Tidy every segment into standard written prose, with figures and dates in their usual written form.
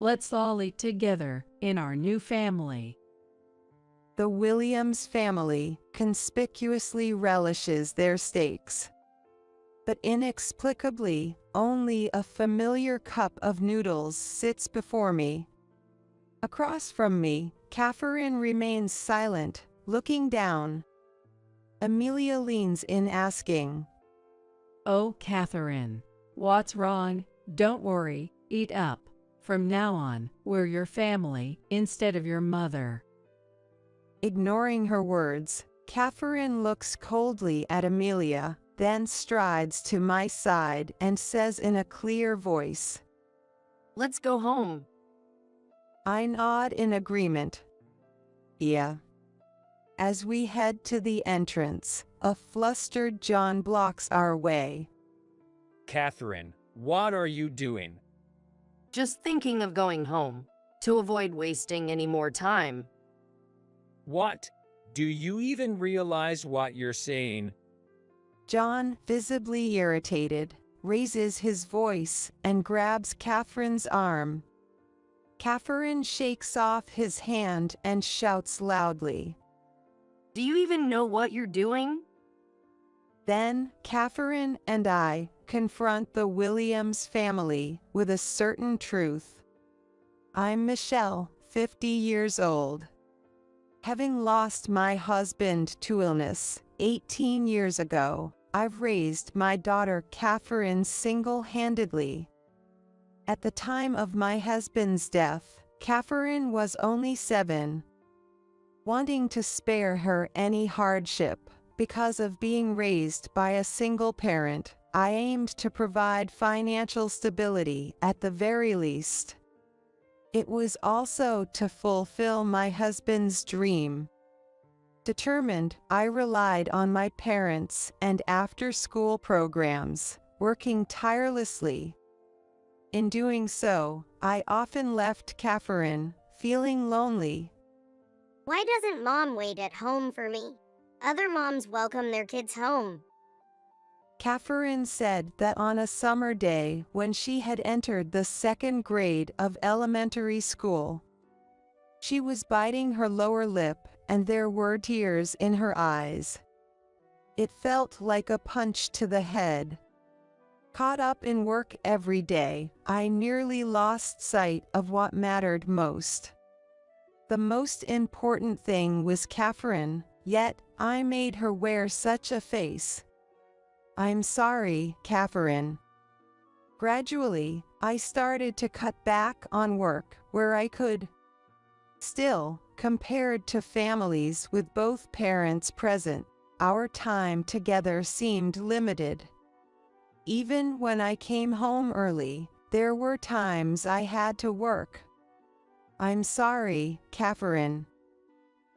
Let's all eat together in our new family. The Williams family conspicuously relishes their steaks. But inexplicably, only a familiar cup of noodles sits before me. Across from me, Catherine remains silent, looking down. Amelia leans in asking, Oh, Catherine, what's wrong? Don't worry, eat up. From now on, we're your family instead of your mother. Ignoring her words, Catherine looks coldly at Amelia, then strides to my side and says in a clear voice, Let's go home. I nod in agreement. Yeah. As we head to the entrance, a flustered John blocks our way. Catherine, what are you doing? Just thinking of going home, to avoid wasting any more time. What? Do you even realize what you're saying? John, visibly irritated, raises his voice and grabs Catherine's arm. Catherine shakes off his hand and shouts loudly. Do you even know what you're doing? Then, Catherine and I confront the Williams family with a certain truth. I'm Michelle, 50 years old. Having lost my husband to illness 18 years ago, I've raised my daughter Catherine single-handedly. At the time of my husband's death, Catherine was only 7. Wanting to spare her any hardship because of being raised by a single parent, I aimed to provide financial stability at the very least. It was also to fulfill my husband's dream. Determined, I relied on my parents and after-school programs, working tirelessly. In doing so, I often left Catherine feeling lonely. Why doesn't Mom wait at home for me? Other moms welcome their kids home. Catherine said that on a summer day when she had entered the 2nd grade of elementary school, she was biting her lower lip and there were tears in her eyes. It felt like a punch to the head. Caught up in work every day, I nearly lost sight of what mattered most. The most important thing was Catherine, yet I made her wear such a face. I'm sorry, Catherine. Gradually, I started to cut back on work where I could. Still, compared to families with both parents present, our time together seemed limited. Even when I came home early, there were times I had to work. I'm sorry, Catherine.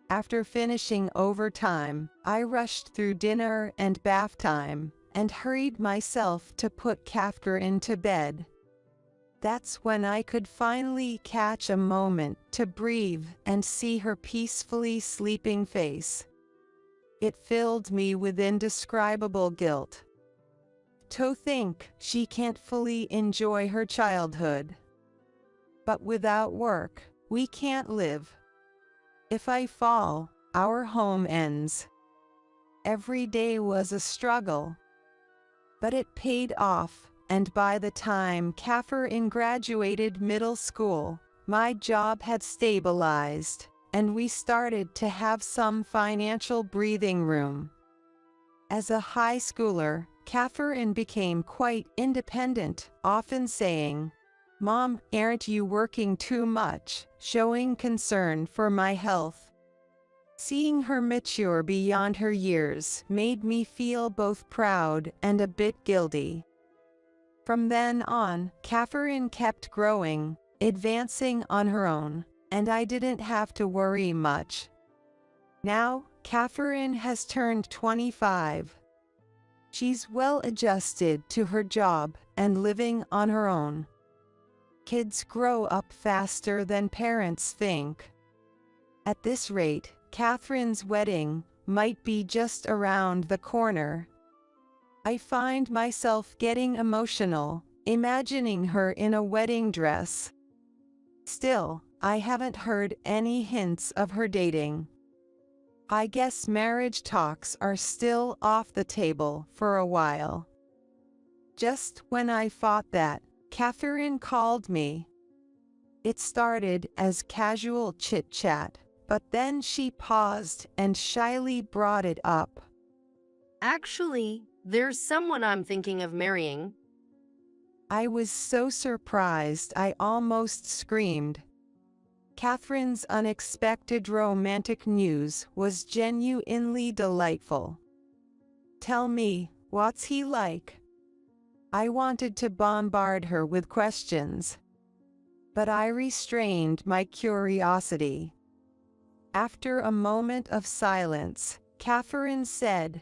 After finishing overtime, I rushed through dinner and bath time and hurried myself to put Catherine to bed. That's when I could finally catch a moment to breathe and see her peacefully sleeping face. It filled me with indescribable guilt. To think she can't fully enjoy her childhood. But without work, we can't live. If I fall, our home ends. Every day was a struggle. But it paid off, and by the time Catherine graduated middle school, my job had stabilized, and we started to have some financial breathing room. As a high schooler, Catherine became quite independent, often saying, "Mom, aren't you working too much?" showing concern for my health. Seeing her mature beyond her years made me feel both proud and a bit guilty. From then on, Catherine kept growing, advancing on her own, and I didn't have to worry much. Now, Catherine has turned 25. She's well adjusted to her job and living on her own. Kids grow up faster than parents think. At this rate, Catherine's wedding might be just around the corner. I find myself getting emotional, imagining her in a wedding dress. Still, I haven't heard any hints of her dating. I guess marriage talks are still off the table for a while. Just when I thought that, Catherine called me. It started as casual chit-chat, but then she paused and shyly brought it up. Actually, there's someone I'm thinking of marrying. I was so surprised I almost screamed. Catherine's unexpected romantic news was genuinely delightful. Tell me, what's he like? I wanted to bombard her with questions, but I restrained my curiosity. After a moment of silence, Catherine said,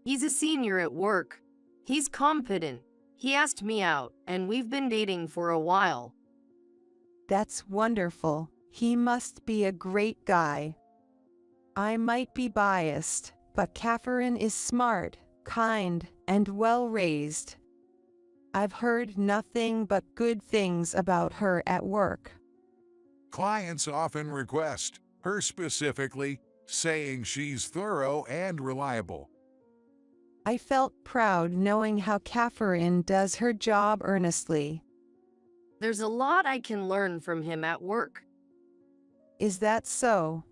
He's a senior at work. He's competent. He asked me out, and we've been dating for a while. That's wonderful. He must be a great guy. I might be biased, but Catherine is smart, kind, and well-raised. I've heard nothing but good things about her at work. Clients often request her specifically, saying she's thorough and reliable. I felt proud knowing how Catherine does her job earnestly. There's a lot I can learn from him at work. Is that so?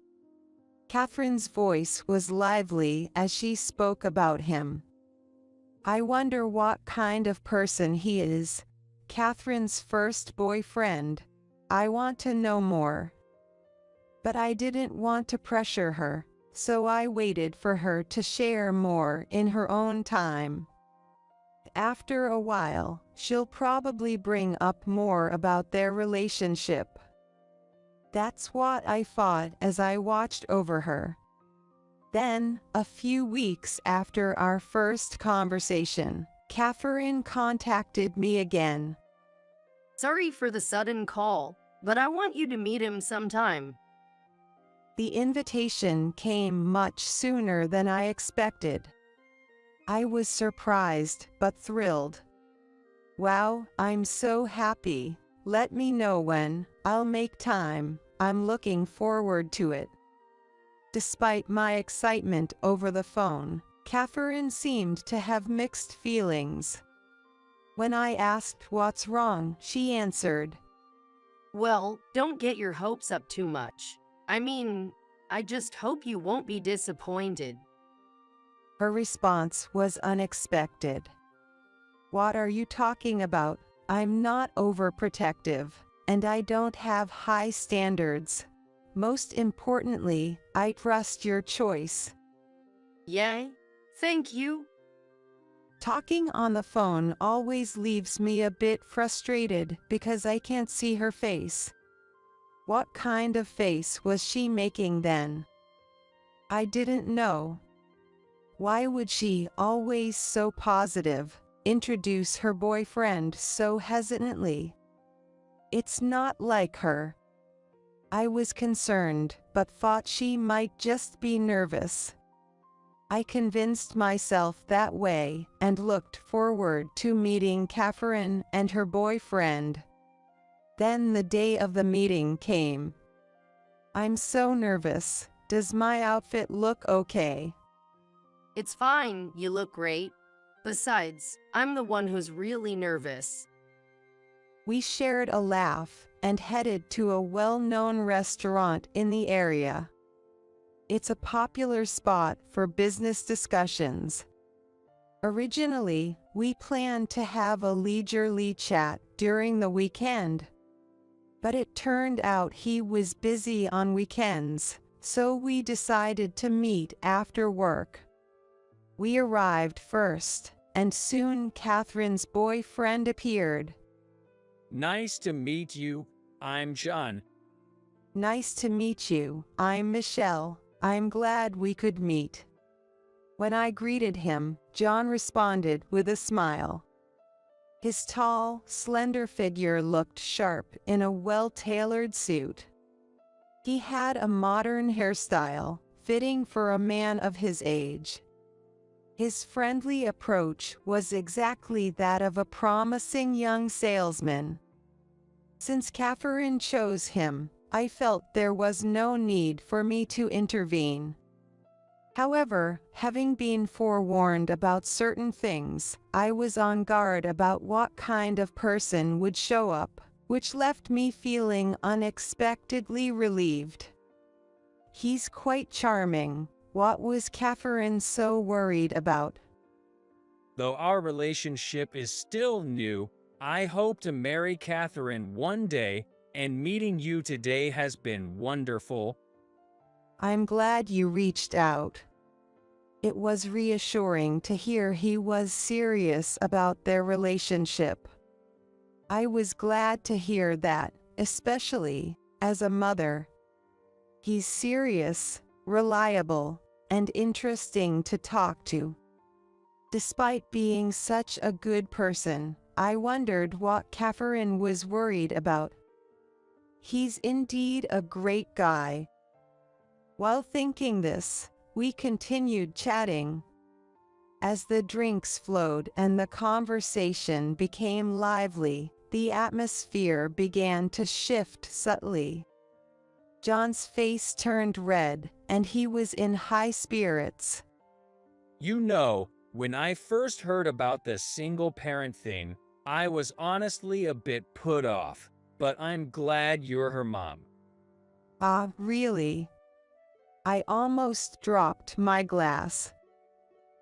Catherine's voice was lively as she spoke about him. I wonder what kind of person he is. Catherine's first boyfriend. I want to know more. But I didn't want to pressure her, so I waited for her to share more in her own time. After a while, she'll probably bring up more about their relationship. That's what I thought as I watched over her. Then, a few weeks after our first conversation, Catherine contacted me again. Sorry for the sudden call, but I want you to meet him sometime. The invitation came much sooner than I expected. I was surprised but thrilled. Wow, I'm so happy. Let me know when. I'll make time. I'm looking forward to it. Despite my excitement over the phone, Catherine seemed to have mixed feelings. When I asked what's wrong, she answered, Well, don't get your hopes up too much. I just hope you won't be disappointed. Her response was unexpected. What are you talking about? I'm not overprotective, and I don't have high standards. Most importantly, I trust your choice. Yay? Thank you. Talking on the phone always leaves me a bit frustrated because I can't see her face. What kind of face was she making then? I didn't know. Why would she, always so positive, introduce her boyfriend so hesitantly? It's not like her. I was concerned, but thought she might just be nervous. I convinced myself that way and looked forward to meeting Catherine and her boyfriend. Then the day of the meeting came. I'm so nervous. Does my outfit look okay? It's fine, you look great. Besides, I'm the one who's really nervous. We shared a laugh and headed to a well-known restaurant in the area. It's a popular spot for business discussions. Originally, we planned to have a leisurely chat during the weekend. But it turned out he was busy on weekends, so we decided to meet after work. We arrived first, and soon Catherine's boyfriend appeared. Nice to meet you. I'm John. Nice to meet you. I'm Michelle. I'm glad we could meet. When I greeted him, John responded with a smile. His tall, slender figure looked sharp in a well-tailored suit. He had a modern hairstyle, fitting for a man of his age. His friendly approach was exactly that of a promising young salesman. Since Catherine chose him, I felt there was no need for me to intervene. However, having been forewarned about certain things, I was on guard about what kind of person would show up, which left me feeling unexpectedly relieved. He's quite charming. What was Catherine so worried about? Though our relationship is still new, I hope to marry Catherine one day, and meeting you today has been wonderful. I'm glad you reached out. It was reassuring to hear he was serious about their relationship. I was glad to hear that, especially as a mother. He's serious, reliable, and interesting to talk to. Despite being such a good person, I wondered what Catherine was worried about. He's indeed a great guy. While thinking this, we continued chatting. As the drinks flowed and the conversation became lively, the atmosphere began to shift subtly. John's face turned red, and he was in high spirits. You know, when I first heard about the single parent thing, I was honestly a bit put off, but I'm glad you're her mom. Ah, really? I almost dropped my glass.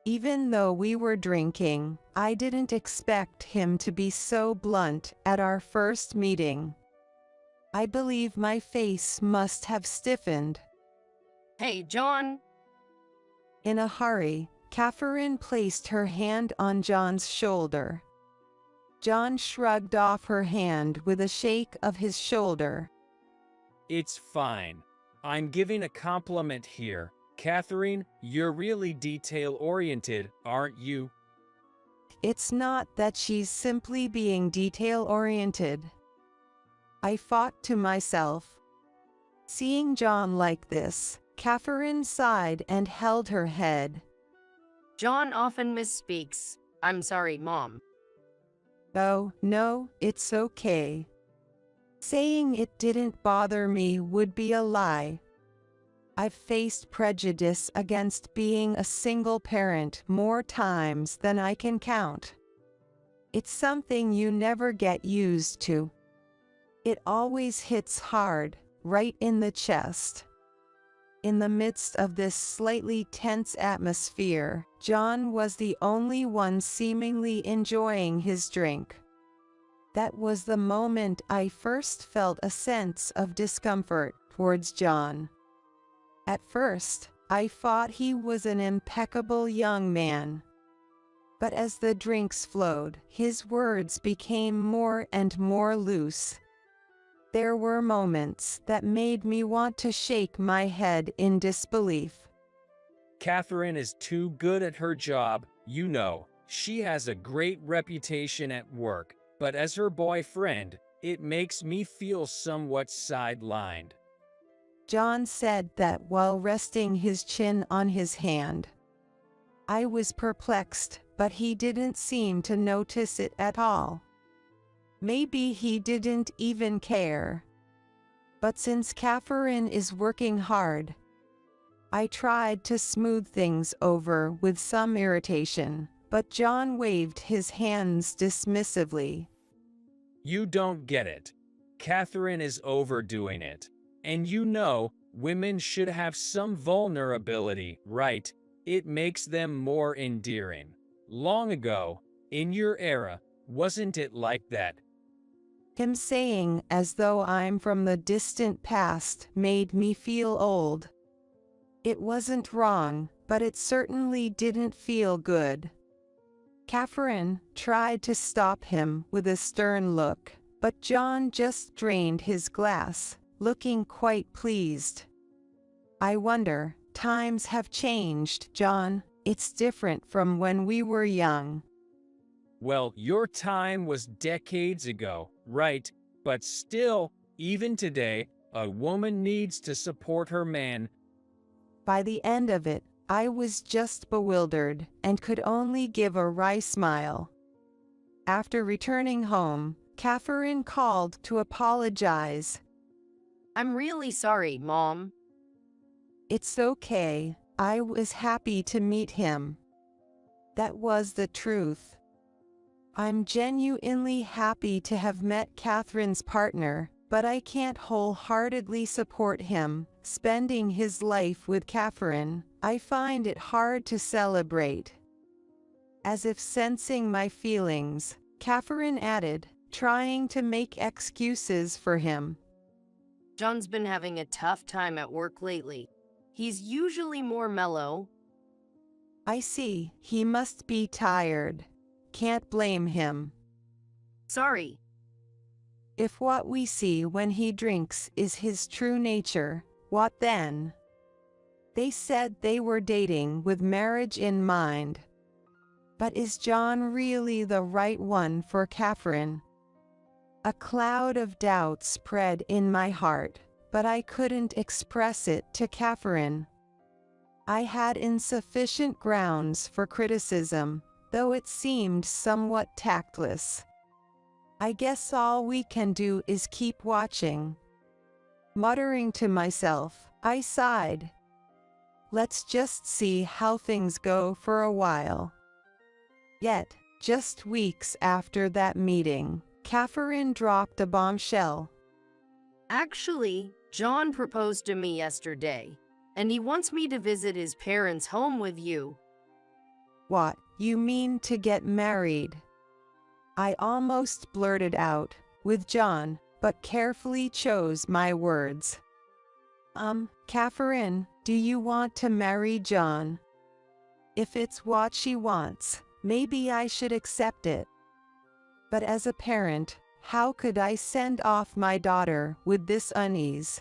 Even though we were drinking, I didn't expect him to be so blunt at our first meeting. I believe my face must have stiffened. Hey, John. In a hurry, Catherine placed her hand on John's shoulder. John shrugged off her hand with a shake of his shoulder. It's fine. I'm giving a compliment here. Catherine, you're really detail-oriented, aren't you? It's not that she's simply being detail-oriented. I thought to myself. Seeing John like this, Catherine sighed and held her head. John often misspeaks. I'm sorry, Mom. Oh, no, it's okay. Saying it didn't bother me would be a lie. I've faced prejudice against being a single parent more times than I can count. It's something you never get used to. It always hits hard, right in the chest. In the midst of this slightly tense atmosphere, John was the only one seemingly enjoying his drink. That was the moment I first felt a sense of discomfort towards John. At first, I thought he was an impeccable young man. But as the drinks flowed, his words became more and more loose. There were moments that made me want to shake my head in disbelief. Catherine is too good at her job, you know. She has a great reputation at work, but as her boyfriend, it makes me feel somewhat sidelined. John said that while resting his chin on his hand. I was perplexed, but he didn't seem to notice it at all. Maybe he didn't even care. But since Catherine is working hard, I tried to smooth things over with some irritation, but John waved his hands dismissively. You don't get it. Catherine is overdoing it. And you know, women should have some vulnerability, right? It makes them more endearing. Long ago, in your era, wasn't it like that? Him saying as though I'm from the distant past made me feel old. It wasn't wrong, but it certainly didn't feel good. Catherine tried to stop him with a stern look, but John just drained his glass, looking quite pleased. I wonder, times have changed, John. It's different from when we were young. Well, your time was decades ago, right? But still, even today, a woman needs to support her man. By the end of it, I was just bewildered and could only give a wry smile. After returning home, Catherine called to apologize. I'm really sorry, Mom. It's okay, I was happy to meet him. That was the truth. I'm genuinely happy to have met Catherine's partner, but I can't wholeheartedly support him spending his life with Catherine. I find it hard to celebrate. As if sensing my feelings, Catherine added, trying to make excuses for him. John's been having a tough time at work lately. He's usually more mellow. I see, he must be tired. Can't blame him. Sorry. If what we see when he drinks is his true nature, what then? They said they were dating with marriage in mind. But is John really the right one for Catherine? A cloud of doubt spread in my heart, but I couldn't express it to Catherine. I had insufficient grounds for criticism, though it seemed somewhat tactless. I guess all we can do is keep watching. Muttering to myself, I sighed. Let's just see how things go for a while. Yet, just weeks after that meeting, Catherine dropped a bombshell. Actually, John proposed to me yesterday, and he wants me to visit his parents' home with you. What, you mean to get married? I almost blurted out, with John, but carefully chose my words. Catherine, do you want to marry John? If it's what she wants, maybe I should accept it. But as a parent, how could I send off my daughter with this unease?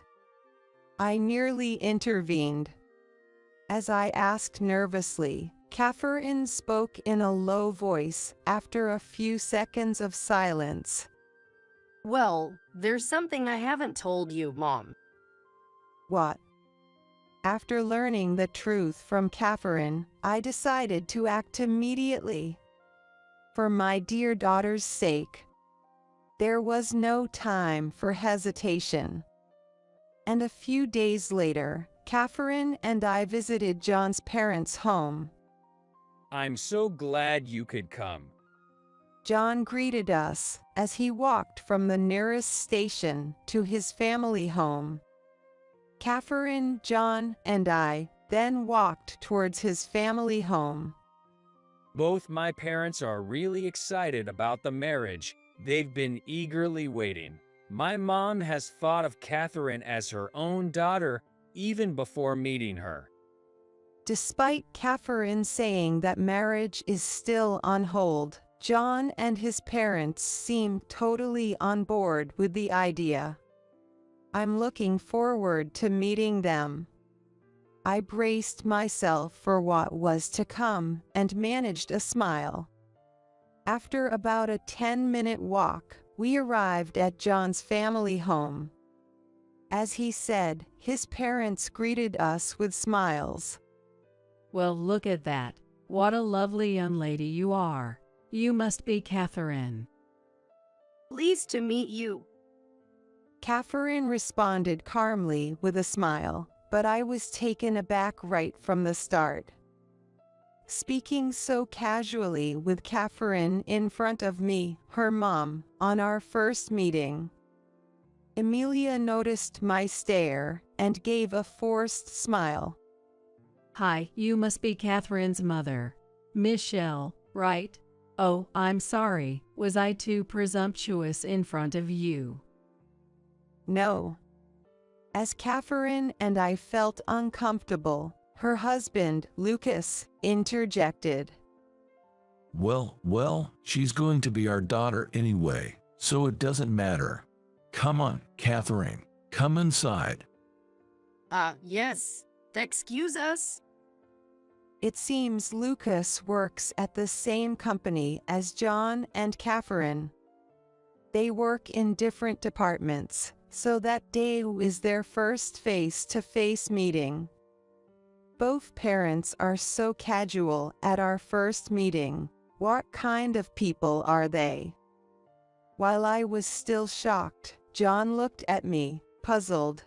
I nearly intervened. As I asked nervously, Catherine spoke in a low voice after a few seconds of silence. Well, there's something I haven't told you, Mom. What? After learning the truth from Catherine, I decided to act immediately. For my dear daughter's sake. There was no time for hesitation. And a few days later, Catherine and I visited John's parents' home. I'm so glad you could come. John greeted us as he walked from the nearest station to his family home. Catherine, John, and I then walked towards his family home. Both my parents are really excited about the marriage. They've been eagerly waiting. My mom has thought of Catherine as her own daughter even before meeting her. Despite Catherine saying that marriage is still on hold, John and his parents seem totally on board with the idea. I'm looking forward to meeting them. I braced myself for what was to come and managed a smile. After about a 10-minute walk, we arrived at John's family home. As he said, his parents greeted us with smiles. Well, look at that. What a lovely young lady you are. You must be Catherine. Pleased to meet you. Catherine responded calmly with a smile, but I was taken aback right from the start. Speaking so casually with Catherine in front of me, her mom, on our first meeting. Emilia noticed my stare and gave a forced smile. Hi, you must be Catherine's mother. Michelle, right? Oh, I'm sorry. Was I too presumptuous in front of you? No. As Catherine and I felt uncomfortable, her husband, Lucas, interjected. Well, she's going to be our daughter anyway, so it doesn't matter. Come on, Catherine, come inside. Yes. Excuse us? It seems Lucas works at the same company as John and Catherine. They work in different departments, so that day is their first face-to-face meeting. Both parents are so casual at our first meeting. What kind of people are they? While I was still shocked, John looked at me, puzzled.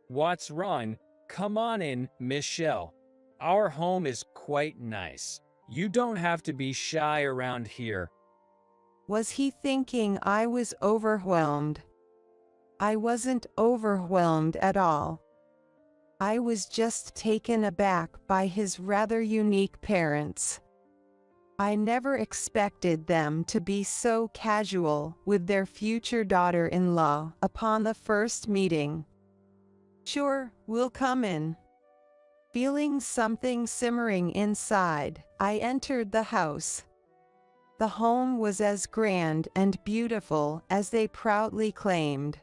What's wrong? Come on in, Michelle. Our home is quite nice. You don't have to be shy around here. Was he thinking I was overwhelmed? I wasn't overwhelmed at all. I was just taken aback by his rather unique parents. I never expected them to be so casual with their future daughter-in-law upon the first meeting. Sure, we'll come in. Feeling something simmering inside, I entered the house. The home was as grand and beautiful as they proudly claimed.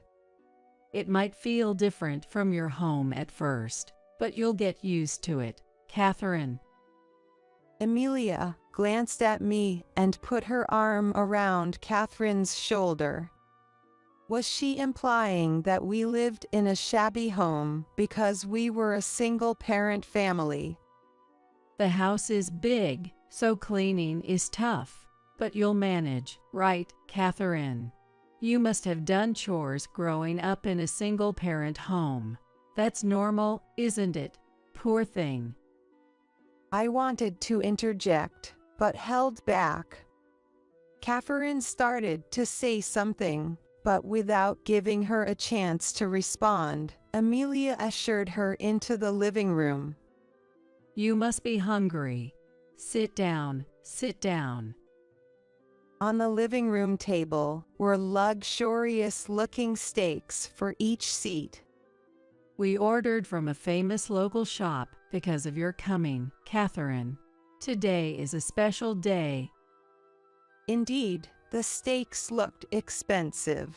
It might feel different from your home at first, but you'll get used to it, Catherine. Amelia glanced at me and put her arm around Catherine's shoulder. Was she implying that we lived in a shabby home because we were a single-parent family? The house is big, so cleaning is tough, but you'll manage, right, Catherine? You must have done chores growing up in a single-parent home. That's normal, isn't it? Poor thing. I wanted to interject, but held back. Catherine started to say something, but without giving her a chance to respond, Amelia ushered her into the living room. You must be hungry. Sit down, sit down. On the living room table were luxurious-looking steaks for each seat. We ordered from a famous local shop because of your coming, Catherine. Today is a special day. Indeed, the steaks looked expensive.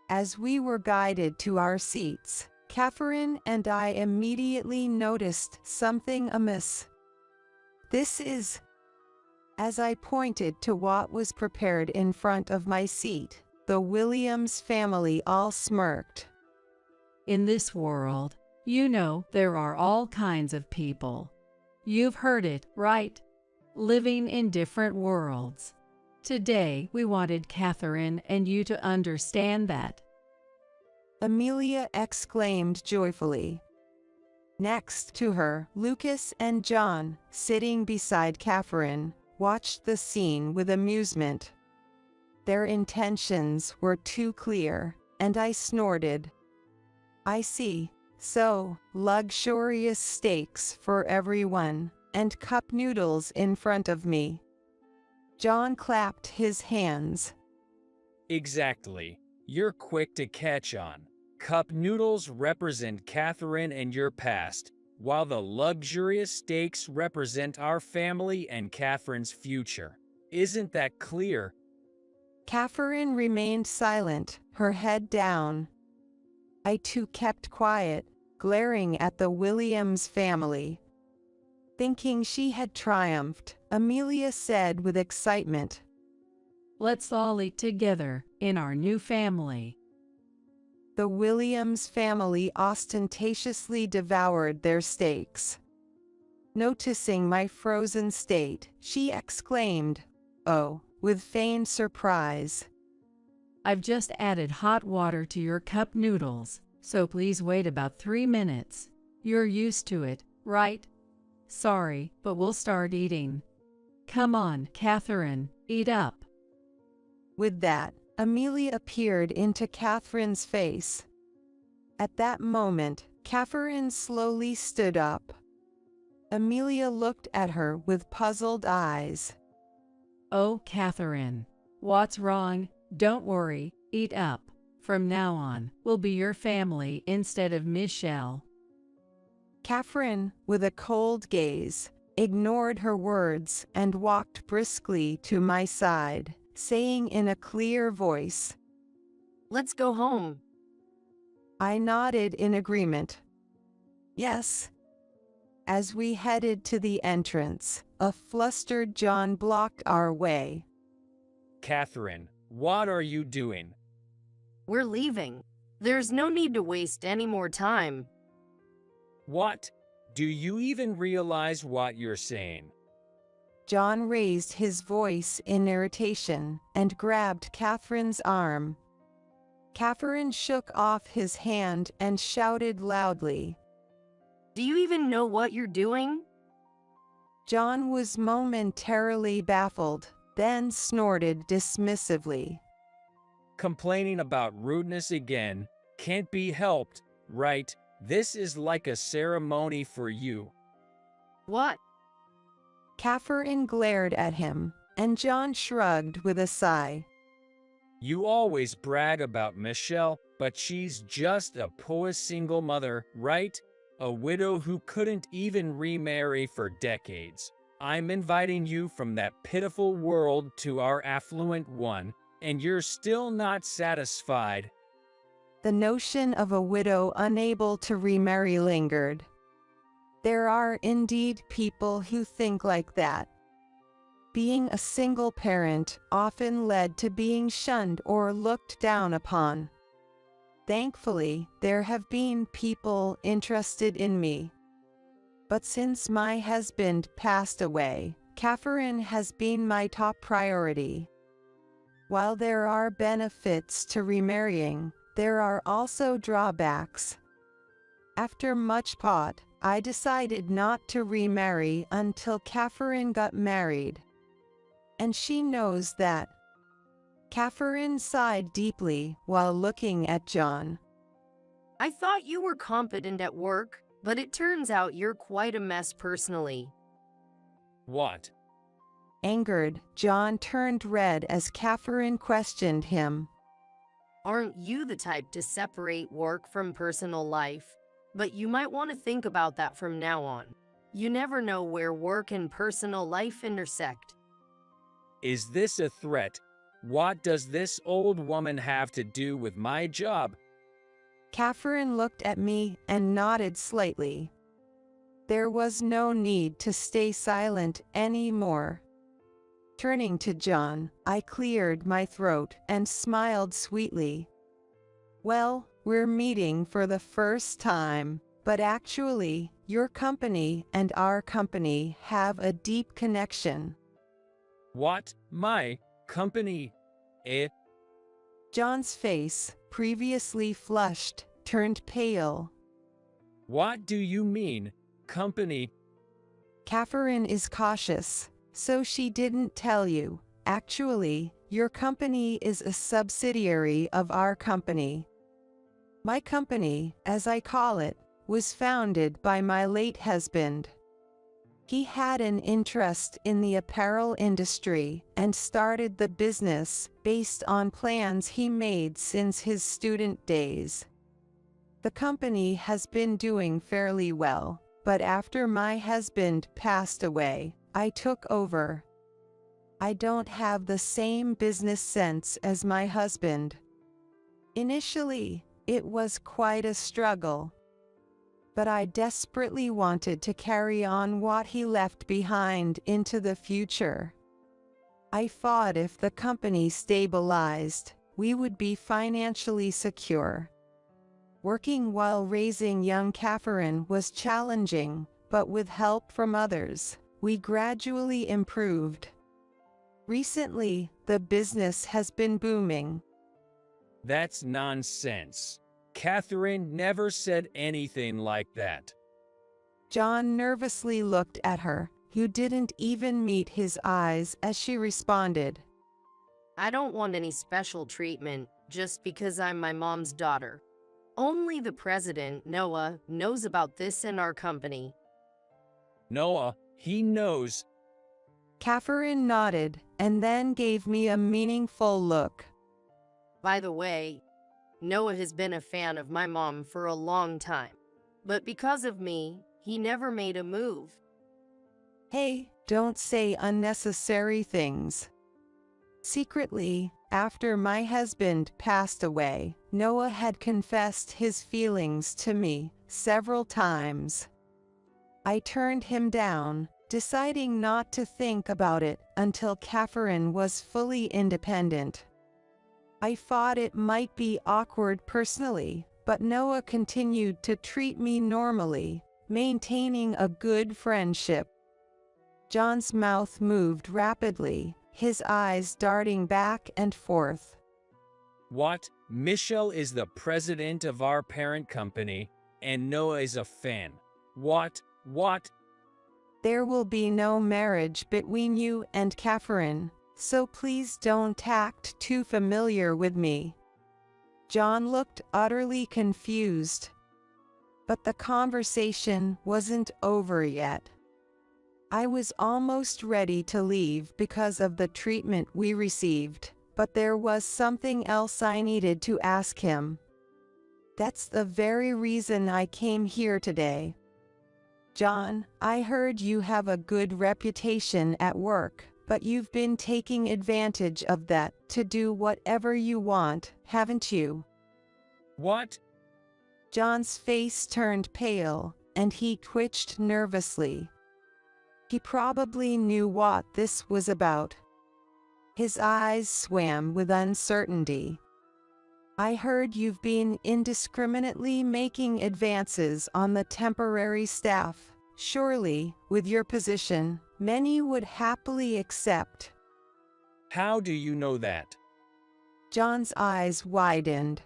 As we were guided to our seats, Catherine and I immediately noticed something amiss. This is... As I pointed to what was prepared in front of my seat, the Williams family all smirked. In this world, you know there are all kinds of people. You've heard it, right? Living in different worlds. Today, we wanted Catherine and you to understand that. Amelia exclaimed joyfully. Next to her, Lucas and John, sitting beside Catherine, watched the scene with amusement. Their intentions were too clear, and I snorted. I see. So, luxurious steaks for everyone, and cup noodles in front of me. John clapped his hands. Exactly. You're quick to catch on. Cup noodles represent Catherine and your past, while the luxurious steaks represent our family and Catherine's future. Isn't that clear? Catherine remained silent, her head down. I too kept quiet, glaring at the Williams family. Thinking she had triumphed, Amelia said with excitement, Let's all eat together in our new family. The Williams family ostentatiously devoured their steaks. Noticing my frozen state, she exclaimed, "Oh," with feigned surprise. I've just added hot water to your cup noodles, so please wait about 3 minutes. You're used to it, right? Sorry, but we'll start eating. Come on, Catherine, eat up. With that, Amelia peered into Catherine's face. At that moment, Catherine slowly stood up. Amelia looked at her with puzzled eyes. Oh, Catherine, what's wrong? Don't worry, eat up. From now on, we'll be your family instead of Michelle. Catherine, with a cold gaze, ignored her words and walked briskly to my side, saying in a clear voice, Let's go home. I nodded in agreement. Yes. As we headed to the entrance, a flustered John blocked our way. Catherine, what are you doing? We're leaving. There's no need to waste any more time. What? Do you even realize what you're saying? John raised his voice in irritation and grabbed Catherine's arm. Catherine shook off his hand and shouted loudly. Do you even know what you're doing? John was momentarily baffled, then snorted dismissively. Complaining about rudeness again can't be helped, right? This is like a ceremony for you. What? Catherine glared at him, and John shrugged with a sigh. You always brag about Michelle, but she's just a poor single mother, right? A widow who couldn't even remarry for decades. I'm inviting you from that pitiful world to our affluent one, and you're still not satisfied. The notion of a widow unable to remarry lingered. There are indeed people who think like that. Being a single parent often led to being shunned or looked down upon. Thankfully, there have been people interested in me. But since my husband passed away, Catherine has been my top priority. While there are benefits to remarrying, there are also drawbacks. After much thought, I decided not to remarry until Catherine got married. And she knows that. Catherine sighed deeply while looking at John. I thought you were competent at work, but it turns out you're quite a mess personally. What? Angered, John turned red as Catherine questioned him. Aren't you the type to separate work from personal life? But you might want to think about that from now on. You never know where work and personal life intersect. Is this a threat? What does this old woman have to do with my job? Catherine looked at me and nodded slightly. There was no need to stay silent anymore. Turning to John, I cleared my throat and smiled sweetly. Well, we're meeting for the first time, but actually, your company and our company have a deep connection. What? My company? John's face, previously flushed, turned pale. What do you mean, company? Catherine is cautious, so she didn't tell you. Actually, your company is a subsidiary of our company. My company, as I call it, was founded by my late husband. He had an interest in the apparel industry and started the business based on plans he made since his student days. The company has been doing fairly well, but after my husband passed away, I took over. I don't have the same business sense as my husband. Initially, it was quite a struggle. But I desperately wanted to carry on what he left behind into the future. I thought if the company stabilized, we would be financially secure. Working while raising young Catherine was challenging, but with help from others, we gradually improved. Recently, the business has been booming. That's nonsense. Catherine never said anything like that. John nervously looked at her, who didn't even meet his eyes as she responded. I don't want any special treatment just because I'm my mom's daughter. Only the president, Noah, knows about this in our company. Noah, he knows. Catherine nodded and then gave me a meaningful look. By the way, Noah has been a fan of my mom for a long time. But because of me, he never made a move. Hey, don't say unnecessary things. Secretly, after my husband passed away, Noah had confessed his feelings to me several times. I turned him down, deciding not to think about it until Catherine was fully independent. I thought it might be awkward personally, but Noah continued to treat me normally, maintaining a good friendship. John's mouth moved rapidly, his eyes darting back and forth. What? Michelle is the president of our parent company, and Noah is a fan. What? There will be no marriage between you and Catherine, so please don't act too familiar with me. John looked utterly confused. But the conversation wasn't over yet. I was almost ready to leave because of the treatment we received, but there was something else I needed to ask him. That's the very reason I came here today. John, I heard you have a good reputation at work, but you've been taking advantage of that to do whatever you want, haven't you? What? John's face turned pale, and he twitched nervously. He probably knew what this was about. His eyes swam with uncertainty. I heard you've been indiscriminately making advances on the temporary staff. Surely, with your position, many would happily accept. How do you know that? John's eyes widened.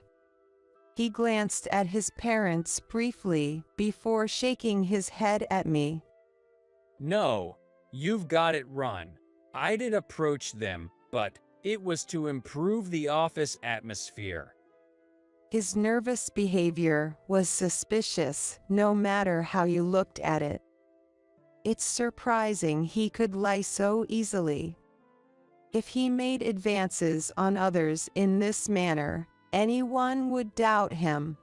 He glanced at his parents briefly before shaking his head at me. No, you've got it wrong. I did approach them, but it was to improve the office atmosphere. His nervous behavior was suspicious, no matter how you looked at it. It's surprising he could lie so easily. If he made advances on others in this manner, anyone would doubt him.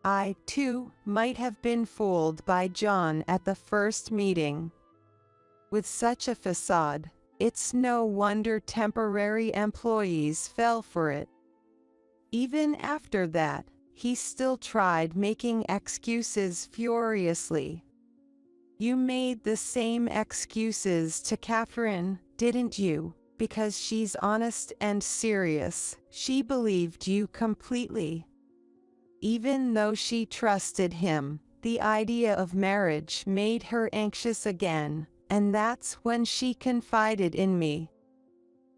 I, too, might have been fooled by John at the first meeting. With such a facade, it's no wonder temporary employees fell for it. Even after that, he still tried making excuses furiously. You made the same excuses to Catherine, didn't you? Because she's honest and serious, she believed you completely. Even though she trusted him, the idea of marriage made her anxious again, and that's when she confided in me.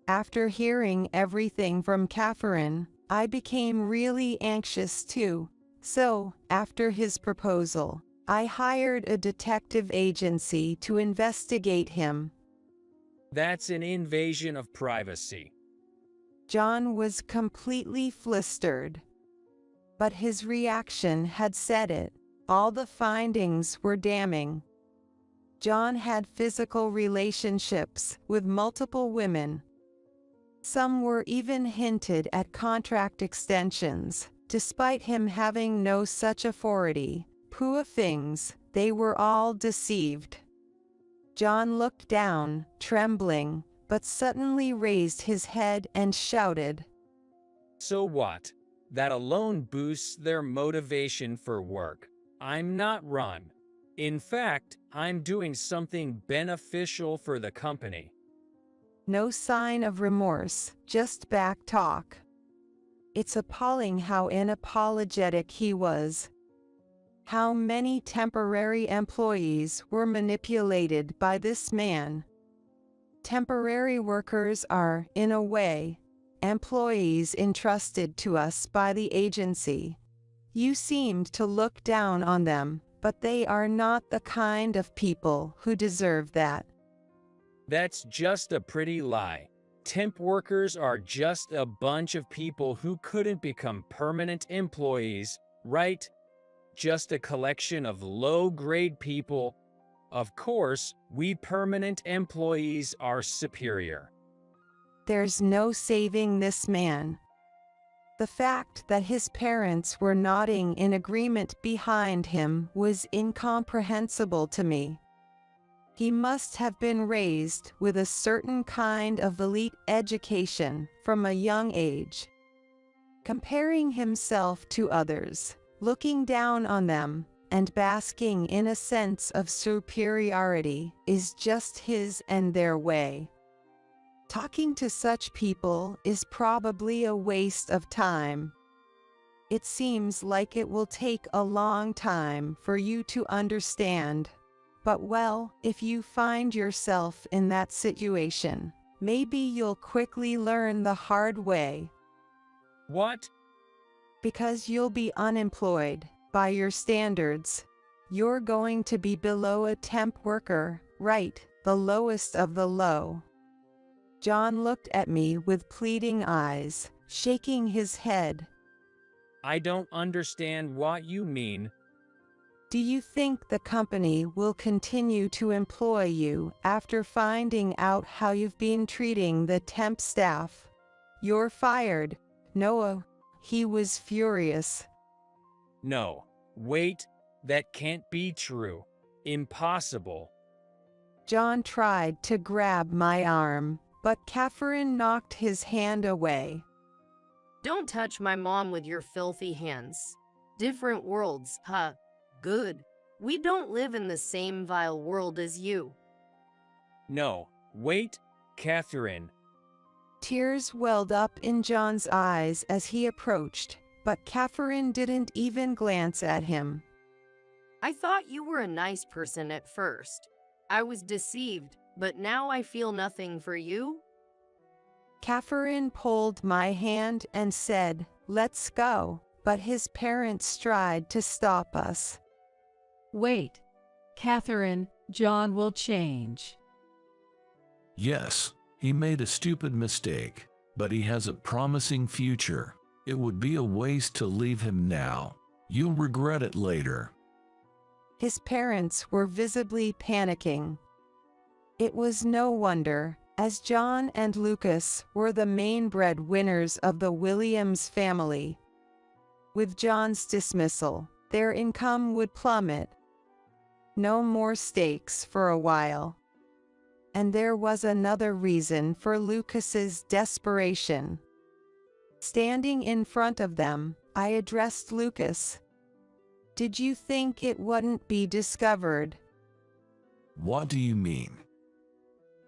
After hearing everything from Catherine, I became really anxious too. So, after his proposal, I hired a detective agency to investigate him. That's an invasion of privacy. John was completely flustered. But his reaction had said it. All the findings were damning. John had physical relationships with multiple women. Some were even hinted at contract extensions, despite him having no such authority. Poor things, they were all deceived. John looked down, trembling, but suddenly raised his head and shouted. So what? That alone boosts their motivation for work. I'm not wrong. In fact, I'm doing something beneficial for the company. No sign of remorse, just back talk. It's appalling how unapologetic he was. How many temporary employees were manipulated by this man. Temporary workers are, in a way, employees entrusted to us by the agency. You seemed to look down on them, but they are not the kind of people who deserve that. That's just a pretty lie. Temp workers are just a bunch of people who couldn't become permanent employees, right? Just a collection of low-grade people. Of course, we permanent employees are superior. There's no saving this man. The fact that his parents were nodding in agreement behind him was incomprehensible to me. He must have been raised with a certain kind of elite education from a young age. Comparing himself to others, looking down on them, and basking in a sense of superiority is just his and their way. Talking to such people is probably a waste of time. It seems like it will take a long time for you to understand. But well, if you find yourself in that situation, maybe you'll quickly learn the hard way. What? Because you'll be unemployed, by your standards. You're going to be below a temp worker, right, the lowest of the low. John looked at me with pleading eyes, shaking his head. I don't understand what you mean. Do you think the company will continue to employ you after finding out how you've been treating the temp staff? You're fired, Noah. He was furious. No, wait, that can't be true. Impossible. John tried to grab my arm, but Catherine knocked his hand away. Don't touch my mom with your filthy hands. Different worlds, huh? Good. We don't live in the same vile world as you. No, wait, Catherine. Tears welled up in John's eyes as he approached, but Catherine didn't even glance at him. I thought you were a nice person at first. I was deceived, but now I feel nothing for you. Catherine pulled my hand and said, "Let's go," but his parents tried to stop us. Wait, Catherine, John will change. Yes, he made a stupid mistake, but he has a promising future. It would be a waste to leave him now. You'll regret it later. His parents were visibly panicking. It was no wonder, as John and Lucas were the main breadwinners of the Williams family. With John's dismissal, their income would plummet. No more steaks for a while. And there was another reason for Lucas's desperation. Standing in front of them, I addressed Lucas. Did you think it wouldn't be discovered? What do you mean?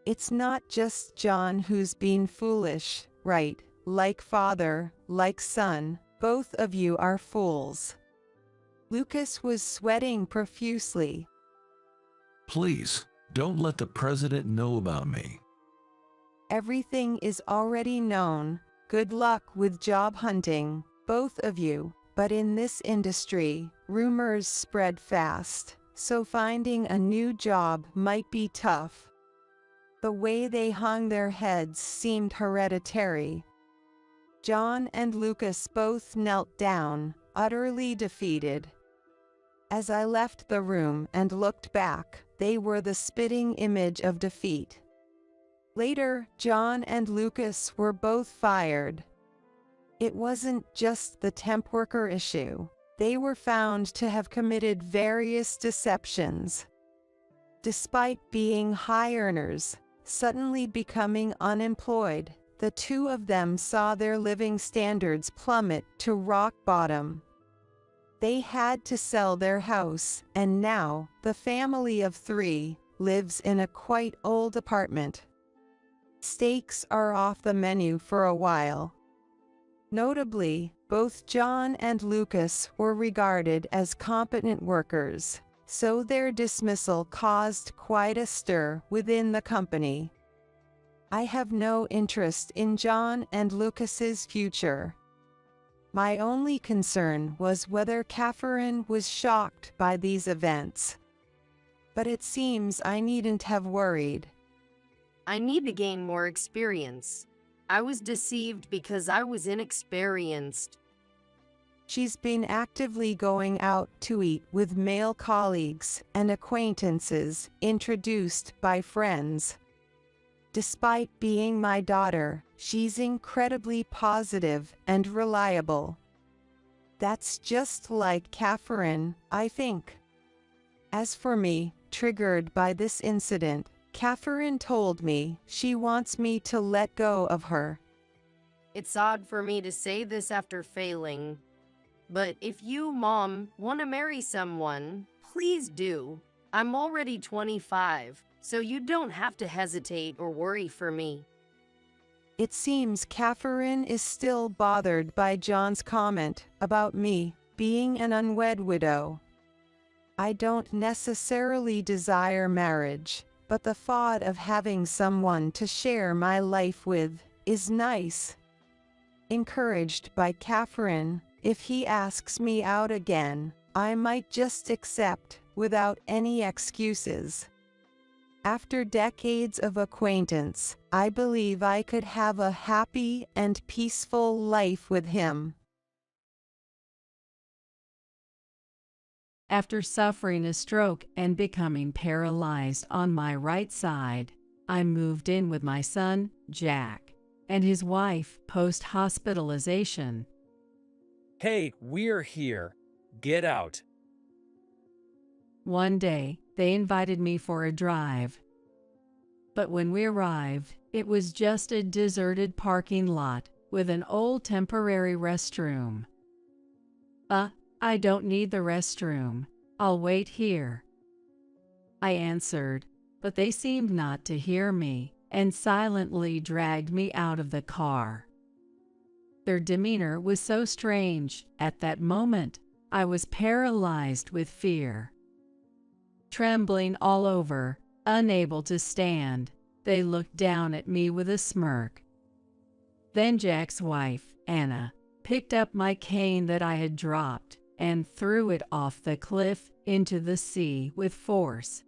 It's not just John who's been foolish, right? Like father, like son, both of you are fools. Lucas was sweating profusely. Please, don't let the president know about me. Everything is already known. Good luck with job hunting, both of you. But in this industry, rumors spread fast, so finding a new job might be tough. The way they hung their heads seemed hereditary. John and Lucas both knelt down, utterly defeated. As I left the room and looked back, they were the spitting image of defeat. Later, John and Lucas were both fired. It wasn't just the temp worker issue. They were found to have committed various deceptions. Despite being high earners, suddenly becoming unemployed, the two of them saw their living standards plummet to rock bottom. They had to sell their house, and now, the family of three lives in a quite old apartment. Steaks are off the menu for a while. Notably, both John and Lucas were regarded as competent workers, so their dismissal caused quite a stir within the company. I have no interest in John and Lucas's future. My only concern was whether Catherine was shocked by these events. But it seems I needn't have worried. I need to gain more experience. I was deceived because I was inexperienced. She's been actively going out to eat with male colleagues and acquaintances introduced by friends. Despite being my daughter, she's incredibly positive and reliable. That's just like Catherine, I think. As for me, triggered by this incident, Catherine told me she wants me to let go of her. It's odd for me to say this after failing, but if you, Mom, want to marry someone, please do. I'm already 25, so you don't have to hesitate or worry for me. It seems Catherine is still bothered by John's comment about me being an unwed widow. I don't necessarily desire marriage, but the thought of having someone to share my life with is nice. Encouraged by Catherine, if he asks me out again, I might just accept without any excuses. After decades of acquaintance, I believe I could have a happy and peaceful life with him. After suffering a stroke and becoming paralyzed on my right side, I moved in with my son, Jack, and his wife post-hospitalization. Hey, we're here. Get out. One day, they invited me for a drive. But when we arrived, it was just a deserted parking lot with an old temporary restroom. I don't need the restroom. I'll wait here, I answered, but they seemed not to hear me and silently dragged me out of the car. Their demeanor was so strange. At that moment, I was paralyzed with fear. Trembling all over, unable to stand, they looked down at me with a smirk. Then Jack's wife, Anna, picked up my cane that I had dropped and threw it off the cliff into the sea with force.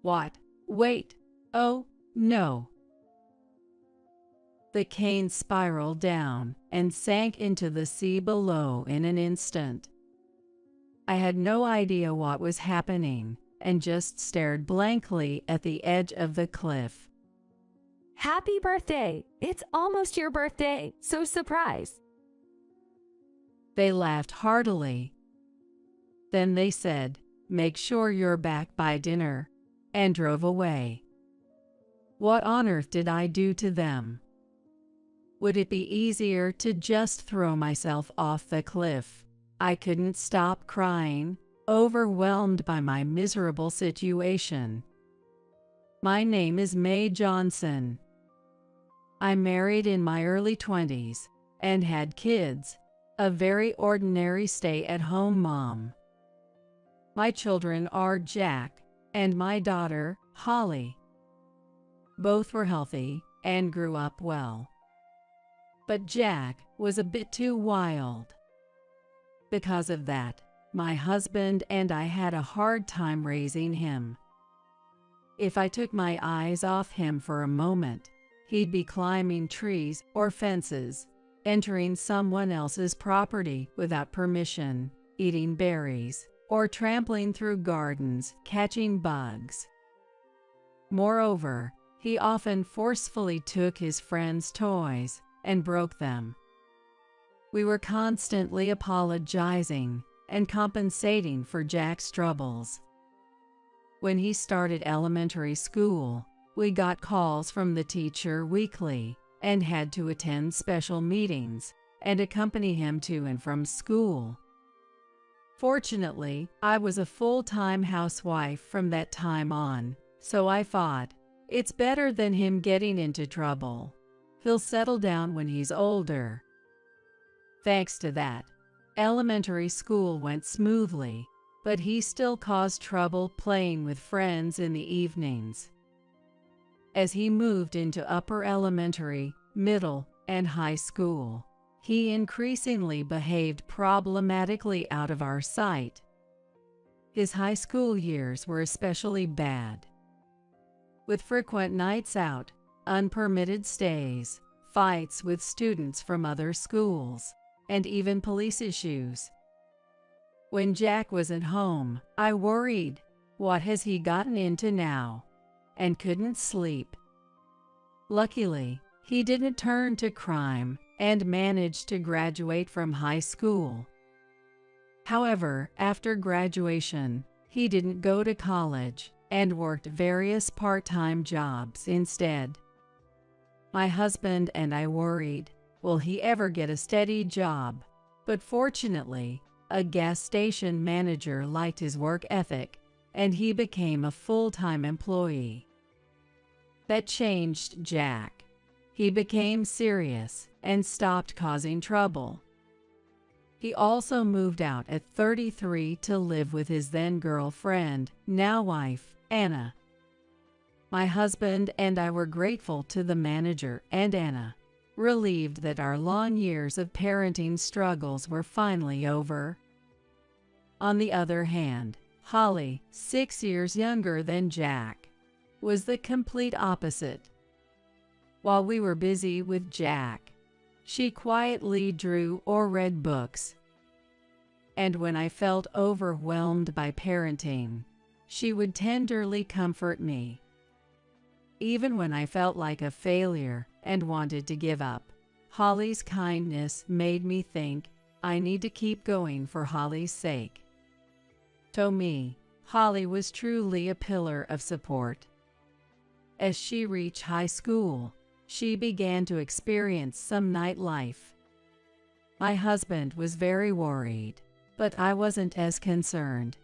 What? Wait! Oh, no! The cane spiraled down and sank into the sea below in an instant. I had no idea what was happening and just stared blankly at the edge of the cliff. Happy birthday! It's almost your birthday, so surprise! They laughed heartily. Then they said, "Make sure you're back by dinner," and drove away. What on earth did I do to them? Would it be easier to just throw myself off the cliff? I couldn't stop crying, overwhelmed by my miserable situation. My name is Mae Johnson. I married in my early 20s and had kids, a very ordinary stay-at-home mom. My children are Jack and my daughter, Holly. Both were healthy and grew up well. But Jack was a bit too wild. Because of that, my husband and I had a hard time raising him. If I took my eyes off him for a moment, he'd be climbing trees or fences, entering someone else's property without permission, eating berries, or trampling through gardens, catching bugs. Moreover, he often forcefully took his friends' toys and broke them. We were constantly apologizing and compensating for Jack's troubles. When he started elementary school, we got calls from the teacher weekly and had to attend special meetings and accompany him to and from school. Fortunately, I was a full-time housewife from that time on, so I thought, it's better than him getting into trouble. He'll settle down when he's older. Thanks to that, elementary school went smoothly, but he still caused trouble playing with friends in the evenings. As he moved into upper elementary, middle, and high school, he increasingly behaved problematically out of our sight. His high school years were especially bad. With frequent nights out, unpermitted stays, fights with students from other schools, and even police issues. When Jack was at home, I worried, what has he gotten into now? And couldn't sleep. Luckily, he didn't turn to crime and managed to graduate from high school. However, after graduation, he didn't go to college and worked various part-time jobs instead. My husband and I worried, will he ever get a steady job? But fortunately, a gas station manager liked his work ethic, and he became a full-time employee. That changed Jack. He became serious and stopped causing trouble. He also moved out at 33 to live with his then girlfriend, now wife, Anna. My husband and I were grateful to the manager and Anna, relieved that our long years of parenting struggles were finally over. On the other hand, Holly, 6 years younger than Jack, was the complete opposite. While we were busy with Jack, she quietly drew or read books. And when I felt overwhelmed by parenting, she would tenderly comfort me. Even when I felt like a failure and wanted to give up, Holly's kindness made me think I need to keep going for Holly's sake. To me, Holly was truly a pillar of support. As she reached high school, she began to experience some nightlife. My husband was very worried, but I wasn't as concerned.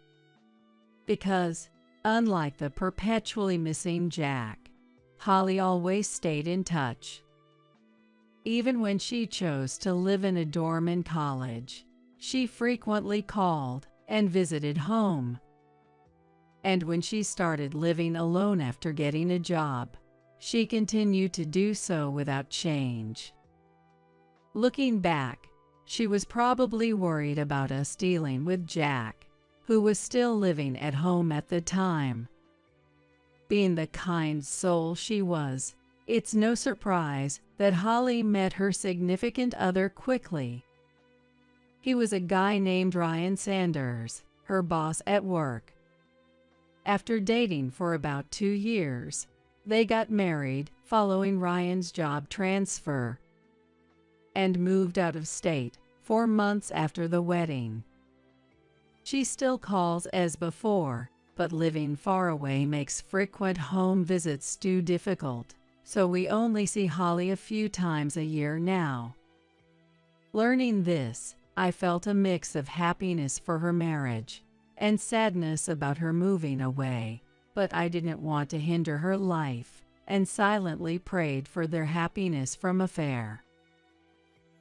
Because, unlike the perpetually missing Jack, Holly always stayed in touch. Even when she chose to live in a dorm in college, she frequently called and visited home. And when she started living alone after getting a job, she continued to do so without change. Looking back, she was probably worried about us dealing with Jack, who was still living at home at the time. Being the kind soul she was, it's no surprise that Holly met her significant other quickly. He was a guy named Ryan Sanders, her boss at work. After dating for about 2 years, they got married following Ryan's job transfer and moved out of state 4 months after the wedding. She still calls as before, but living far away makes frequent home visits too difficult, so we only see Holly a few times a year now. Learning this, I felt a mix of happiness for her marriage and sadness about her moving away, but I didn't want to hinder her life and silently prayed for their happiness from afar.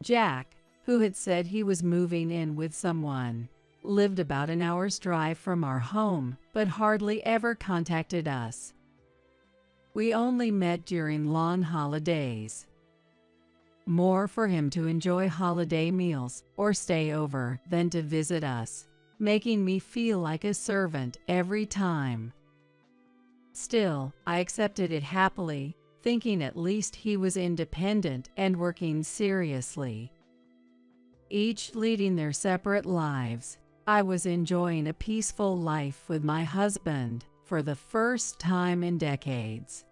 Jack, who had said he was moving in with someone, lived about an hour's drive from our home, but hardly ever contacted us. We only met during long holidays. More for him to enjoy holiday meals or stay over than to visit us, making me feel like a servant every time. Still, I accepted it happily, thinking at least he was independent and working seriously. Each leading their separate lives, I was enjoying a peaceful life with my husband for the first time in decades.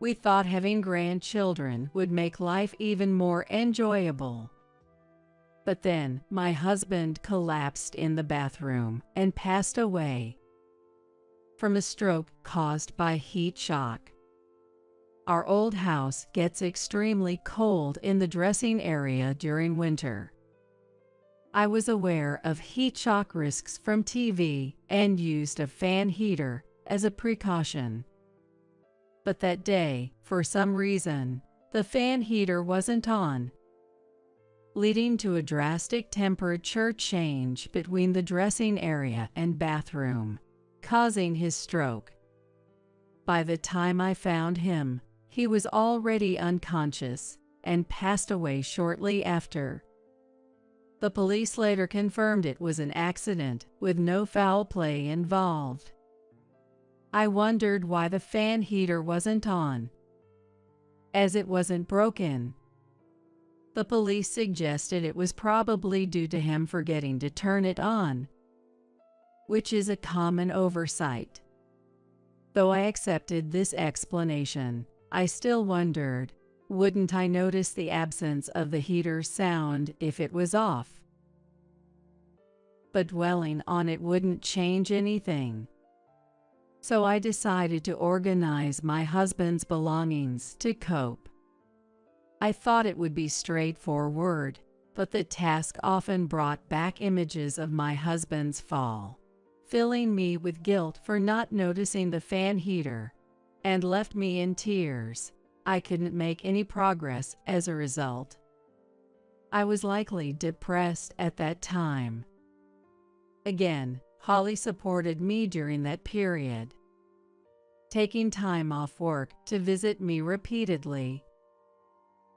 We thought having grandchildren would make life even more enjoyable. But then, my husband collapsed in the bathroom and passed away from a stroke caused by heat shock. Our old house gets extremely cold in the dressing area during winter. I was aware of heat shock risks from TV and used a fan heater as a precaution. But that day, for some reason, the fan heater wasn't on, leading to a drastic temperature change between the dressing area and bathroom, causing his stroke. By the time I found him, he was already unconscious and passed away shortly after. The police later confirmed it was an accident with no foul play involved. I wondered why the fan heater wasn't on, as it wasn't broken. The police suggested it was probably due to him forgetting to turn it on, which is a common oversight. Though I accepted this explanation, I still wondered, wouldn't I notice the absence of the heater's sound if it was off? But dwelling on it wouldn't change anything. So I decided to organize my husband's belongings to cope. I thought it would be straightforward, but the task often brought back images of my husband's fall, filling me with guilt for not noticing the fan heater, and left me in tears. I couldn't make any progress as a result. I was likely depressed at that time. Again, Holly supported me during that period, taking time off work to visit me repeatedly.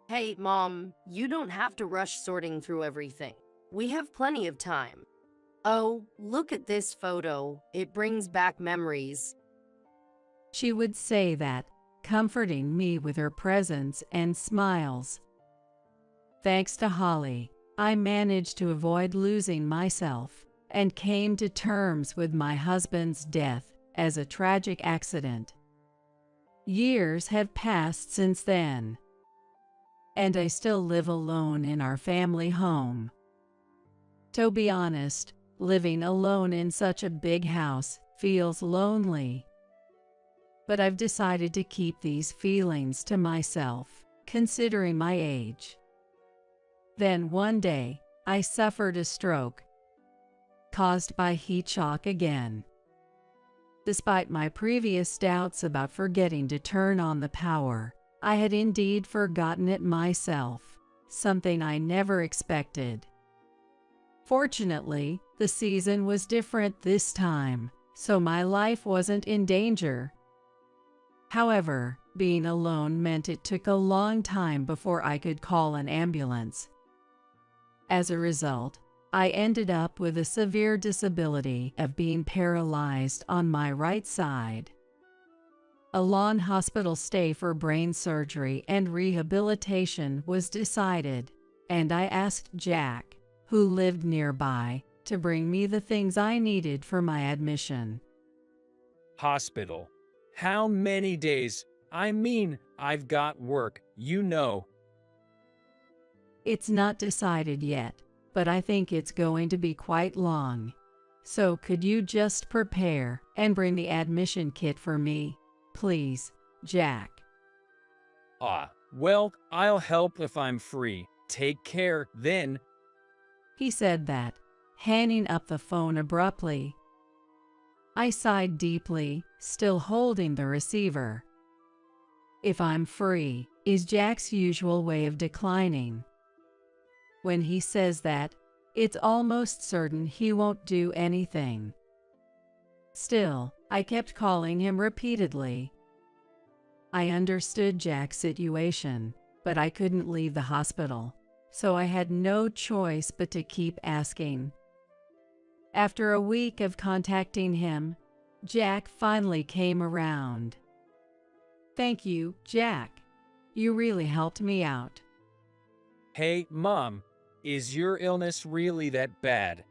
Hey, Mom, you don't have to rush sorting through everything. We have plenty of time. Oh, look at this photo. It brings back memories. She would say that, comforting me with her presence and smiles. Thanks to Holly, I managed to avoid losing myself and came to terms with my husband's death as a tragic accident. Years have passed since then, and I still live alone in our family home. To be honest, living alone in such a big house feels lonely. But I've decided to keep these feelings to myself, considering my age. Then one day, I suffered a stroke, caused by heat shock again. Despite my previous doubts about forgetting to turn on the power, I had indeed forgotten it myself, something I never expected. Fortunately, the season was different this time, so my life wasn't in danger. However, being alone meant it took a long time before I could call an ambulance. As a result, I ended up with a severe disability of being paralyzed on my right side. A long hospital stay for brain surgery and rehabilitation was decided, and I asked Jack, who lived nearby, to bring me the things I needed for my admission. Hospital. How many days? I mean, I've got work, you know. It's not decided yet, but I think it's going to be quite long. So could you just prepare and bring the admission kit for me, please, Jack? Well, I'll help if I'm free. Take care, then. He said that, hanging up the phone abruptly. I sighed deeply, still holding the receiver. If I'm free, is Jack's usual way of declining. When he says that, it's almost certain he won't do anything. Still, I kept calling him repeatedly. I understood Jack's situation, but I couldn't leave the hospital, so I had no choice but to keep asking. After a week of contacting him, Jack finally came around. Thank you, Jack. You really helped me out. Hey, Mom, is your illness really that bad?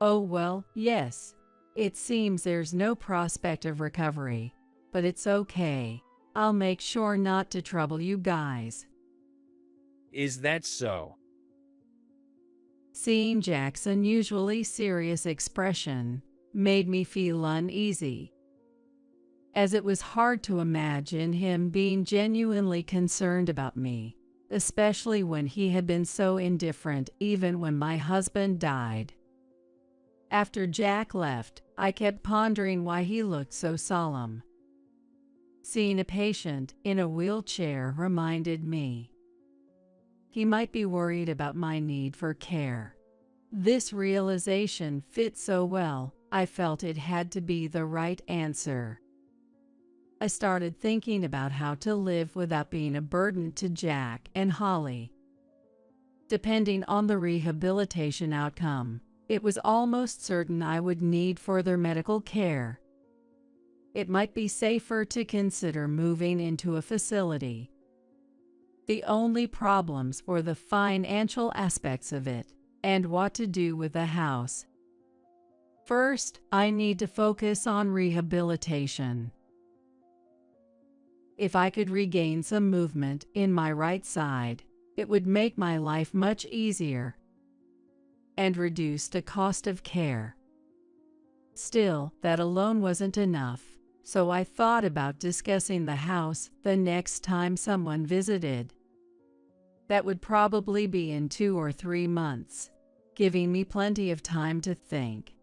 Oh well, yes. It seems there's no prospect of recovery, but it's okay. I'll make sure not to trouble you guys. Is that so? Seeing Jack's unusually serious expression made me feel uneasy, as it was hard to imagine him being genuinely concerned about me, especially when he had been so indifferent even when my husband died. After Jack left, I kept pondering why he looked so solemn. Seeing a patient in a wheelchair reminded me he might be worried about my need for care. This realization fit so well, I felt it had to be the right answer. I started thinking about how to live without being a burden to Jack and Holly. Depending on the rehabilitation outcome, it was almost certain I would need further medical care. It might be safer to consider moving into a facility. The only problems were the financial aspects of it and what to do with the house. First, I need to focus on rehabilitation. If I could regain some movement in my right side, it would make my life much easier and reduce the cost of care. Still, that alone wasn't enough, so I thought about discussing the house the next time someone visited. That would probably be in 2 or 3 months, giving me plenty of time to think.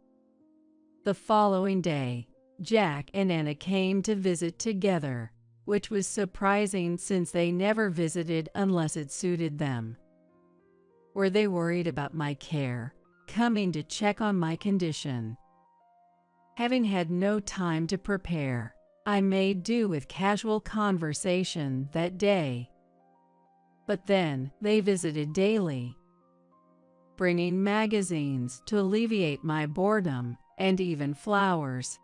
The following day, Jack and Anna came to visit together, which was surprising since they never visited unless it suited them. Were they worried about my care, coming to check on my condition? Having had no time to prepare, I made do with casual conversation that day. But then they visited daily, bringing magazines to alleviate my boredom and even flowers.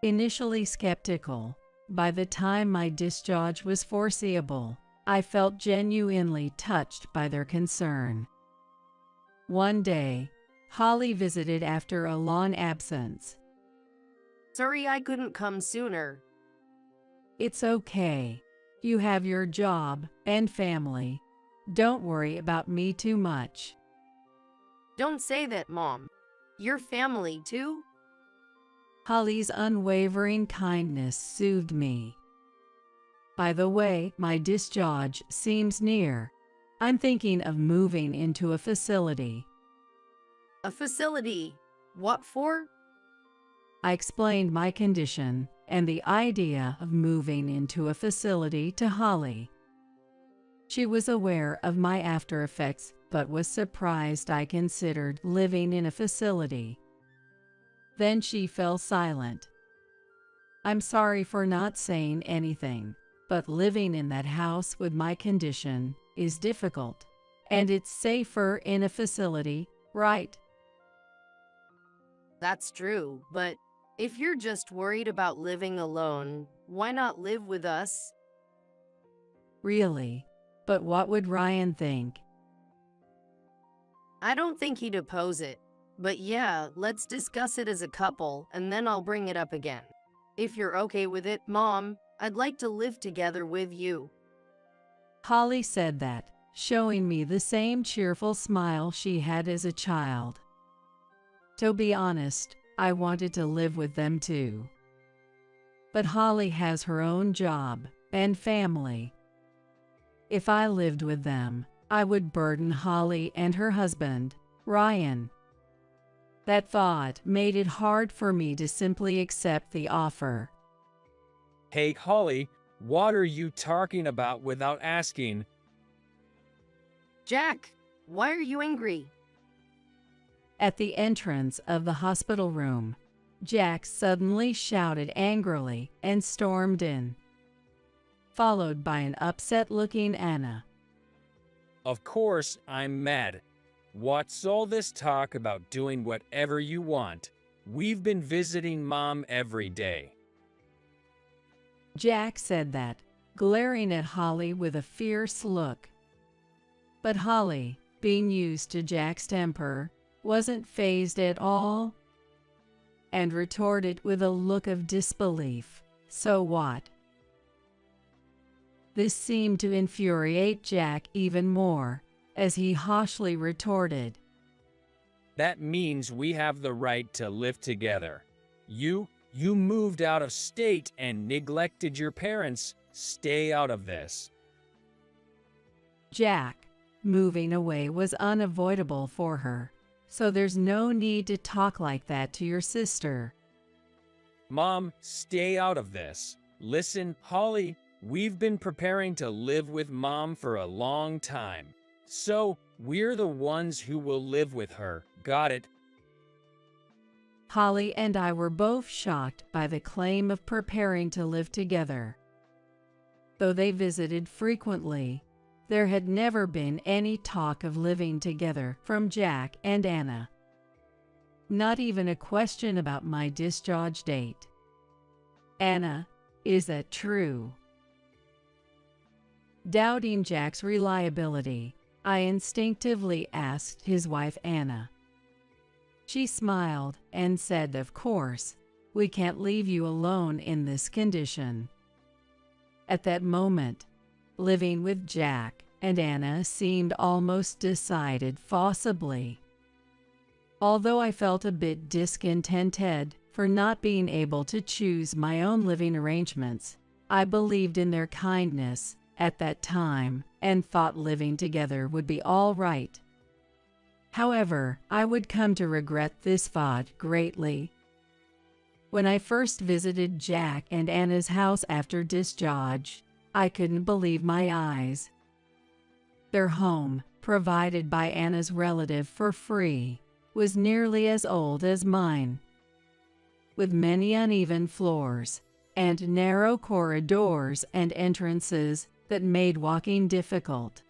Initially skeptical, by the time my discharge was foreseeable, I felt genuinely touched by their concern. One day, Holly visited after a long absence. Sorry I couldn't come sooner. It's okay. You have your job and family. Don't worry about me too much. Don't say that, Mom. Your family too? Holly's unwavering kindness soothed me. By the way, my discharge seems near. I'm thinking of moving into a facility. A facility? What for? I explained my condition and the idea of moving into a facility to Holly. She was aware of my after effects, but was surprised I considered living in a facility. Then she fell silent. I'm sorry for not saying anything, but living in that house with my condition is difficult, and it's safer in a facility, right? That's true, but if you're just worried about living alone, why not live with us? Really? But what would Ryan think? I don't think he'd oppose it. But yeah, let's discuss it as a couple, and then I'll bring it up again. If you're okay with it, Mom, I'd like to live together with you. Holly said that, showing me the same cheerful smile she had as a child. To be honest, I wanted to live with them too. But Holly has her own job and family. If I lived with them, I would burden Holly and her husband, Ryan. That thought made it hard for me to simply accept the offer. Hey, Holly, what are you talking about without asking? Jack, why are you angry? At the entrance of the hospital room, Jack suddenly shouted angrily and stormed in, followed by an upset-looking Anna. Of course, I'm mad. What's all this talk about doing whatever you want? We've been visiting Mom every day. Jack said that, glaring at Holly with a fierce look. But Holly, being used to Jack's temper, wasn't fazed at all, and retorted with a look of disbelief, "So what?" This seemed to infuriate Jack even more, as he harshly retorted, That means we have the right to live together. You moved out of state and neglected your parents. Stay out of this. Jack, moving away was unavoidable for her, so there's no need to talk like that to your sister. Mom, stay out of this. Listen, Holly, we've been preparing to live with Mom for a long time. So, we're the ones who will live with her. Got it? Holly and I were both shocked by the claim of preparing to live together. Though they visited frequently, there had never been any talk of living together from Jack and Anna. Not even a question about my discharge date. Anna, is that true? Doubting Jack's reliability, I instinctively asked his wife Anna. She smiled and said, "Of course, we can't leave you alone in this condition." At that moment, living with Jack and Anna seemed almost decided forcibly. Although I felt a bit discontented for not being able to choose my own living arrangements, I believed in their kindness at that time and thought living together would be all right. However, I would come to regret this thought greatly. When I first visited Jack and Anna's house after discharge, I couldn't believe my eyes. Their home, provided by Anna's relative for free, was nearly as old as mine, with many uneven floors and narrow corridors and entrances that made walking difficult.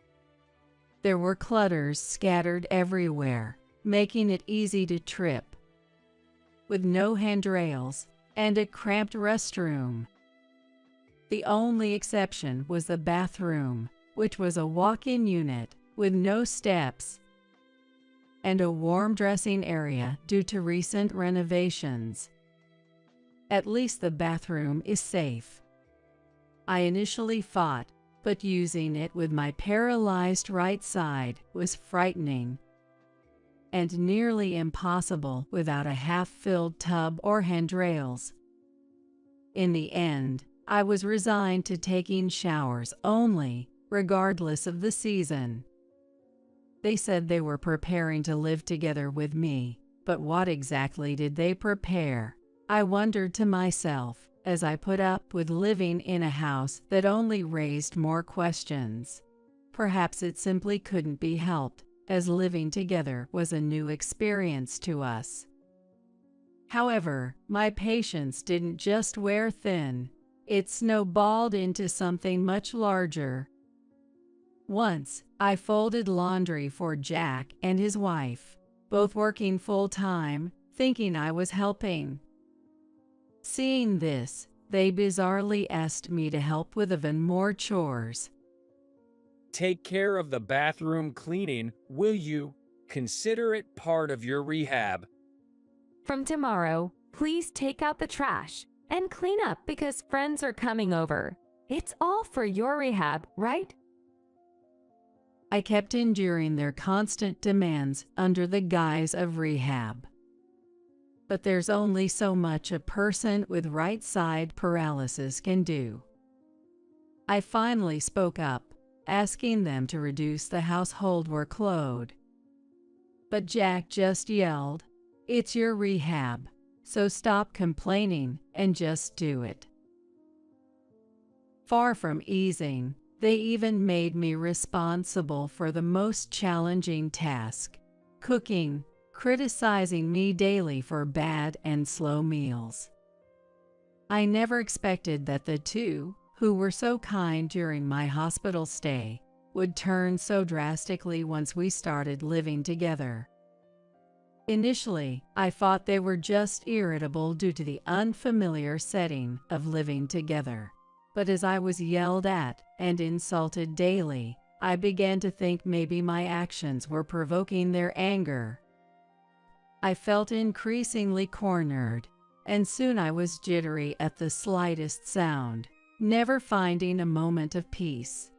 There were clutters scattered everywhere, making it easy to trip, with no handrails and a cramped restroom. The only exception was the bathroom, which was a walk-in unit with no steps and a warm dressing area due to recent renovations. At least the bathroom is safe. I initially fought, but using it with my paralyzed right side was frightening and nearly impossible without a half-filled tub or handrails. In the end, I was resigned to taking showers only, regardless of the season. They said they were preparing to live together with me, but what exactly did they prepare? I wondered to myself as I put up with living in a house that only raised more questions. Perhaps it simply couldn't be helped, as living together was a new experience to us. However, my patience didn't just wear thin. It snowballed into something much larger. Once, I folded laundry for Jack and his wife, both working full-time, thinking I was helping. Seeing this, they bizarrely asked me to help with even more chores. Take care of the bathroom cleaning, will you? Consider it part of your rehab. From tomorrow, please take out the trash and clean up because friends are coming over. It's all for your rehab, right? I kept enduring their constant demands under the guise of rehab. But there's only so much a person with right side paralysis can do. I finally spoke up, asking them to reduce the household workload. But Jack just yelled, "It's your rehab, so stop complaining and just do it." Far from easing, they even made me responsible for the most challenging task, cooking, criticizing me daily for bad and slow meals. I never expected that the two, who were so kind during my hospital stay, would turn so drastically once we started living together. Initially, I thought they were just irritable due to the unfamiliar setting of living together. But as I was yelled at and insulted daily, I began to think maybe my actions were provoking their anger. I felt increasingly cornered, and soon I was jittery at the slightest sound, never finding a moment of peace.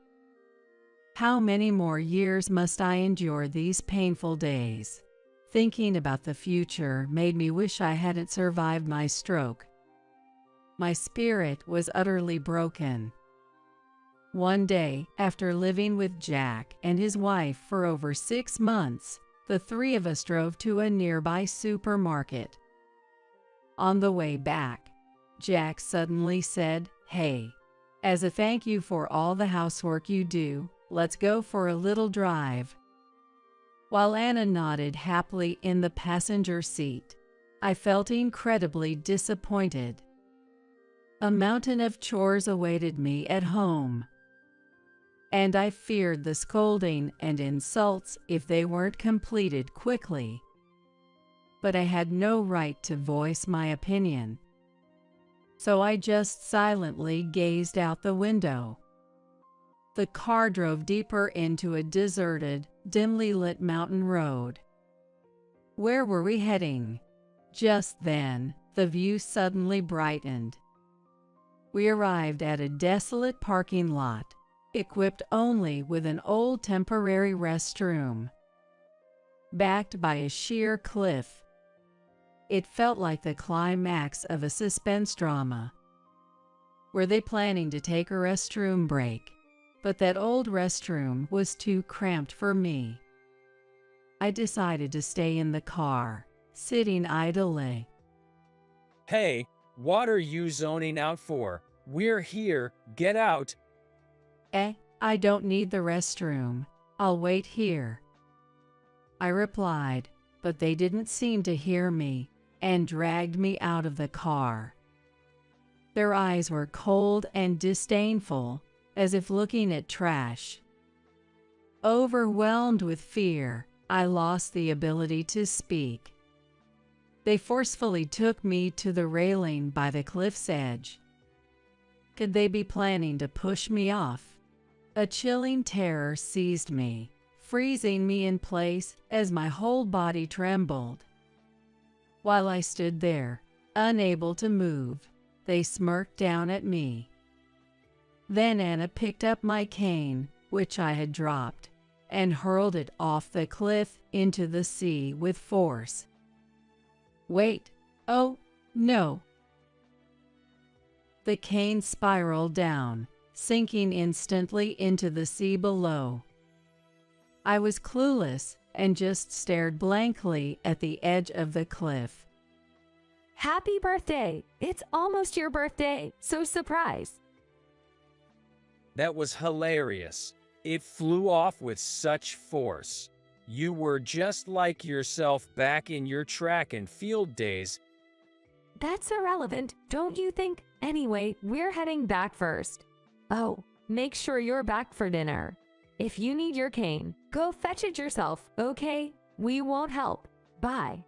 How many more years must I endure these painful days? Thinking about the future made me wish I hadn't survived my stroke. My spirit was utterly broken. One day, after living with Jack and his wife for over 6 months, the three of us drove to a nearby supermarket. On the way back, Jack suddenly said, "Hey, as a thank you for all the housework you do, let's go for a little drive." While Anna nodded happily in the passenger seat, I felt incredibly disappointed. A mountain of chores awaited me at home, and I feared the scolding and insults if they weren't completed quickly. But I had no right to voice my opinion, so I just silently gazed out the window. The car drove deeper into a deserted, dimly lit mountain road. Where were we heading? Just then, the view suddenly brightened. We arrived at a desolate parking lot, equipped only with an old temporary restroom, backed by a sheer cliff. It felt like the climax of a suspense drama. Were they planning to take a restroom break? But that old restroom was too cramped for me. I decided to stay in the car, sitting idly. Hey, What are you zoning out for? We're here, get out. I don't need the restroom. I'll wait here, I replied, but they didn't seem to hear me and dragged me out of the car. Their eyes were cold and disdainful, as if looking at trash. Overwhelmed with fear, I lost the ability to speak. They forcefully took me to the railing by the cliff's edge. Could they be planning to push me off? A chilling terror seized me, freezing me in place as my whole body trembled. While I stood there, unable to move, they smirked down at me. Then Anna picked up my cane, which I had dropped, and hurled it off the cliff into the sea with force. Wait, oh, no. The cane spiraled down, sinking instantly into the sea below. I was clueless and just stared blankly at the edge of the cliff. Happy birthday! It's almost your birthday, so surprise! That was hilarious. It flew off with such force. You were just like yourself back in your track and field days. That's irrelevant, don't you think? Anyway, we're heading back first. Oh, make sure you're back for dinner. If you need your cane, go fetch it yourself, okay? We won't help. Bye.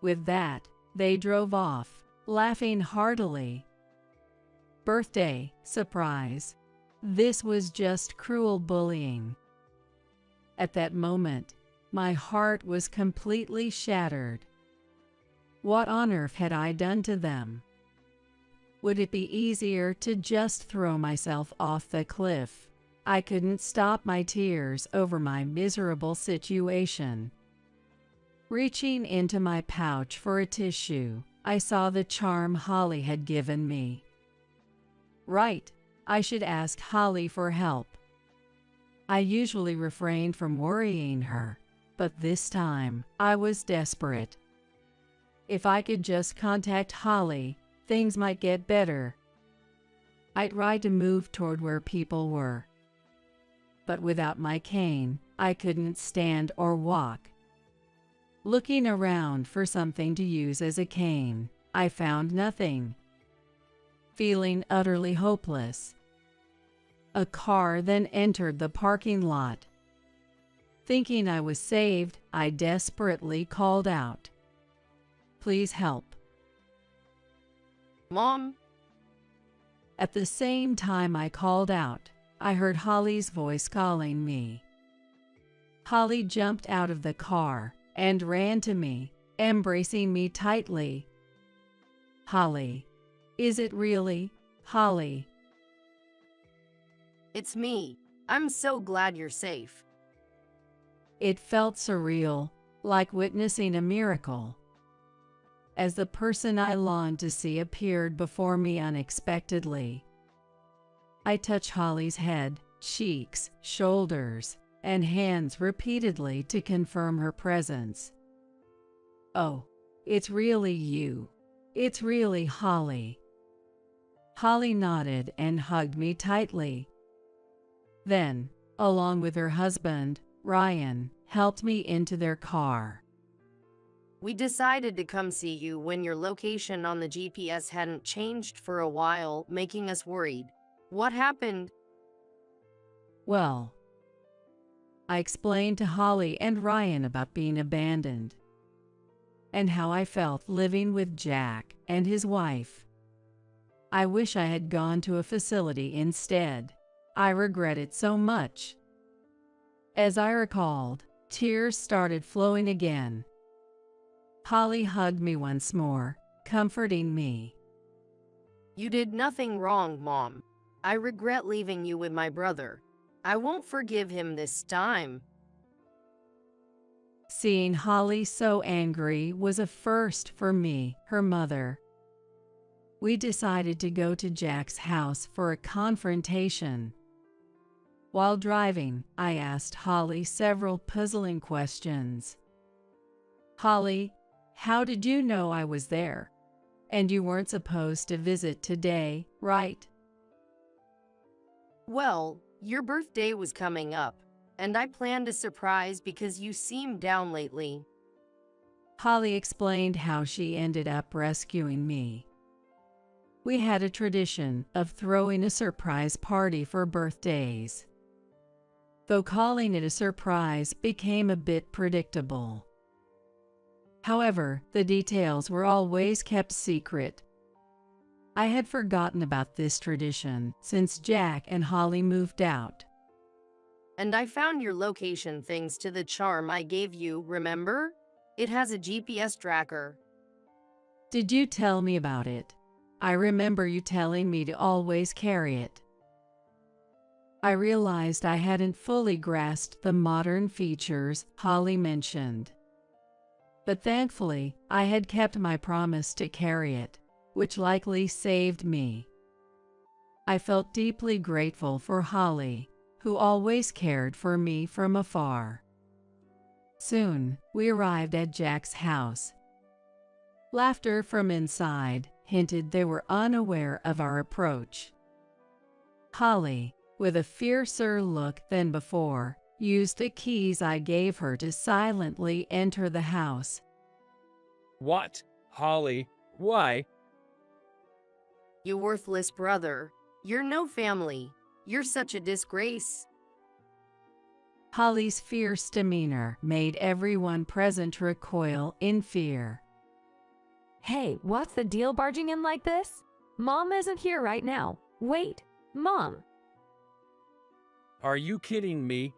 With that, they drove off, laughing heartily. Birthday, surprise. This was just cruel bullying. At that moment, my heart was completely shattered. What on earth had I done to them? Would it be easier to just throw myself off the cliff? I couldn't stop my tears over my miserable situation. Reaching into my pouch for a tissue, I saw the charm Holly had given me. Right, I should ask Holly for help. I usually refrain from worrying her, but this time I was desperate. If I could just contact Holly, things might get better. I tried to move toward where people were. But without my cane, I couldn't stand or walk. Looking around for something to use as a cane, I found nothing. Feeling utterly hopeless, a car then entered the parking lot. Thinking I was saved, I desperately called out, "Please help." Mom? At the same time I called out, I heard Holly's voice calling me. Holly jumped out of the car and ran to me, embracing me tightly. "Holly, is it really, Holly?" It's me. I'm so glad you're safe. It felt surreal, like witnessing a miracle. As the person I longed to see appeared before me unexpectedly, I touched Holly's head, cheeks, shoulders, and hands repeatedly to confirm her presence. "Oh, it's really you. It's really Holly." Holly nodded and hugged me tightly. Then, along with her husband, Ryan, helped me into their car. We decided to come see you when your location on the GPS hadn't changed for a while, making us worried. What happened? Well, I explained to Holly and Ryan about being abandoned and how I felt living with Jack and his wife. I wish I had gone to a facility instead. I regret it so much. As I recalled, tears started flowing again. Holly hugged me once more, comforting me. You did nothing wrong, Mom. I regret leaving you with my brother. I won't forgive him this time. Seeing Holly so angry was a first for me, her mother. We decided to go to Jack's house for a confrontation. While driving, I asked Holly several puzzling questions. "Holly, how did you know I was there? And you weren't supposed to visit today, right? Well, your birthday was coming up, and I planned a surprise because you seem down lately. Holly explained how she ended up rescuing me. We had a tradition of throwing a surprise party for birthdays, though calling it a surprise became a bit predictable. However, the details were always kept secret. I had forgotten about this tradition since Jack and Holly moved out. And I found your location thanks to the charm I gave you, remember? It has a GPS tracker. Did you tell me about it? I remember you telling me to always carry it. I realized I hadn't fully grasped the modern features Holly mentioned. But thankfully, I had kept my promise to carry it, which likely saved me. I felt deeply grateful for Holly, who always cared for me from afar. Soon, we arrived at Jack's house. Laughter from inside hinted they were unaware of our approach. Holly, with a fiercer look than before, used the keys I gave her to silently enter the house. What? Holly, why? You worthless brother. You're no family. You're such a disgrace. Holly's fierce demeanor made everyone present recoil in fear. Hey, what's the deal barging in like this? Mom isn't here right now. Wait, Mom. Are you kidding me?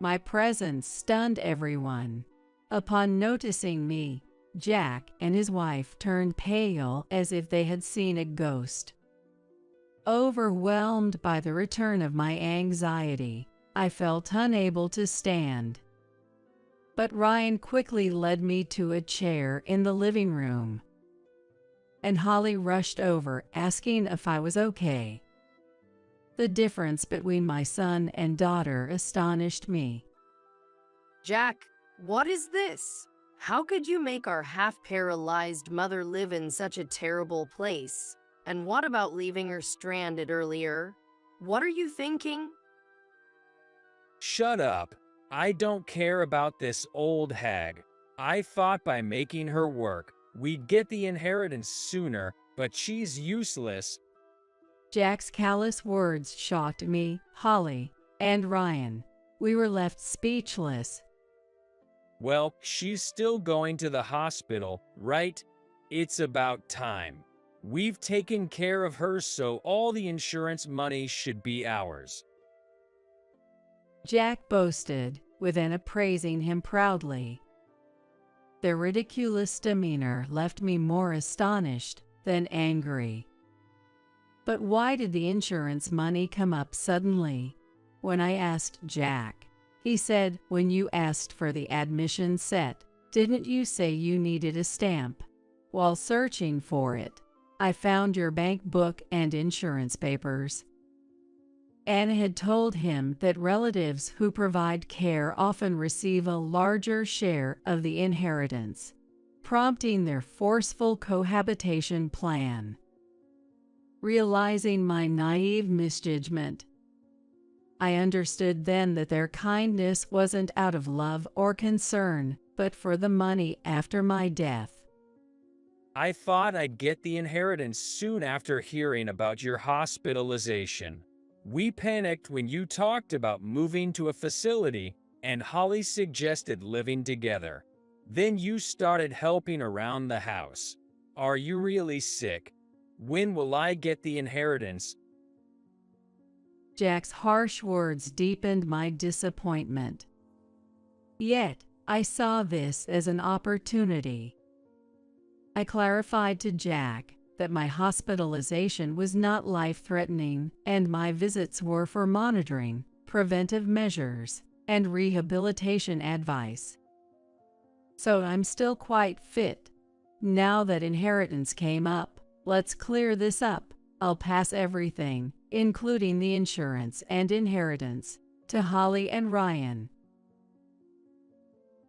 My presence stunned everyone. Upon noticing me, Jack and his wife turned pale as if they had seen a ghost. Overwhelmed by the return of my anxiety, I felt unable to stand. But Ryan quickly led me to a chair in the living room, and Holly rushed over asking if I was okay. The difference between my son and daughter astonished me. Jack, what is this? How could you make our half-paralyzed mother live in such a terrible place? And what about leaving her stranded earlier? What are you thinking? Shut up. I don't care about this old hag. I thought by making her work, we'd get the inheritance sooner, but she's useless. Jack's callous words shocked me, Holly, and Ryan. We were left speechless. Well, she's still going to the hospital, right? It's about time. We've taken care of her, so all the insurance money should be ours. Jack boasted, with Anna praising him proudly. Their ridiculous demeanor left me more astonished than angry. But why did the insurance money come up suddenly? When I asked Jack, he said, when you asked for the admission set, didn't you say you needed a stamp? While searching for it, I found your bank book and insurance papers. Anna had told him that relatives who provide care often receive a larger share of the inheritance, prompting their forceful cohabitation plan. Realizing my naive misjudgment, I understood then that their kindness wasn't out of love or concern, but for the money after my death. I thought I'd get the inheritance soon after hearing about your hospitalization. We panicked when you talked about moving to a facility, and Holly suggested living together. Then you started helping around the house. Are you really sick? When will I get the inheritance? Jack's harsh words deepened my disappointment. Yet, I saw this as an opportunity. I clarified to Jack that my hospitalization was not life-threatening and my visits were for monitoring, preventive measures, and rehabilitation advice. So I'm still quite fit. Now that inheritance came up, let's clear this up. I'll pass everything, including the insurance and inheritance, to Holly and Ryan.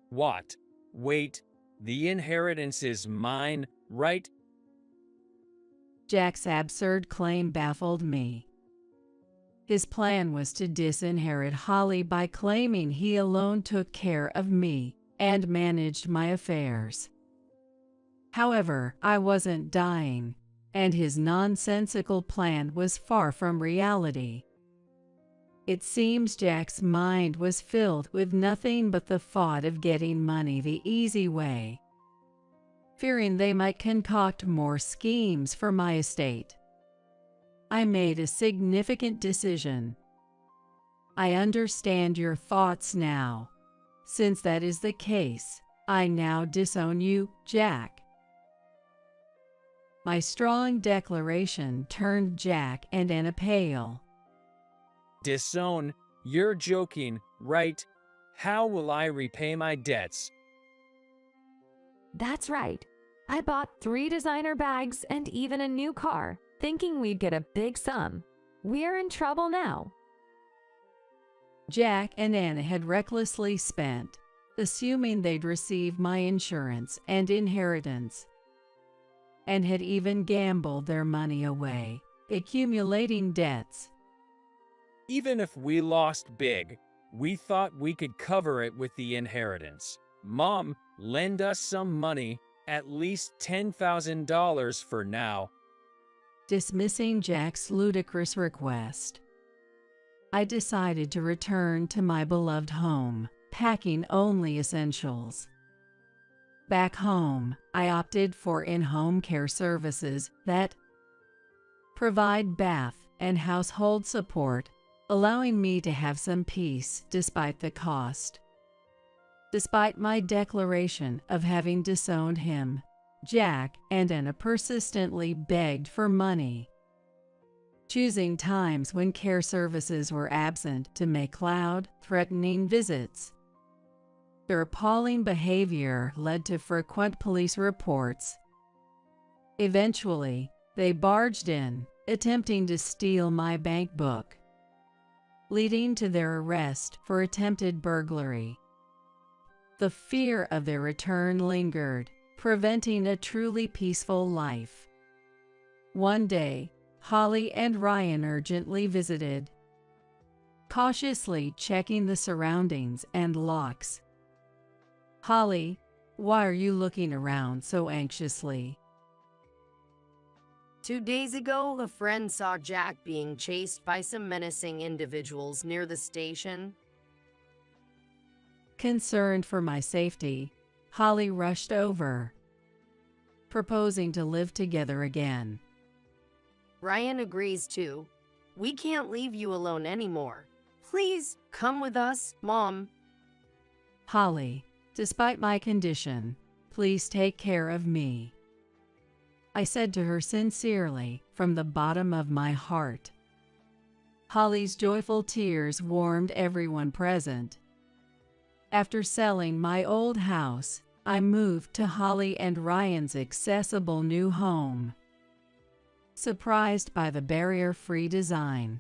What? Wait, the inheritance is mine, right? Jack's absurd claim baffled me. His plan was to disinherit Holly by claiming he alone took care of me and managed my affairs. However, I wasn't dying, and his nonsensical plan was far from reality. It seems Jack's mind was filled with nothing but the thought of getting money the easy way, fearing they might concoct more schemes for my estate. I made a significant decision. I understand your thoughts now. Since that is the case, I now disown you, Jack. My strong declaration turned Jack and Anna pale. Disown? You're joking, right? How will I repay my debts? That's right. I bought 3 designer bags and even a new car, thinking we'd get a big sum. We're in trouble now. Jack and Anna had recklessly spent, assuming they'd receive my insurance and inheritance, and had even gambled their money away, accumulating debts. Even if we lost big, we thought we could cover it with the inheritance. Mom, lend us some money, at least $10,000 for now. Dismissing Jack's ludicrous request, I decided to return to my beloved home, packing only essentials. Back home, I opted for in-home care services that provide bath and household support, allowing me to have some peace despite the cost. Despite my declaration of having disowned him, Jack and Anna persistently begged for money, choosing times when care services were absent to make loud, threatening visits. Their appalling behavior led to frequent police reports. Eventually, they barged in, attempting to steal my bank book, leading to their arrest for attempted burglary. The fear of their return lingered, preventing a truly peaceful life. One day, Holly and Ryan urgently visited, cautiously checking the surroundings and locks. Holly, why are you looking around so anxiously? 2 days ago, a friend saw Jack being chased by some menacing individuals near the station. Concerned for my safety, Holly rushed over, proposing to live together again. Ryan agrees too. We can't leave you alone anymore. Please, come with us, Mom. Holly, despite my condition, please take care of me, I said to her sincerely from the bottom of my heart. Holly's joyful tears warmed everyone present. After selling my old house, I moved to Holly and Ryan's accessible new home, surprised by the barrier-free design.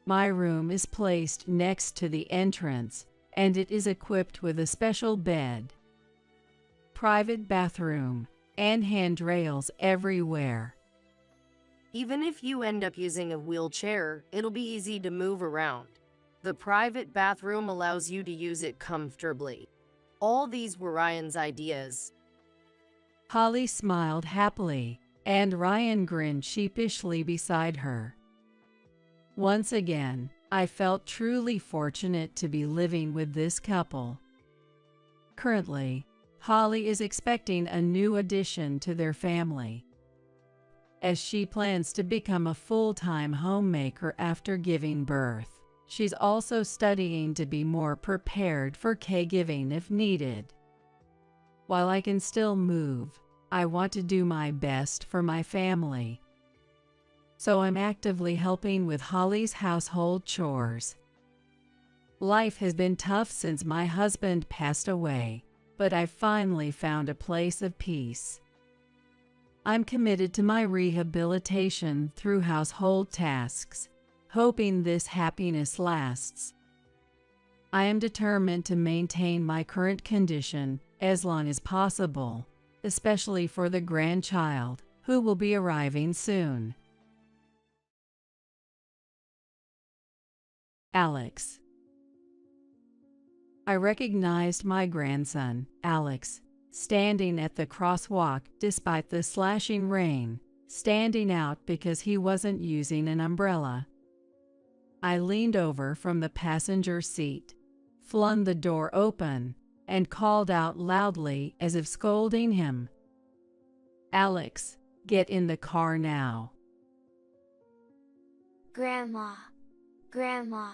My room is placed next to the entrance, and it is equipped with a special bed, private bathroom, and handrails everywhere. Even if you end up using a wheelchair, it'll be easy to move around. The private bathroom allows you to use it comfortably. All these were Ryan's ideas. Holly smiled happily, and Ryan grinned sheepishly beside her. Once again, I felt truly fortunate to be living with this couple. Currently, Holly is expecting a new addition to their family, as she plans to become a full-time homemaker after giving birth. She's also studying to be more prepared for caregiving if needed. While I can still move, I want to do my best for my family. So I'm actively helping with Holly's household chores. Life has been tough since my husband passed away, but I finally found a place of peace. I'm committed to my rehabilitation through household tasks, hoping this happiness lasts. I am determined to maintain my current condition as long as possible, especially for the grandchild, who will be arriving soon. Alex. I recognized my grandson, Alex, standing at the crosswalk despite the slashing rain, standing out because he wasn't using an umbrella. I leaned over from the passenger seat, flung the door open, and called out loudly as if scolding him, "Alex, get in the car now." Grandma, Grandma.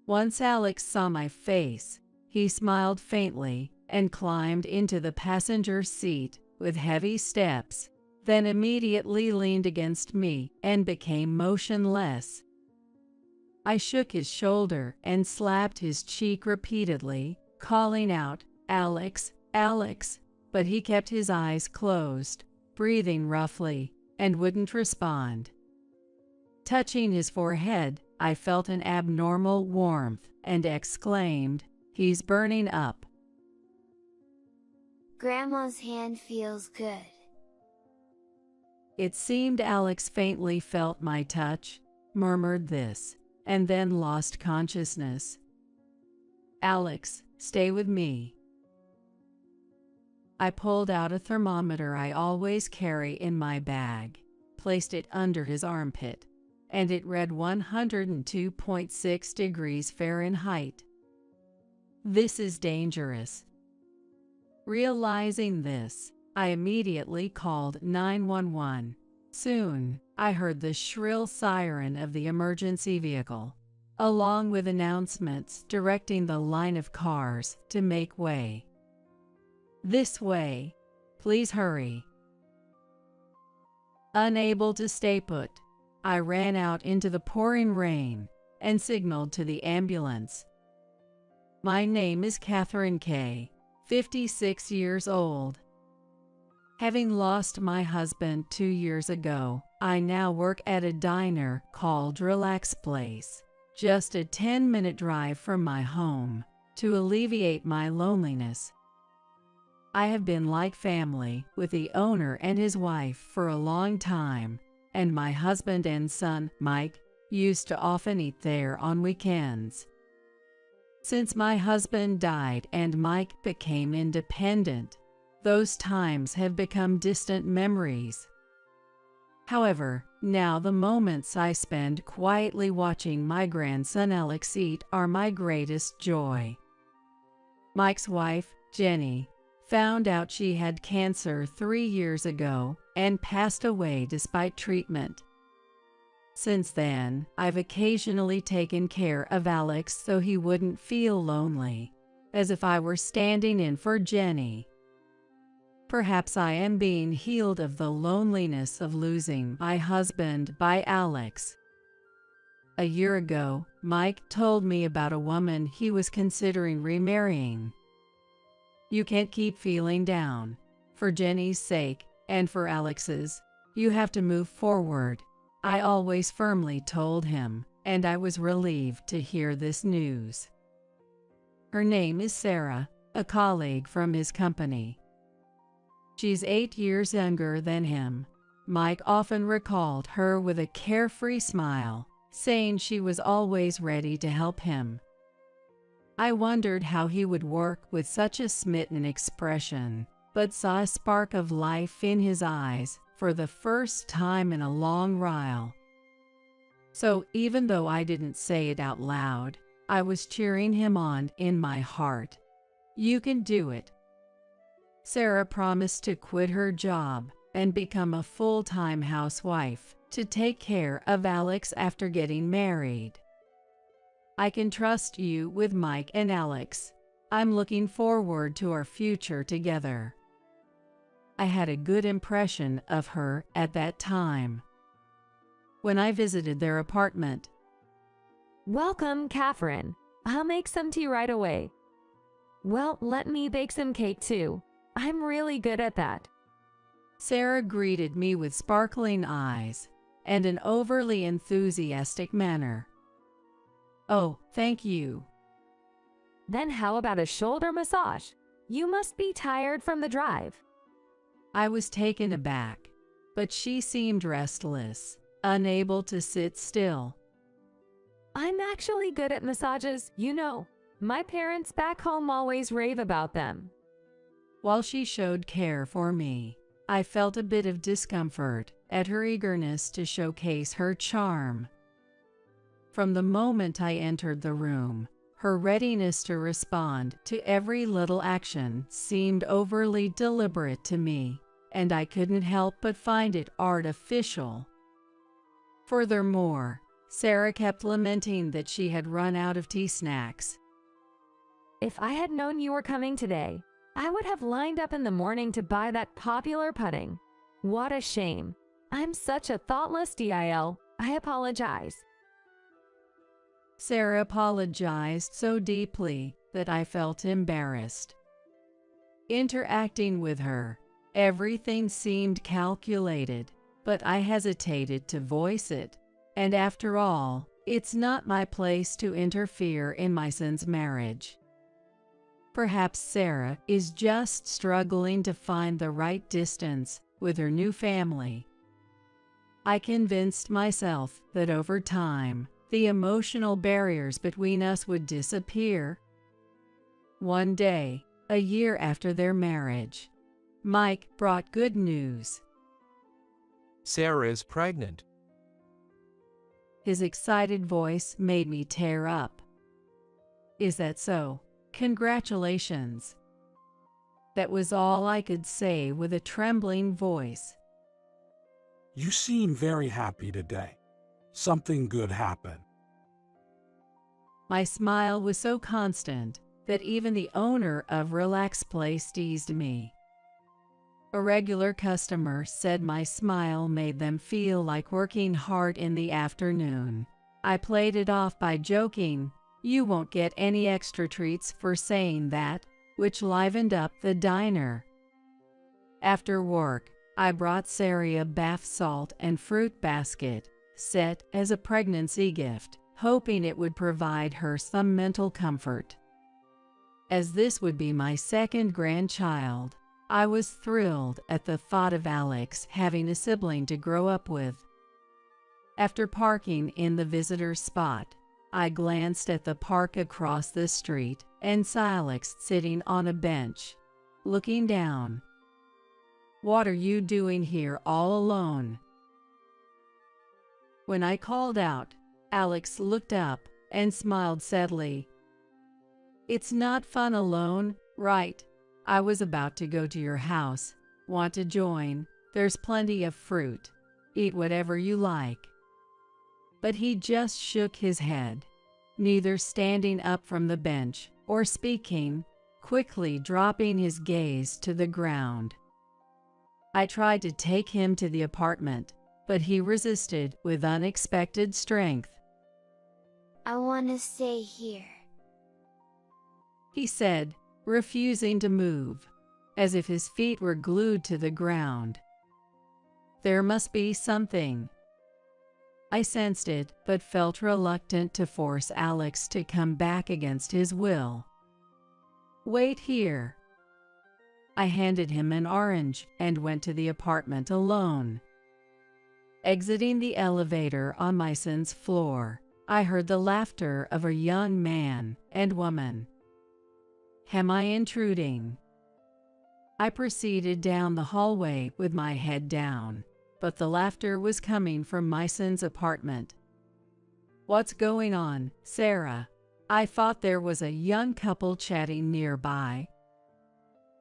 Once Alex saw my face, he smiled faintly and climbed into the passenger seat with heavy steps, then immediately leaned against me and became motionless. I shook his shoulder and slapped his cheek repeatedly, calling out, "Alex, Alex," but he kept his eyes closed, breathing roughly, and wouldn't respond. Touching his forehead, I felt an abnormal warmth and exclaimed, "He's burning up." Grandma's hand feels good. It seemed Alex faintly felt my touch, murmured this, and then lost consciousness. "Alex, stay with me." I pulled out a thermometer I always carry in my bag, placed it under his armpit, and it read 102.6 degrees Fahrenheit. This is dangerous. Realizing this, I immediately called 911. Soon, I heard the shrill siren of the emergency vehicle, along with announcements directing the line of cars to make way. "This way. Please hurry." Unable to stay put, I ran out into the pouring rain and signaled to the ambulance. My name is Catherine K., 56 years old. Having lost my husband 2 years ago, I now work at a diner called Relax Place, just a 10-minute drive from my home, to alleviate my loneliness. I have been like family with the owner and his wife for a long time, and my husband and son, Mike, used to often eat there on weekends. Since my husband died and Mike became independent, those times have become distant memories. However, now the moments I spend quietly watching my grandson Alex eat are my greatest joy. Mike's wife, Jenny, found out she had cancer 3 years ago and passed away despite treatment. Since then, I've occasionally taken care of Alex so he wouldn't feel lonely, as if I were standing in for Jenny. Perhaps I am being healed of the loneliness of losing my husband by Alex. A year ago, Mike told me about a woman he was considering remarrying. "You can't keep feeling down. For Jenny's sake, and for Alex's, you have to move forward," I always firmly told him, and I was relieved to hear this news. Her name is Sarah, a colleague from his company. She's 8 years younger than him. Mike often recalled her with a carefree smile, saying she was always ready to help him. I wondered how he would work with such a smitten expression, but saw a spark of life in his eyes for the first time in a long while. So even though I didn't say it out loud, I was cheering him on in my heart. "You can do it." Sarah promised to quit her job and become a full-time housewife to take care of Alex after getting married. "I can trust you with Mike and Alex. I'm looking forward to our future together." I had a good impression of her at that time. When I visited their apartment, Welcome, Catherine. I'll make some tea right away. Well, let me bake some cake too. I'm really good at that. Sarah greeted me with sparkling eyes and an overly enthusiastic manner. "Oh, thank you." Then how about a shoulder massage? You must be tired from the drive. I was taken aback, but she seemed restless, unable to sit still. I'm actually good at massages, you know. My parents back home always rave about them. While she showed care for me, I felt a bit of discomfort at her eagerness to showcase her charm. From the moment I entered the room, her readiness to respond to every little action seemed overly deliberate to me, and I couldn't help but find it artificial. Furthermore, Sarah kept lamenting that she had run out of tea snacks. If I had known you were coming today, I would have lined up in the morning to buy that popular pudding. What a shame. I'm such a thoughtless DIL. I apologize. Sarah apologized so deeply that I felt embarrassed. Interacting with her, everything seemed calculated, but I hesitated to voice it. And after all, it's not my place to interfere in my son's marriage. Perhaps Sarah is just struggling to find the right distance with her new family. I convinced myself that over time, the emotional barriers between us would disappear. One day, a year after their marriage, Mike brought good news. Sarah is pregnant. His excited voice made me tear up. Is that so? Congratulations. That was all I could say with a trembling voice. You seem very happy today. Something good happened. My smile was so constant that even the owner of Relax Place teased me. A regular customer said my smile made them feel like working hard in the afternoon. I played it off by joking, "You won't get any extra treats for saying that," which livened up the diner. After work, I brought Sarah a bath salt and fruit basket, set as a pregnancy gift, hoping it would provide her some mental comfort. As this would be my second grandchild, I was thrilled at the thought of Alex having a sibling to grow up with. After parking in the visitor spot, I glanced at the park across the street and saw Alex sitting on a bench, looking down. "What are you doing here all alone?" When I called out, Alex looked up and smiled sadly. "It's not fun alone, right? I was about to go to your house. Want to join? There's plenty of fruit. Eat whatever you like." But he just shook his head, neither standing up from the bench or speaking, quickly dropping his gaze to the ground. I tried to take him to the apartment, but he resisted with unexpected strength. I want to stay here, he said, refusing to move, as if his feet were glued to the ground. There must be something. I sensed it, but felt reluctant to force Alex to come back against his will. "Wait here." I handed him an orange and went to the apartment alone. Exiting the elevator on my son's floor, I heard the laughter of a young man and woman. Am I intruding? I proceeded down the hallway with my head down, but the laughter was coming from my son's apartment. "What's going on, Sarah?" I thought there was a young couple chatting nearby.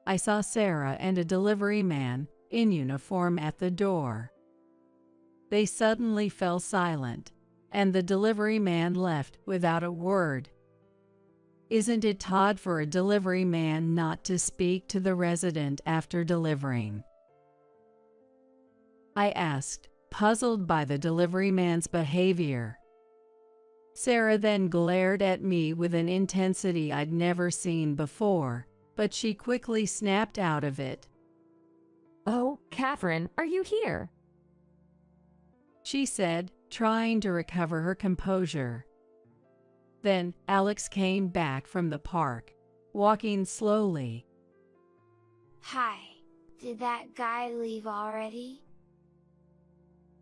I saw Sarah and a delivery man in uniform at the door. They suddenly fell silent, and the delivery man left without a word. Isn't it odd for a delivery man not to speak to the resident after delivering? I asked, puzzled by the delivery man's behavior. Sarah then glared at me with an intensity I'd never seen before, but she quickly snapped out of it. "Oh, Catherine, are you here?" she said, trying to recover her composure. Then Alex came back from the park, walking slowly. Hi. Did that guy leave already?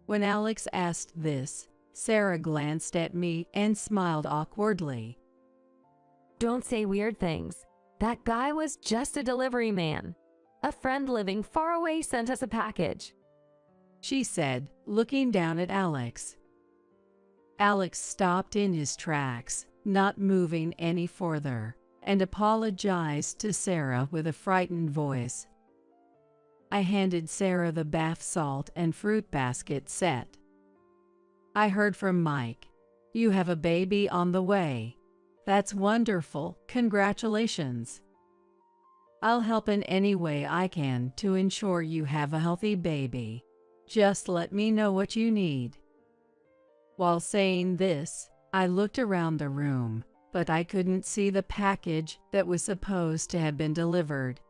When Alex asked this, Sarah glanced at me and smiled awkwardly. Don't say weird things. That guy was just a delivery man. A friend living far away sent us a package, she said, looking down at Alex. Alex stopped in his tracks, not moving any further, and apologized to Sarah with a frightened voice. I handed Sarah the bath salt and fruit basket set. I heard from Mike. You have a baby on the way. That's wonderful. Congratulations. I'll help in any way I can to ensure you have a healthy baby. Just let me know what you need. While saying this, I looked around the room, but I couldn't see the package that was supposed to have been delivered.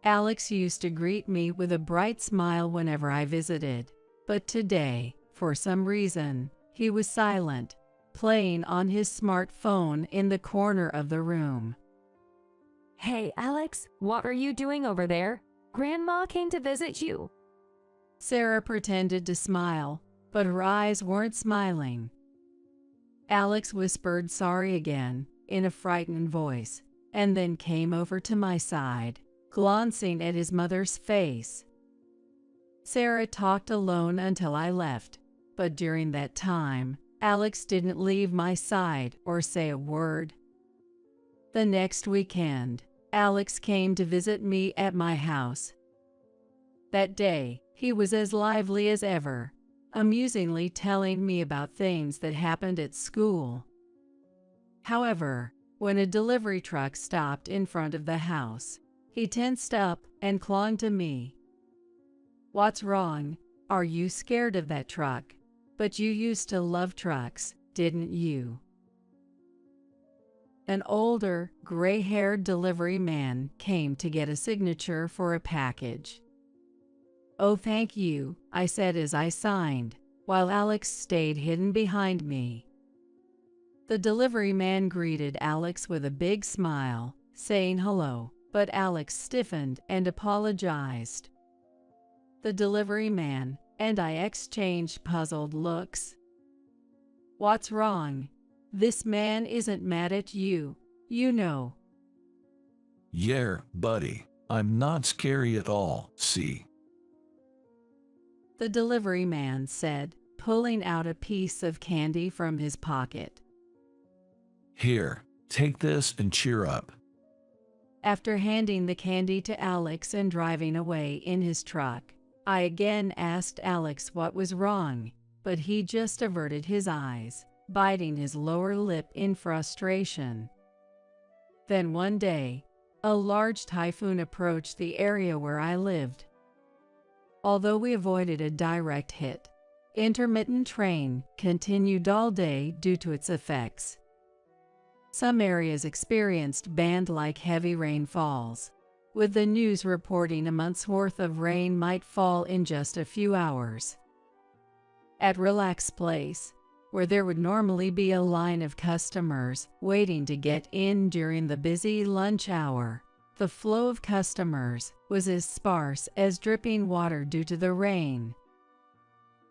Alex used to greet me with a bright smile whenever I visited, but today, for some reason, he was silent, playing on his smartphone in the corner of the room. Hey, Alex, what are you doing over there? Grandma came to visit you. Sarah pretended to smile, but her eyes weren't smiling. Alex whispered sorry again, in a frightened voice, and then came over to my side, glancing at his mother's face. Sarah talked alone until I left, but during that time, Alex didn't leave my side or say a word. The next weekend, Alex came to visit me at my house. That day, he was as lively as ever, amusingly telling me about things that happened at school. However, when a delivery truck stopped in front of the house, he tensed up and clung to me. What's wrong? Are you scared of that truck? But you used to love trucks, didn't you? An older, gray-haired delivery man came to get a signature for a package. Oh, thank you, I said as I signed, while Alex stayed hidden behind me. The delivery man greeted Alex with a big smile, saying hello, but Alex stiffened and apologized. The delivery man and I exchanged puzzled looks. What's wrong? This man isn't mad at you, you know. Yeah, buddy, I'm not scary at all, see? The delivery man said, pulling out a piece of candy from his pocket. Here, take this and cheer up. After handing the candy to Alex and driving away in his truck, I again asked Alex what was wrong, but he just averted his eyes, biting his lower lip in frustration. Then one day, a large typhoon approached the area where I lived. Although we avoided a direct hit, intermittent rain continued all day due to its effects. Some areas experienced band-like heavy rainfalls, with the news reporting a month's worth of rain might fall in just a few hours. At Relax Place, where there would normally be a line of customers waiting to get in during the busy lunch hour, the flow of customers was as sparse as dripping water due to the rain.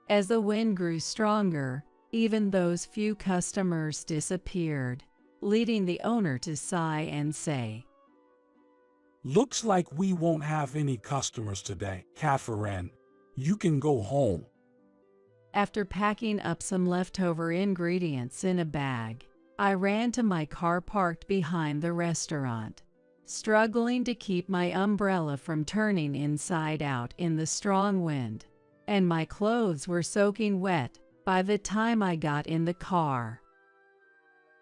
As the wind grew stronger, even those few customers disappeared, leading the owner to sigh and say, Looks like we won't have any customers today, Catherine. You can go home. After packing up some leftover ingredients in a bag, I ran to my car parked behind the restaurant, struggling to keep my umbrella from turning inside out in the strong wind, and my clothes were soaking wet by the time I got in the car.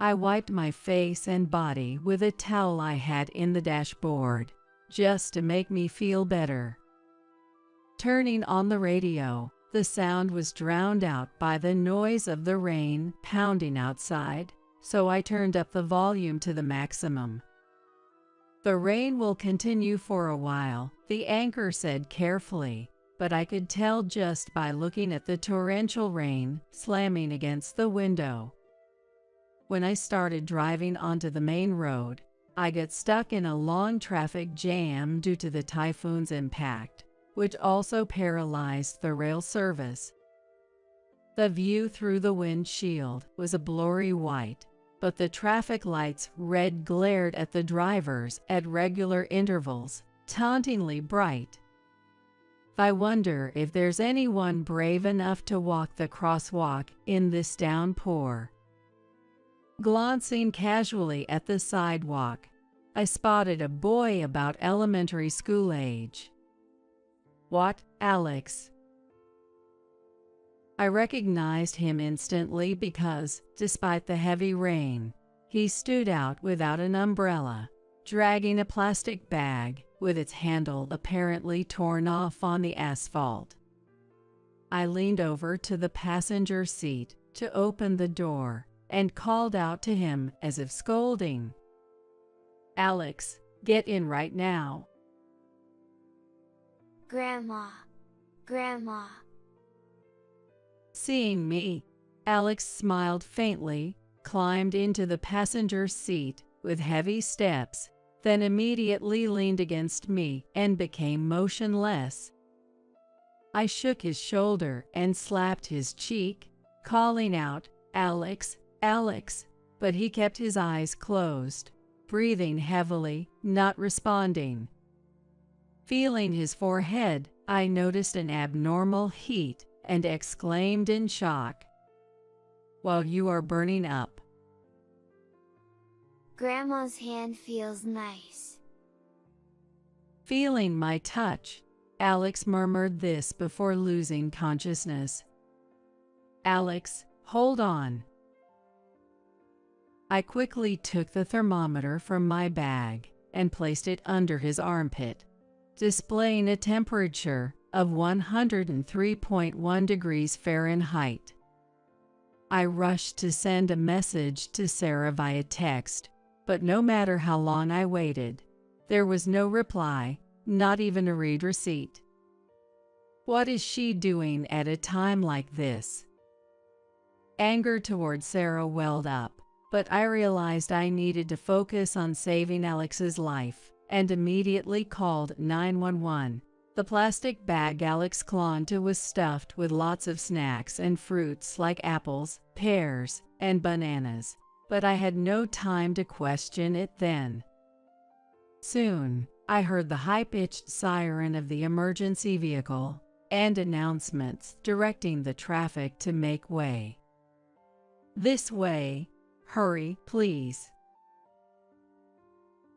I wiped my face and body with a towel I had in the dashboard, just to make me feel better. Turning on the radio, the sound was drowned out by the noise of the rain pounding outside, so I turned up the volume to the maximum. The rain will continue for a while, the anchor said carefully, but I could tell just by looking at the torrential rain slamming against the window. When I started driving onto the main road, I got stuck in a long traffic jam due to the typhoon's impact, which also paralyzed the rail service. The view through the windshield was a blurry white, but the traffic lights' red glared at the drivers at regular intervals, tauntingly bright. I wonder if there's anyone brave enough to walk the crosswalk in this downpour. Glancing casually at the sidewalk, I spotted a boy about elementary school age. "What, Alex?" I recognized him instantly because, despite the heavy rain, he stood out without an umbrella, dragging a plastic bag with its handle apparently torn off on the asphalt. I leaned over to the passenger seat to open the door and called out to him as if scolding, "Alex, get in right now." Grandma, Grandma. Seeing me, Alex smiled faintly, climbed into the passenger seat with heavy steps, then immediately leaned against me and became motionless. I shook his shoulder and slapped his cheek, calling out, "Alex, Alex," but he kept his eyes closed, breathing heavily, not responding. Feeling his forehead, I noticed an abnormal heat and exclaimed in shock, "Well, you are burning up." Grandma's hand feels nice. Feeling my touch, Alex murmured this before losing consciousness. "Alex, hold on." I quickly took the thermometer from my bag and placed it under his armpit, displaying a temperature of 103.1 degrees Fahrenheit. I rushed to send a message to Sarah via text, but no matter how long I waited, there was no reply, not even a read receipt. What is she doing at a time like this? Anger toward Sarah welled up, but I realized I needed to focus on saving Alex's life and immediately called 911. The plastic bag Alex clung to was stuffed with lots of snacks and fruits like apples, pears, and bananas, but I had no time to question it then. Soon, I heard the high-pitched siren of the emergency vehicle and announcements directing the traffic to make way. "This way, hurry, please."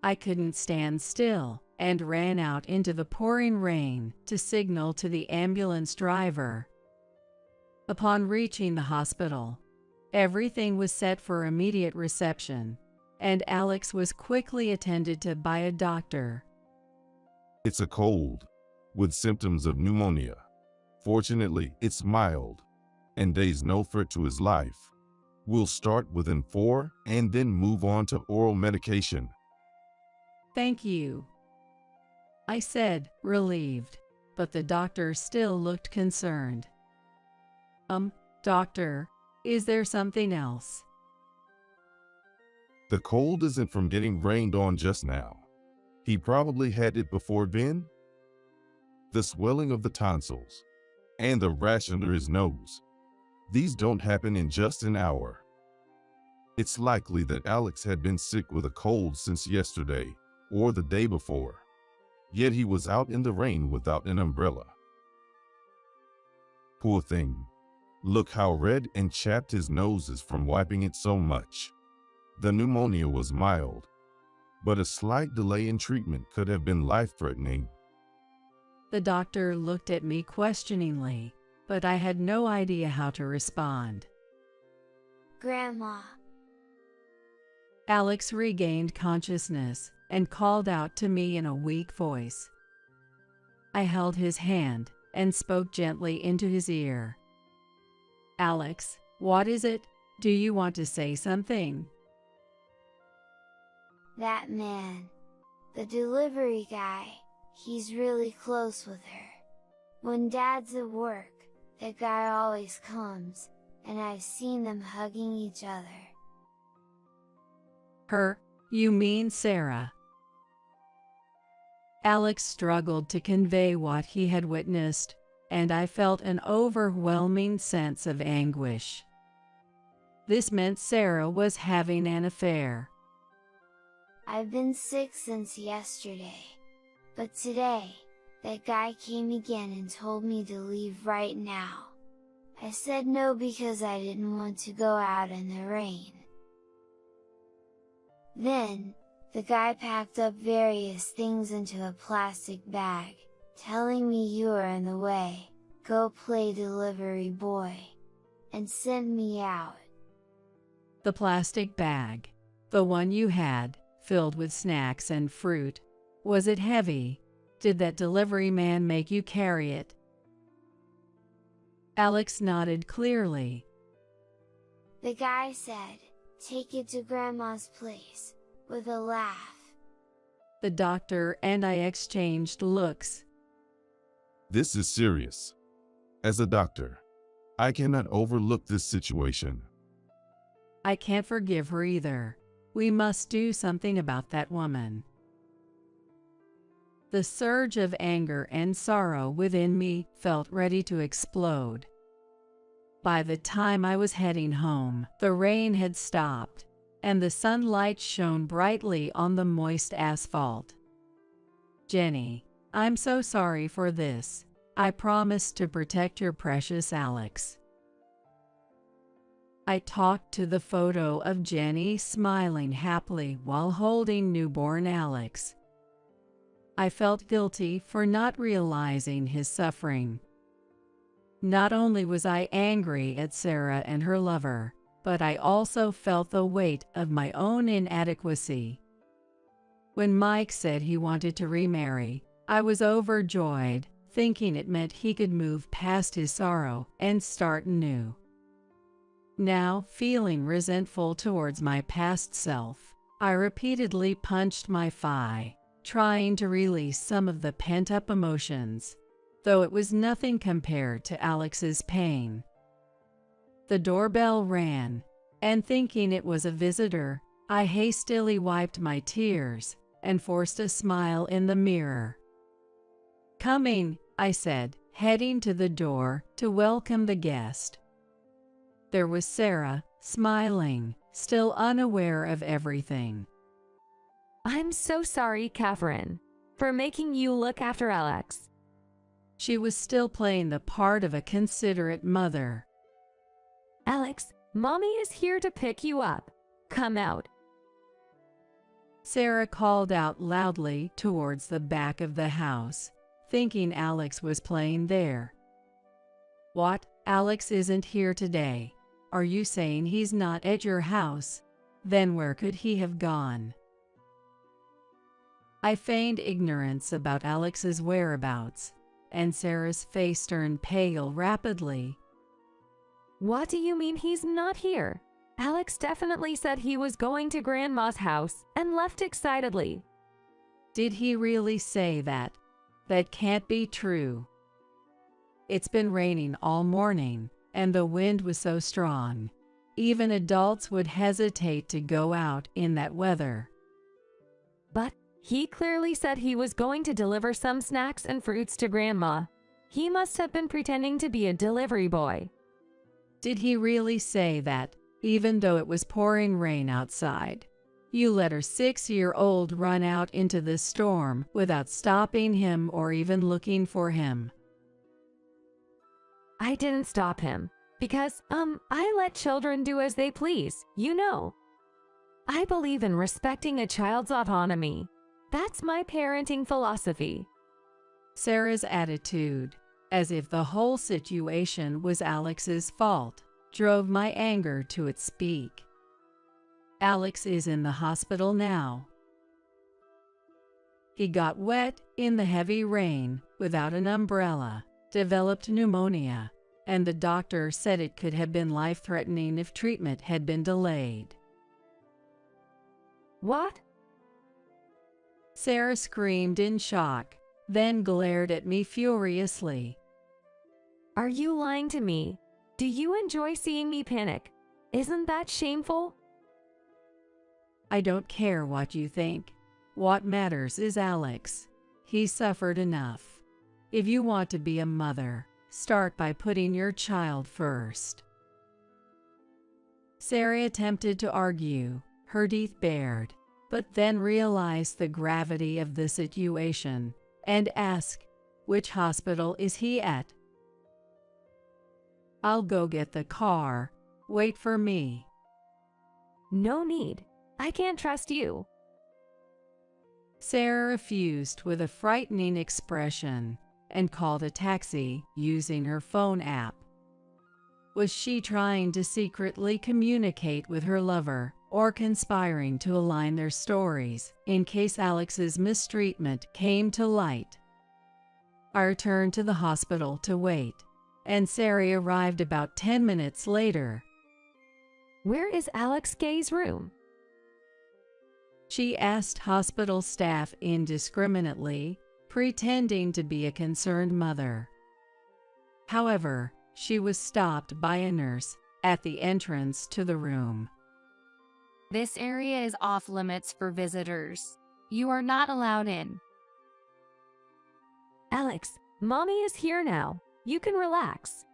I couldn't stand still and ran out into the pouring rain to signal to the ambulance driver. Upon reaching the hospital, everything was set for immediate reception, and Alex was quickly attended to by a doctor. "It's a cold, with symptoms of pneumonia. Fortunately, it's mild, and there's no threat to his life. We'll start within 4 and then move on to oral medication." "Thank you," I said, relieved, but the doctor still looked concerned. Doctor, is there something else?" "The cold isn't from getting rained on just now. He probably had it before then. The swelling of the tonsils and the rash under his nose. These don't happen in just an hour. It's likely that Alex had been sick with a cold since yesterday or the day before. Yet he was out in the rain without an umbrella. Poor thing. Look how red and chapped his nose is from wiping it so much. The pneumonia was mild, but a slight delay in treatment could have been life-threatening." The doctor looked at me questioningly, but I had no idea how to respond. Grandma. Alex regained consciousness and called out to me in a weak voice. I held his hand and spoke gently into his ear. "Alex, what is it? Do you want to say something?" That man. The delivery guy, he's really close with her. When Dad's at work, that guy always comes, and I've seen them hugging each other. You mean Sarah? Alex struggled to convey what he had witnessed, and I felt an overwhelming sense of anguish. This meant Sarah was having an affair. I've been sick since yesterday. But today, that guy came again and told me to leave right now. I said no because I didn't want to go out in the rain. Then, the guy packed up various things into a plastic bag, telling me you are in the way, go play delivery boy, and sent me out. The plastic bag, the one you had, filled with snacks and fruit, was it heavy? Did that delivery man make you carry it? Alex nodded clearly. The guy said, take it to Grandma's place, with a laugh. The doctor and I exchanged looks. This is serious. As a doctor, I cannot overlook this situation. I can't forgive her either. We must do something about that woman. The surge of anger and sorrow within me felt ready to explode. By the time I was heading home, the rain had stopped, and the sunlight shone brightly on the moist asphalt. Jenny, I'm so sorry for this. I promise to protect your precious Alex. I talked to the photo of Jenny smiling happily while holding newborn Alex. I felt guilty for not realizing his suffering. Not only was I angry at Sarah and her lover, but I also felt the weight of my own inadequacy. When Mike said he wanted to remarry, I was overjoyed, thinking it meant he could move past his sorrow and start anew. Now, feeling resentful towards my past self, I repeatedly punched my thigh, trying to release some of the pent-up emotions, though it was nothing compared to Alex's pain. The doorbell rang, and thinking it was a visitor, I hastily wiped my tears and forced a smile in the mirror. "Coming," I said, heading to the door to welcome the guest. There was Sarah, smiling, still unaware of everything. I'm so sorry, Catherine, for making you look after Alex. She was still playing the part of a considerate mother. Alex, Mommy is here to pick you up. Come out. Sarah called out loudly towards the back of the house, thinking Alex was playing there. What? Alex isn't here today. Are you saying he's not at your house? Then where could he have gone? I feigned ignorance about Alex's whereabouts, and Sarah's face turned pale rapidly. What do you mean he's not here? Alex definitely said he was going to Grandma's house and left excitedly. Did he really say that? That can't be true. It's been raining all morning, and the wind was so strong. Even adults would hesitate to go out in that weather. But he clearly said he was going to deliver some snacks and fruits to Grandma. He must have been pretending to be a delivery boy. Did he really say that, even though it was pouring rain outside? You let her 6-year-old run out into the storm without stopping him or even looking for him. I didn't stop him, because, I let children do as they please, you know. I believe in respecting a child's autonomy. That's my parenting philosophy. Sarah's attitude, as if the whole situation was Alex's fault, drove my anger to its peak. Alex is in the hospital now. He got wet in the heavy rain without an umbrella, developed pneumonia, and the doctor said it could have been life-threatening if treatment had been delayed. What? Sarah screamed in shock, then glared at me furiously. Are you lying to me? Do you enjoy seeing me panic? Isn't that shameful? I don't care what you think. What matters is Alex. He suffered enough. If you want to be a mother, start by putting your child first. Sarah attempted to argue, her teeth bared, but then realized the gravity of the situation and asked, "Which hospital is he at?" "I'll go get the car. Wait for me." No need. I can't trust you. Sarah refused with a frightening expression and called a taxi using her phone app. Was she trying to secretly communicate with her lover or conspiring to align their stories in case Alex's mistreatment came to light? I returned to the hospital to wait, and Sarah arrived about 10 minutes later. Where is Alex Gay's room? She asked hospital staff indiscriminately, pretending to be a concerned mother. However, she was stopped by a nurse at the entrance to the room. This area is off limits for visitors. You are not allowed in. Alex, Mommy is here now. You can relax.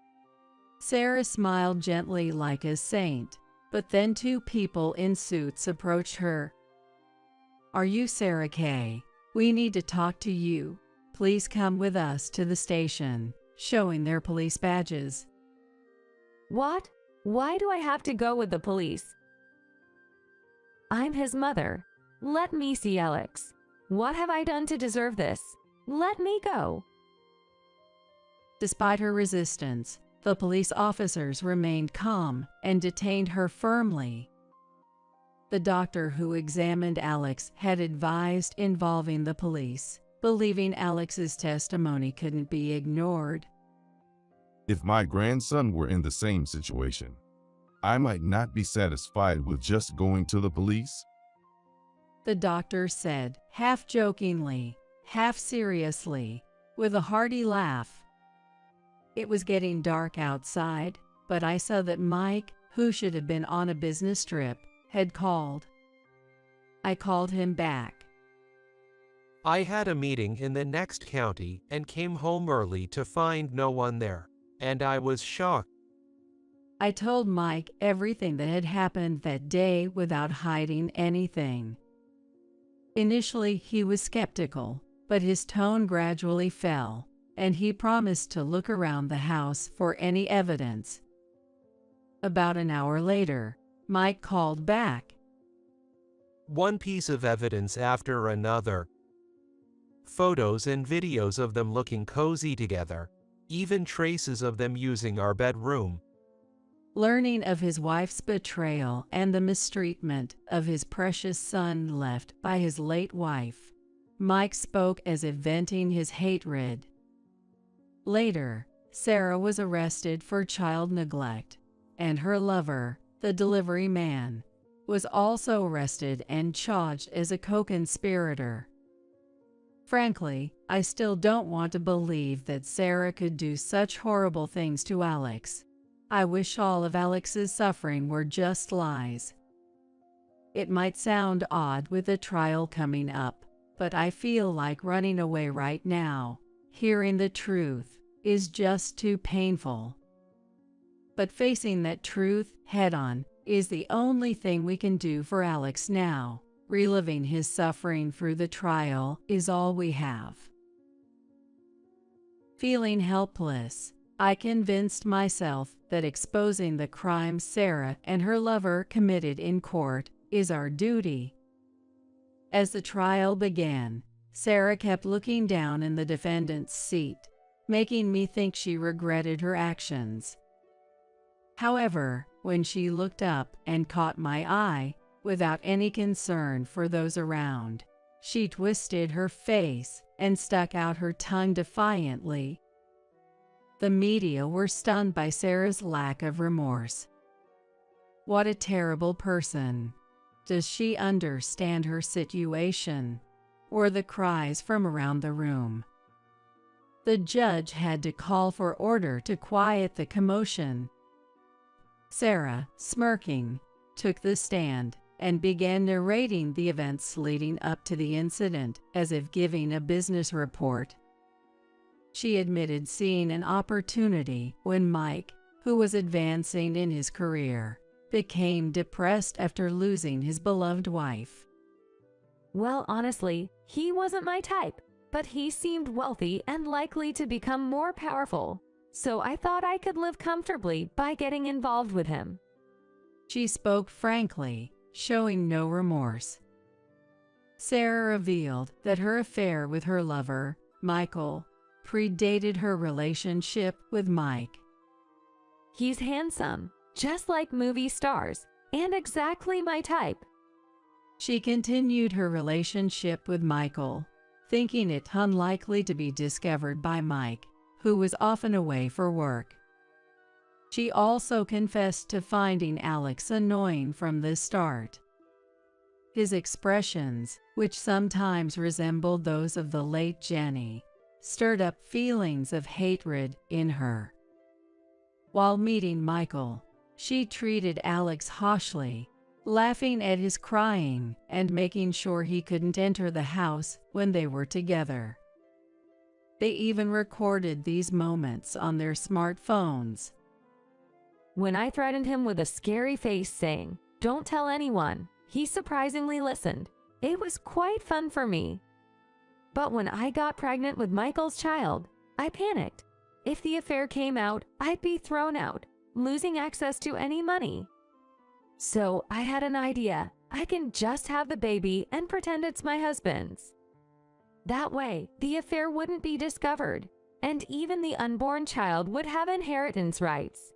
Sarah smiled gently like a saint, but then two people in suits approached her. "Are you Sarah Kay? We need to talk to you. Please come with us to the station," showing their police badges. What? Why do I have to go with the police? I'm his mother. Let me see Alex. What have I done to deserve this? Let me go. Despite her resistance, the police officers remained calm and detained her firmly. The doctor who examined Alex had advised involving the police, believing Alex's testimony couldn't be ignored. If my grandson were in the same situation, I might not be satisfied with just going to the police. The doctor said, half jokingly, half seriously, with a hearty laugh. It was getting dark outside, but I saw that Mike, who should have been on a business trip, had called. I called him back. I had a meeting in the next county and came home early to find no one there, and I was shocked. I told Mike everything that had happened that day without hiding anything. Initially, he was skeptical, but his tone gradually fell, and he promised to look around the house for any evidence. About an hour later, Mike called back. One piece of evidence after another. Photos and videos of them looking cozy together, even traces of them using our bedroom. Learning of his wife's betrayal and the mistreatment of his precious son left by his late wife, Mike spoke as if venting his hatred. Later, Sarah was arrested for child neglect, and her lover, the delivery man, was also arrested and charged as a co-conspirator. Frankly, I still don't want to believe that Sarah could do such horrible things to Alex. I wish all of Alex's suffering were just lies. It might sound odd with the trial coming up, but I feel like running away right now. Hearing the truth is just too painful. But facing that truth head-on is the only thing we can do for Alex now. Reliving his suffering through the trial is all we have. Feeling helpless, I convinced myself that exposing the crimes Sarah and her lover committed in court is our duty. As the trial began, Sarah kept looking down in the defendant's seat, making me think she regretted her actions. However, when she looked up and caught my eye, without any concern for those around, she twisted her face and stuck out her tongue defiantly. The media were stunned by Sarah's lack of remorse. What a terrible person. Does she understand her situation? Were the cries from around the room. The judge had to call for order to quiet the commotion. Sarah, smirking, took the stand and began narrating the events leading up to the incident as if giving a business report. She admitted seeing an opportunity when Mike, who was advancing in his career, became depressed after losing his beloved wife. Well, honestly, he wasn't my type, but he seemed wealthy and likely to become more powerful, so I thought I could live comfortably by getting involved with him. She spoke frankly, showing no remorse. Sarah revealed that her affair with her lover, Michael, predated her relationship with Mike. He's handsome, just like movie stars, and exactly my type. She continued her relationship with Michael, thinking it unlikely to be discovered by Mike, who was often away for work. She also confessed to finding Alex annoying from the start. His expressions, which sometimes resembled those of the late Jenny, stirred up feelings of hatred in her. While meeting Michael, she treated Alex harshly, laughing at his crying and making sure he couldn't enter the house when they were together. They even recorded these moments on their smartphones. When I threatened him with a scary face saying, "Don't tell anyone," he surprisingly listened. It was quite fun for me. But when I got pregnant with Michael's child, I panicked. If the affair came out, I'd be thrown out, losing access to any money. So I had an idea. I can just have the baby and pretend it's my husband's. That way, the affair wouldn't be discovered, and even the unborn child would have inheritance rights.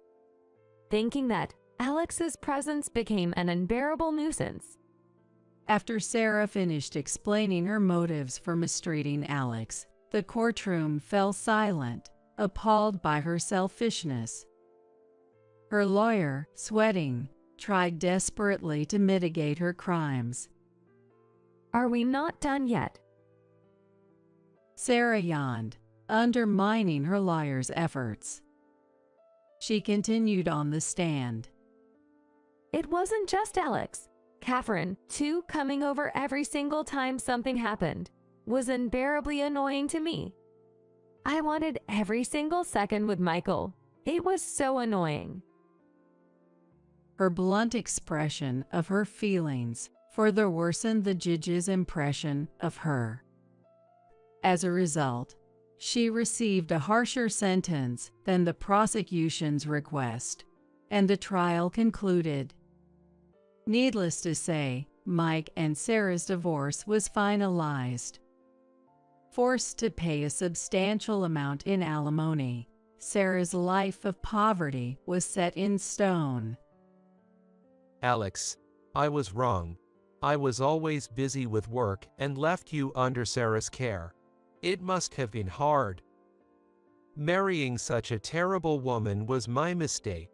Thinking that, Alex's presence became an unbearable nuisance. After Sarah finished explaining her motives for mistreating Alex, the courtroom fell silent, appalled by her selfishness. Her lawyer, sweating, tried desperately to mitigate her crimes. Are we not done yet? Sarah yawned, undermining her lawyer's efforts. She continued on the stand. It wasn't just Alex. Catherine, too, coming over every single time something happened, was unbearably annoying to me. I wanted every single second with Michael. It was so annoying. Her blunt expression of her feelings further worsened the judge's impression of her. As a result, she received a harsher sentence than the prosecution's request, and the trial concluded. Needless to say, Mike and Sarah's divorce was finalized. Forced to pay a substantial amount in alimony, Sarah's life of poverty was set in stone. Alex, I was wrong. I was always busy with work and left you under Sarah's care. It must have been hard. Marrying such a terrible woman was my mistake.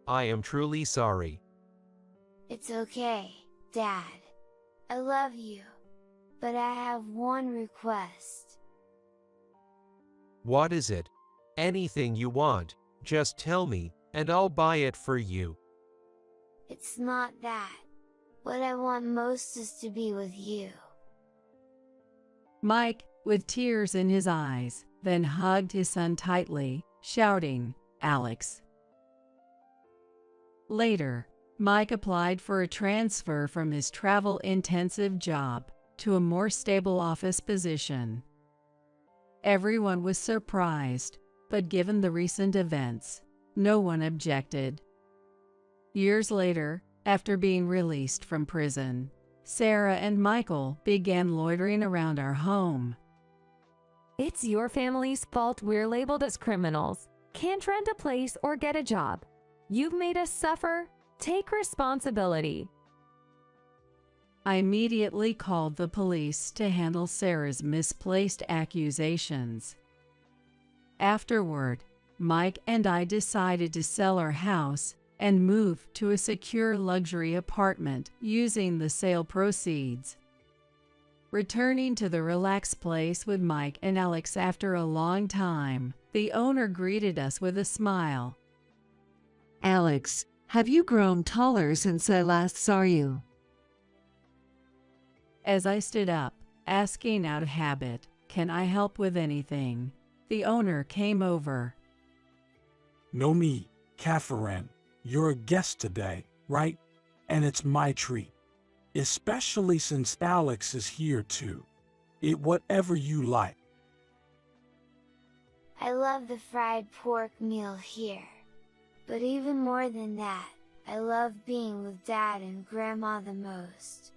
I am truly sorry. It's okay, Dad. I love you. But I have one request. What is it? Anything you want, just tell me, and I'll buy it for you. It's not that. What I want most is to be with you. Mike, with tears in his eyes, then hugged his son tightly, shouting, "Alex." Later, Mike applied for a transfer from his travel-intensive job to a more stable office position. Everyone was surprised, but given the recent events, no one objected. Years later, after being released from prison, Sarah and Michael began loitering around our home. It's your family's fault we're labeled as criminals. Can't rent a place or get a job. You've made us suffer. Take responsibility. I immediately called the police to handle Sarah's misplaced accusations. Afterward, Mike and I decided to sell our house and move to a secure luxury apartment using the sale proceeds. Returning to the relaxed place with Mike and Alex after a long time, the owner greeted us with a smile. Alex, have you grown taller since I last saw you? As I stood up, asking out of habit, "Can I help with anything?" the owner came over. No need, Catherine. You're a guest today, right? And it's my treat. Especially since Alex is here too. Eat whatever you like. I love the fried pork meal here. But even more than that, I love being with Dad and Grandma the most.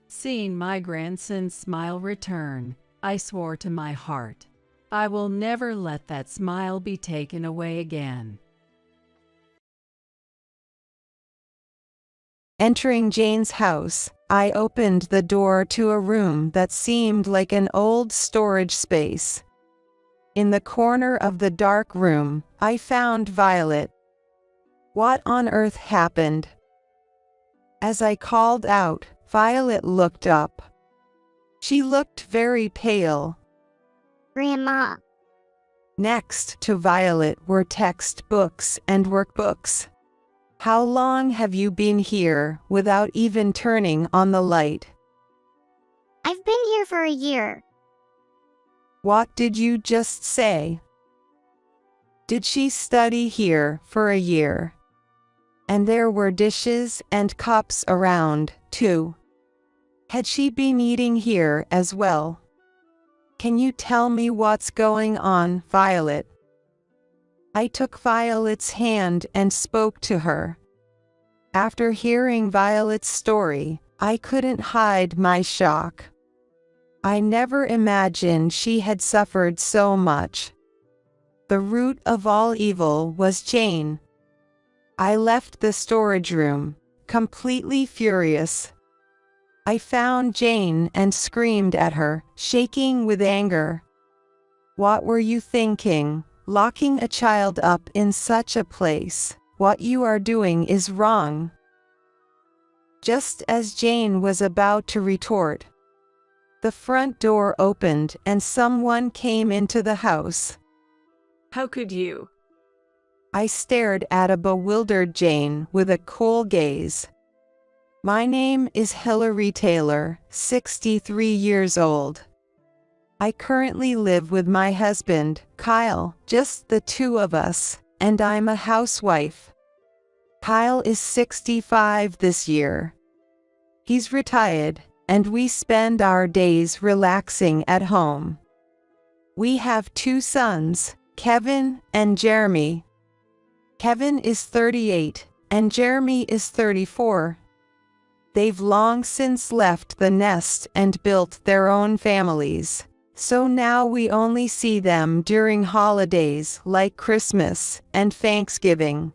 Seeing my grandson's smile return, I swore to my heart, I will never let that smile be taken away again. Entering Jane's house, I opened the door to a room that seemed like an old storage space. In the corner of the dark room, I found Violet. What on earth happened? As I called out, Violet looked up. She looked very pale. Grandma. Next to Violet were textbooks and workbooks. How long have you been here without even turning on the light? I've been here for a year. What did you just say? Did she study here for a year? And there were dishes and cups around, too. Had she been eating here as well? Can you tell me what's going on, Violet? I took Violet's hand and spoke to her. After hearing Violet's story, I couldn't hide my shock. I never imagined she had suffered so much. The root of all evil was Jane. I left the storage room, completely furious. I found Jane and screamed at her, shaking with anger. What were you thinking, locking a child up in such a place? What you are doing is wrong. Just as Jane was about to retort, the front door opened and someone came into the house. How could you? I stared at a bewildered Jane with a cool gaze. My name is Hillary Taylor, 63 years old. I currently live with my husband, Kyle, just the two of us, and I'm a housewife. Kyle is 65 this year. He's retired, and we spend our days relaxing at home. We have two sons, Kevin and Jeremy. Kevin is 38, and Jeremy is 34. They've long since left the nest and built their own families, so now we only see them during holidays like Christmas and Thanksgiving.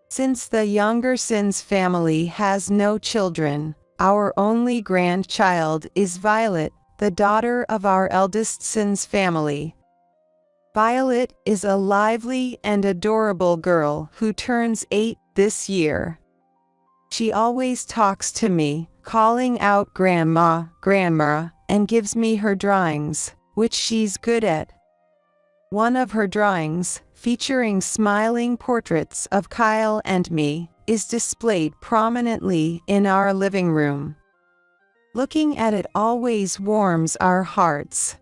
Since the younger son's family has no children, our only grandchild is Violet, the daughter of our eldest son's family. Violet is a lively and adorable girl who turns 8 this year. She always talks to me, calling out Grandma, Grandma, and gives me her drawings, which she's good at. One of her drawings, featuring smiling portraits of Kyle and me, is displayed prominently in our living room. Looking at it always warms our hearts.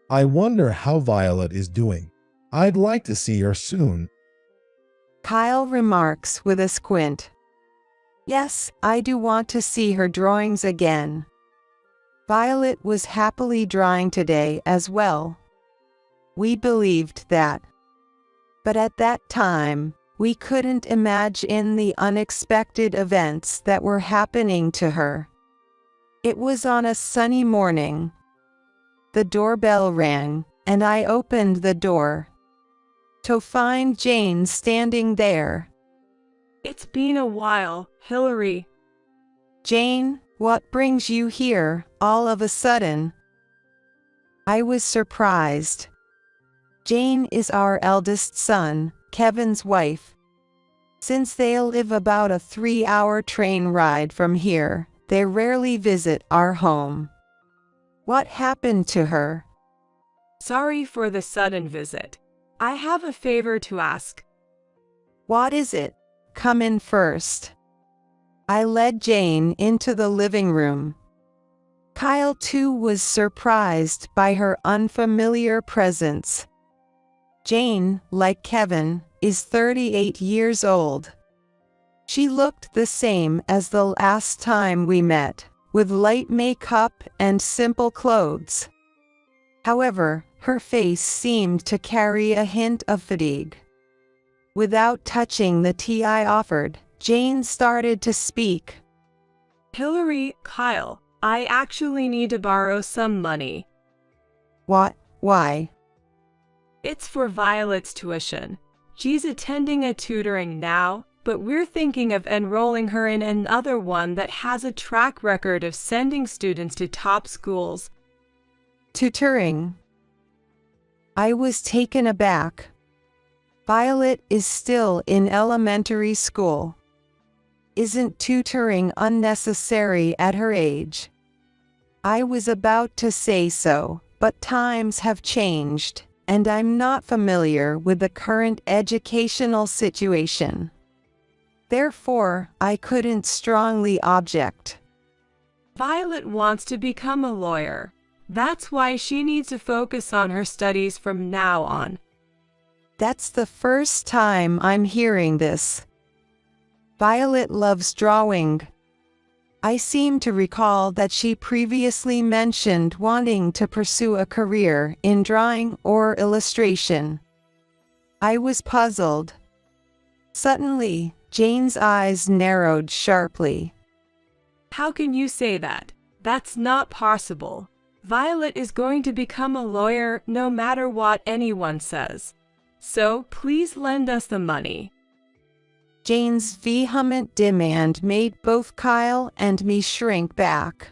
I wonder how Violet is doing. I'd like to see her soon. Kyle remarks with a squint. Yes, I do want to see her drawings again. Violet was happily drawing today as well. We believed that. But at that time, we couldn't imagine the unexpected events that were happening to her. It was on a sunny morning. The doorbell rang, and I opened the door to find Jane standing there. It's been a while, Hillary. Jane, what brings you here, all of a sudden? I was surprised. Jane is our eldest son, Kevin's wife. Since they live about a 3-hour train ride from here, they rarely visit our home. What happened to her? Sorry for the sudden visit. I have a favor to ask. What is it? Come in first. I led Jane into the living room. Kyle too was surprised by her unfamiliar presence. Jane, like Kevin, is 38 years old. She looked the same as the last time we met, with light makeup and simple clothes. However, her face seemed to carry a hint of fatigue. Without touching the tea I offered, Jane started to speak. Hillary, Kyle, I actually need to borrow some money. What? Why? It's for Violet's tuition. She's attending a tutoring now, but we're thinking of enrolling her in another one that has a track record of sending students to top schools. Tutoring. I was taken aback. Violet is still in elementary school. Isn't tutoring unnecessary at her age? I was about to say so, but times have changed, and I'm not familiar with the current educational situation. Therefore, I couldn't strongly object. Violet wants to become a lawyer. That's why she needs to focus on her studies from now on. That's the first time I'm hearing this. Violet loves drawing. I seem to recall that she previously mentioned wanting to pursue a career in drawing or illustration. I was puzzled. Suddenly, Jane's eyes narrowed sharply. How can you say that? That's not possible. Violet is going to become a lawyer no matter what anyone says. So please lend us the money. Jane's vehement demand made both Kyle and me shrink back.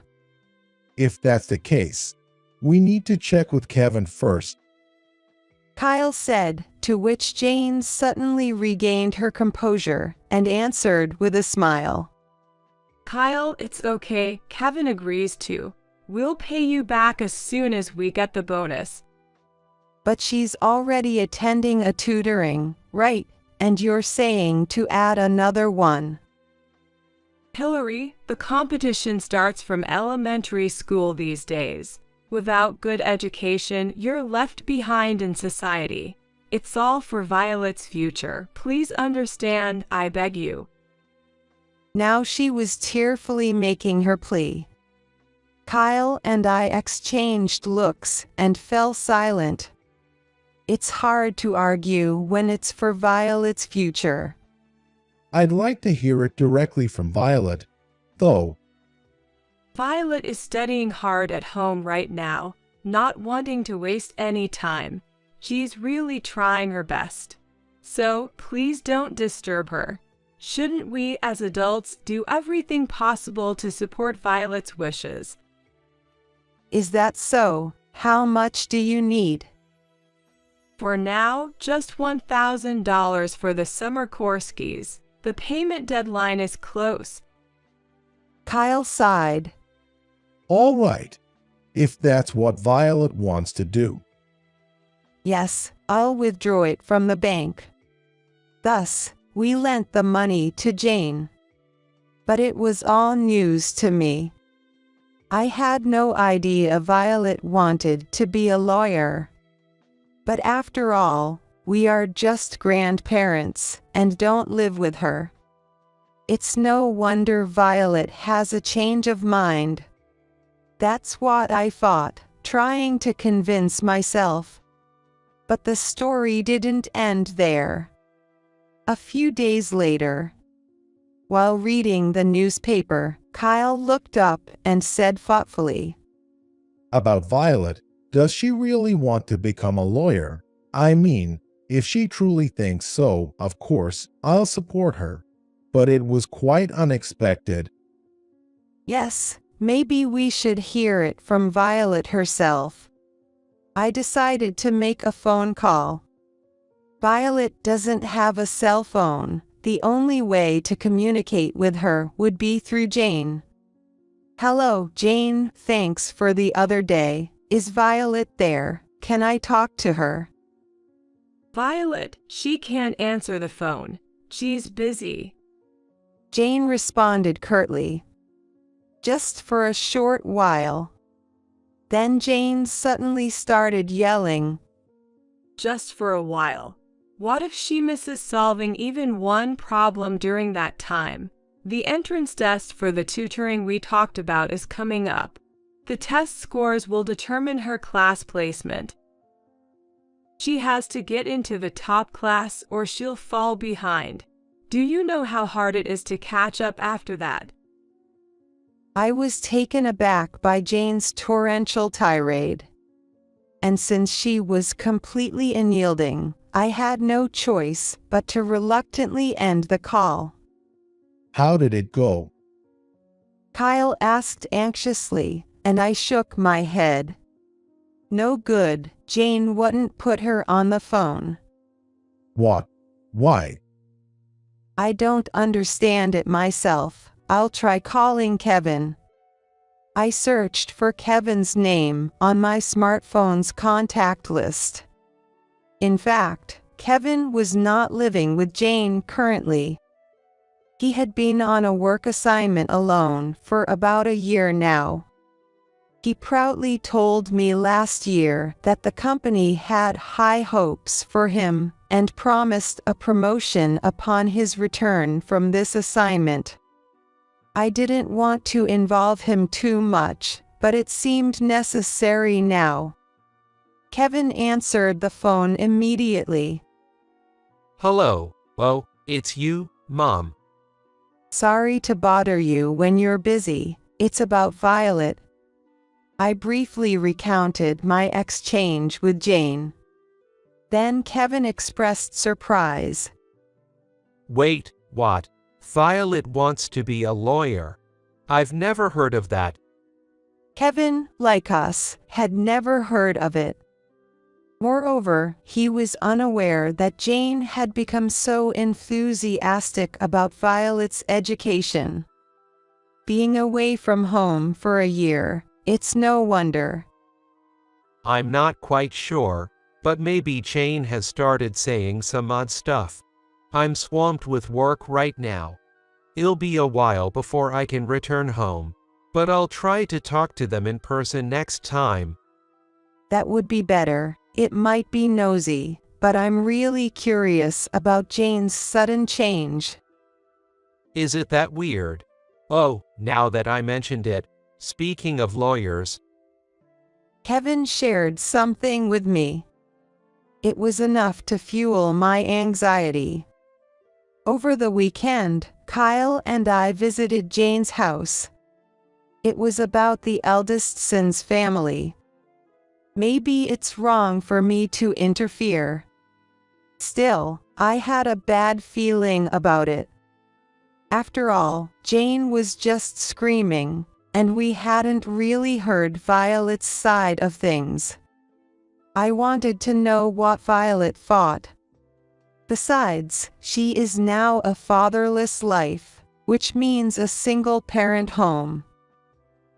If that's the case, we need to check with Kevin first. Kyle said, to which Jane suddenly regained her composure and answered with a smile. Kyle, it's okay. Kevin agrees to. We'll pay you back as soon as we get the bonus. But she's already attending a tutoring, right? And you're saying to add another one. Hillary, the competition starts from elementary school these days. Without good education, you're left behind in society. It's all for Violet's future. Please understand, I beg you. Now she was tearfully making her plea. Kyle and I exchanged looks and fell silent. It's hard to argue when it's for Violet's future. I'd like to hear it directly from Violet, though. Violet is studying hard at home right now, not wanting to waste any time. She's really trying her best. So please don't disturb her. Shouldn't we as adults do everything possible to support Violet's wishes? Is that so? How much do you need? For now, just $1,000 for the summer courses. The payment deadline is close. Kyle sighed. All right, if that's what Violet wants to do. Yes, I'll withdraw it from the bank. Thus, we lent the money to Jane. But it was all news to me. I had no idea Violet wanted to be a lawyer. But after all, we are just grandparents and don't live with her. It's no wonder Violet has a change of mind. That's what I thought, trying to convince myself. But the story didn't end there. A few days later, while reading the newspaper, Kyle looked up and said thoughtfully, About Violet, does she really want to become a lawyer? I mean, if she truly thinks so, of course, I'll support her. But it was quite unexpected. Yes, maybe we should hear it from Violet herself. I decided to make a phone call. Violet doesn't have a cell phone. The only way to communicate with her would be through Jane. Hello, Jane, thanks for the other day. Is Violet there? Can I talk to her? Violet, she can't answer the phone. She's busy. Jane responded curtly. Just for a short while. Then Jane suddenly started yelling. Just for a while. What if she misses solving even one problem during that time? The entrance test for the tutoring we talked about is coming up. The test scores will determine her class placement. She has to get into the top class or she'll fall behind. Do you know how hard it is to catch up after that? I was taken aback by Jane's torrential tirade. And since she was completely unyielding, I had no choice but to reluctantly end the call. How did it go? Kyle asked anxiously, and I shook my head. No good, Jane wouldn't put her on the phone. What? Why? I don't understand it myself. I'll try calling Kevin. I searched for Kevin's name on my smartphone's contact list. In fact, Kevin was not living with Jane currently. He had been on a work assignment alone for about a year now. He proudly told me last year that the company had high hopes for him and promised a promotion upon his return from this assignment. I didn't want to involve him too much, but it seemed necessary now. Kevin answered the phone immediately. Hello. Oh, it's you, Mom. Sorry to bother you when you're busy. It's about Violet. I briefly recounted my exchange with Jane. Then Kevin expressed surprise. Wait, what? Violet wants to be a lawyer. I've never heard of that. Kevin, like us, had never heard of it. Moreover, he was unaware that Jane had become so enthusiastic about Violet's education. Being away from home for a year, it's no wonder. I'm not quite sure, but maybe Jane has started saying some odd stuff. I'm swamped with work right now. It'll be a while before I can return home, but I'll try to talk to them in person next time. That would be better. It might be nosy, but I'm really curious about Jane's sudden change. Is it that weird? Oh, now that I mentioned it, speaking of lawyers. Kevin shared something with me. It was enough to fuel my anxiety. Over the weekend, Kyle and I visited Jane's house. It was about the eldest son's family. Maybe it's wrong for me to interfere. Still, I had a bad feeling about it. After all, Jane was just screaming, and we hadn't really heard Violet's side of things. I wanted to know what Violet thought. Besides, she is now a fatherless life, which means a single-parent home.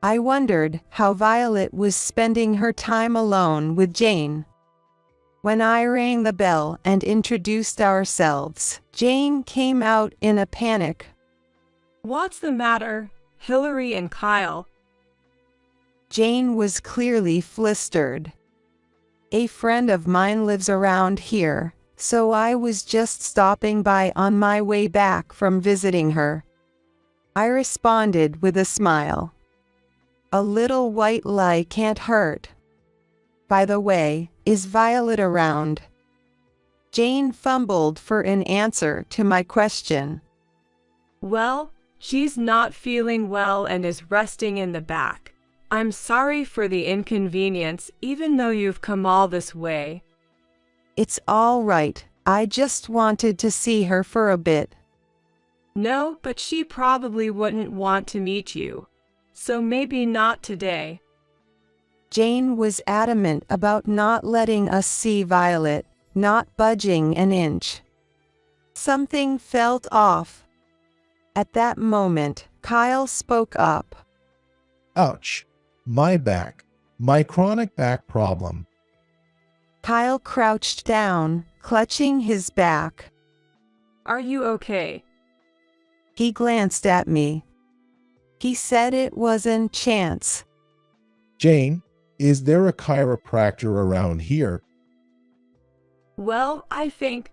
I wondered how Violet was spending her time alone with Jane. When I rang the bell and introduced ourselves, Jane came out in a panic. What's the matter, Hillary and Kyle? Jane was clearly flustered. A friend of mine lives around here, so I was just stopping by on my way back from visiting her. I responded with a smile. A little white lie can't hurt. By the way, is Violet around? Jane fumbled for an answer to my question. Well, she's not feeling well and is resting in the back. I'm sorry for the inconvenience, even though you've come all this way. It's all right. I just wanted to see her for a bit. No, but she probably wouldn't want to meet you. So maybe not today. Jane was adamant about not letting us see Violet, not budging an inch. Something felt off. At that moment, Kyle spoke up. Ouch. My back. My chronic back problem. Kyle crouched down, clutching his back. Are you okay? He glanced at me. He said it wasn't chance. Jane, is there a chiropractor around here? Well, I think.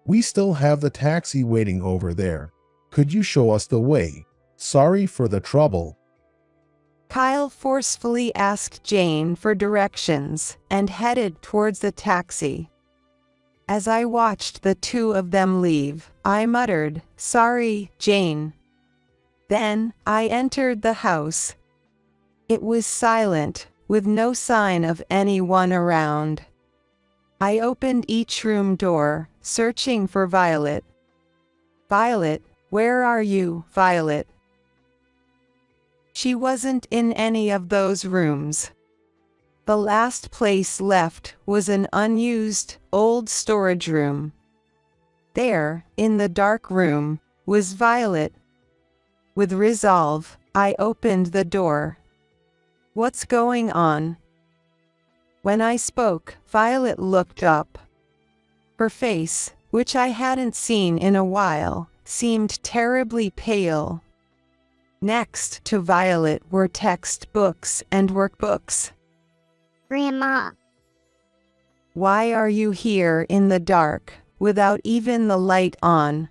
We still have the taxi waiting over there. Could you show us the way? Sorry for the trouble. Kyle forcefully asked Jane for directions and headed towards the taxi. As I watched the two of them leave, I muttered, "Sorry, Jane." Then I entered the house. It was silent, with no sign of anyone around. I opened each room door, searching for Violet. "Violet, where are you, Violet?" She wasn't in any of those rooms. The last place left was an unused, old storage room. There, in the dark room, was Violet. With resolve, I opened the door. "What's going on?" When I spoke, Violet looked up. Her face, which I hadn't seen in a while, seemed terribly pale. Next to Violet were textbooks and workbooks. Grandma, "Why are you here in the dark, without even the light on?"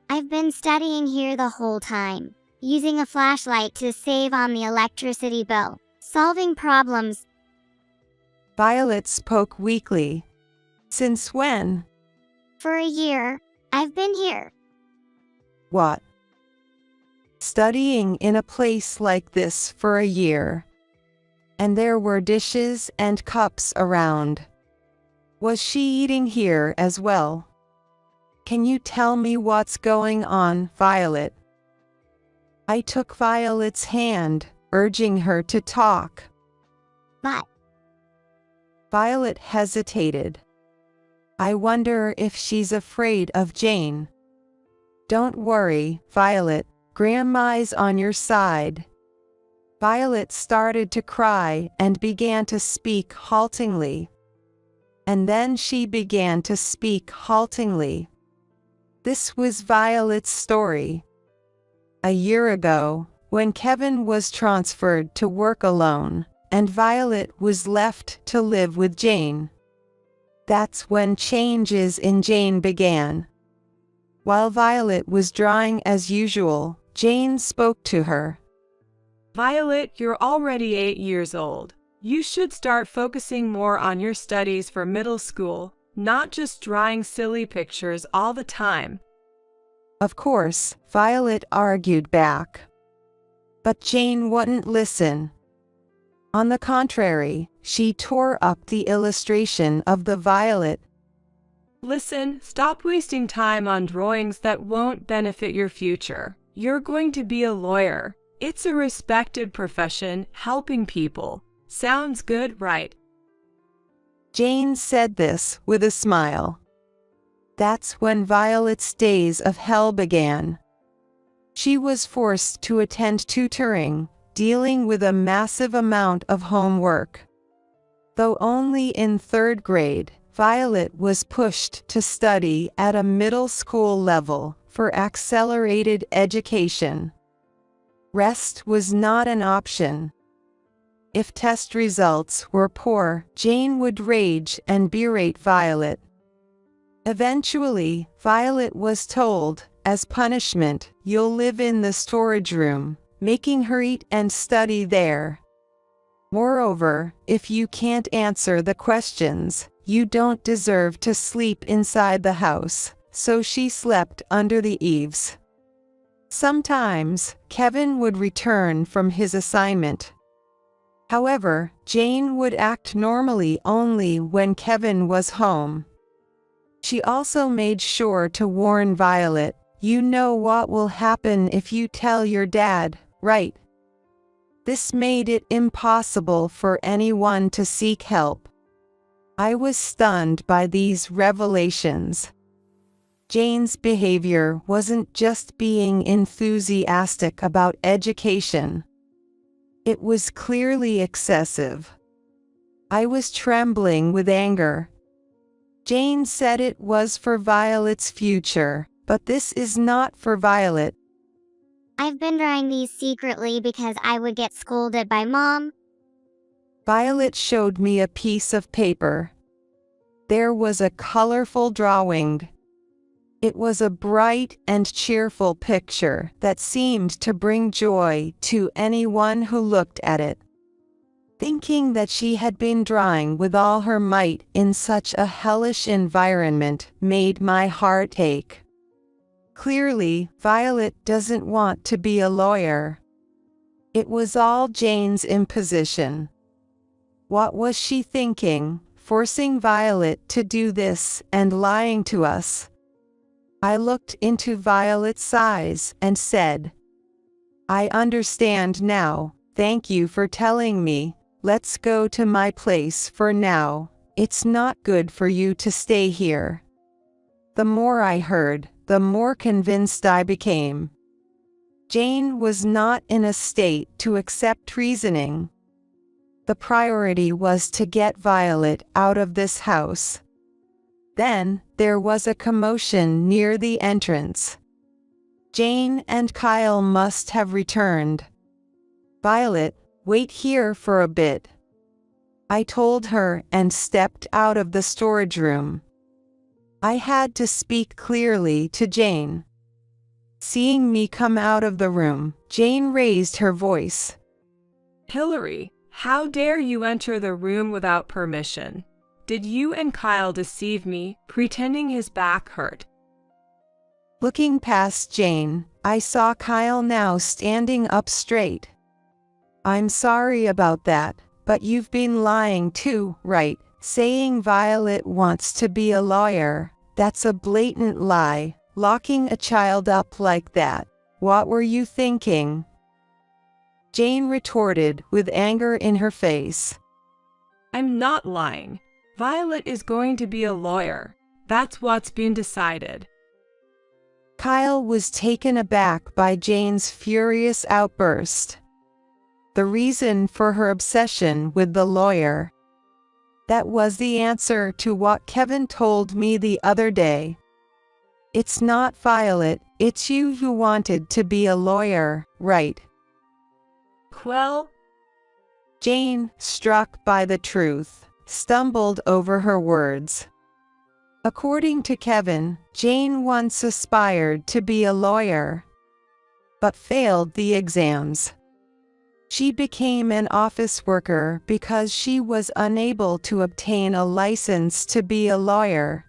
I've been studying here the whole time, using a flashlight to save on the electricity bill, solving problems." Violet spoke weakly. "Since when?" "For a year, I've been here." "What? Studying in a place like this for a year? And there were dishes and cups around. Was she eating here as well? Can you tell me what's going on, Violet?" I took Violet's hand, urging her to talk. "But..." Violet hesitated. "I wonder if she's afraid of Jane." "Don't worry, Violet. Grandma's on your side." Violet started to cry and began to speak haltingly. And then she began to speak haltingly. This was Violet's story. A year ago, when Kevin was transferred to work alone, and Violet was left to live with Jane. That's when changes in Jane began. While Violet was drawing as usual, Jane spoke to her. "Violet, you're already 8 years old. You should start focusing more on your studies for middle school, not just drawing silly pictures all the time." Of course, Violet argued back. But Jane wouldn't listen. On the contrary, she tore up the illustration of the violet. "Listen, stop wasting time on drawings that won't benefit your future. You're going to be a lawyer. It's a respected profession, helping people. Sounds good, right?" Jane said this with a smile. That's when Violet's days of hell began. She was forced to attend tutoring, dealing with a massive amount of homework. Though only in 3rd grade, Violet was pushed to study at a middle school level for accelerated education. Rest was not an option. If test results were poor, Jane would rage and berate Violet. Eventually, Violet was told, as punishment, "You'll live in the storage room," making her eat and study there. Moreover, if you can't answer the questions, you don't deserve to sleep inside the house, so she slept under the eaves. Sometimes, Kevin would return from his assignment. However, Jane would act normally only when Kevin was home. She also made sure to warn Violet, "You know what will happen if you tell your dad, right?" This made it impossible for anyone to seek help. I was stunned by these revelations. Jane's behavior wasn't just being enthusiastic about education. It was clearly excessive. I was trembling with anger. Jane said it was for Violet's future, but this is not for Violet. I've been drawing these secretly because I would get scolded by Mom. Violet showed me a piece of paper. There was a colorful drawing. It was a bright and cheerful picture that seemed to bring joy to anyone who looked at it. Thinking that she had been drawing with all her might in such a hellish environment made my heart ache. Clearly, Violet doesn't want to be a lawyer. It was all Jane's imposition. What was she thinking, forcing Violet to do this and lying to us? I looked into Violet's eyes and said, "I understand now, thank you for telling me. Let's go to my place for now. It's not good for you to stay here." The more I heard, the more convinced I became. Jane was not in a state to accept reasoning. The priority was to get Violet out of this house. Then, there was a commotion near the entrance. Jane and Kyle must have returned. "Violet, wait here for a bit," I told her and stepped out of the storage room. I had to speak clearly to Jane. Seeing me come out of the room, Jane raised her voice. "Hillary, how dare you enter the room without permission? Did you and Kyle deceive me, pretending his back hurt?" Looking past Jane, I saw Kyle now standing up straight. "I'm sorry about that, but you've been lying too, right? Saying Violet wants to be a lawyer, that's a blatant lie. Locking a child up like that. What were you thinking?" Jane retorted with anger in her face. "I'm not lying. Violet is going to be a lawyer. That's what's been decided." Kyle was taken aback by Jane's furious outburst. The reason for her obsession with the lawyer. That was the answer to what Kevin told me the other day. "It's not Violet, it's you who wanted to be a lawyer, right?" Well, Jane, struck by the truth, stumbled over her words. According to Kevin, Jane once aspired to be a lawyer, but failed the exams. She became an office worker because she was unable to obtain a license to be a lawyer.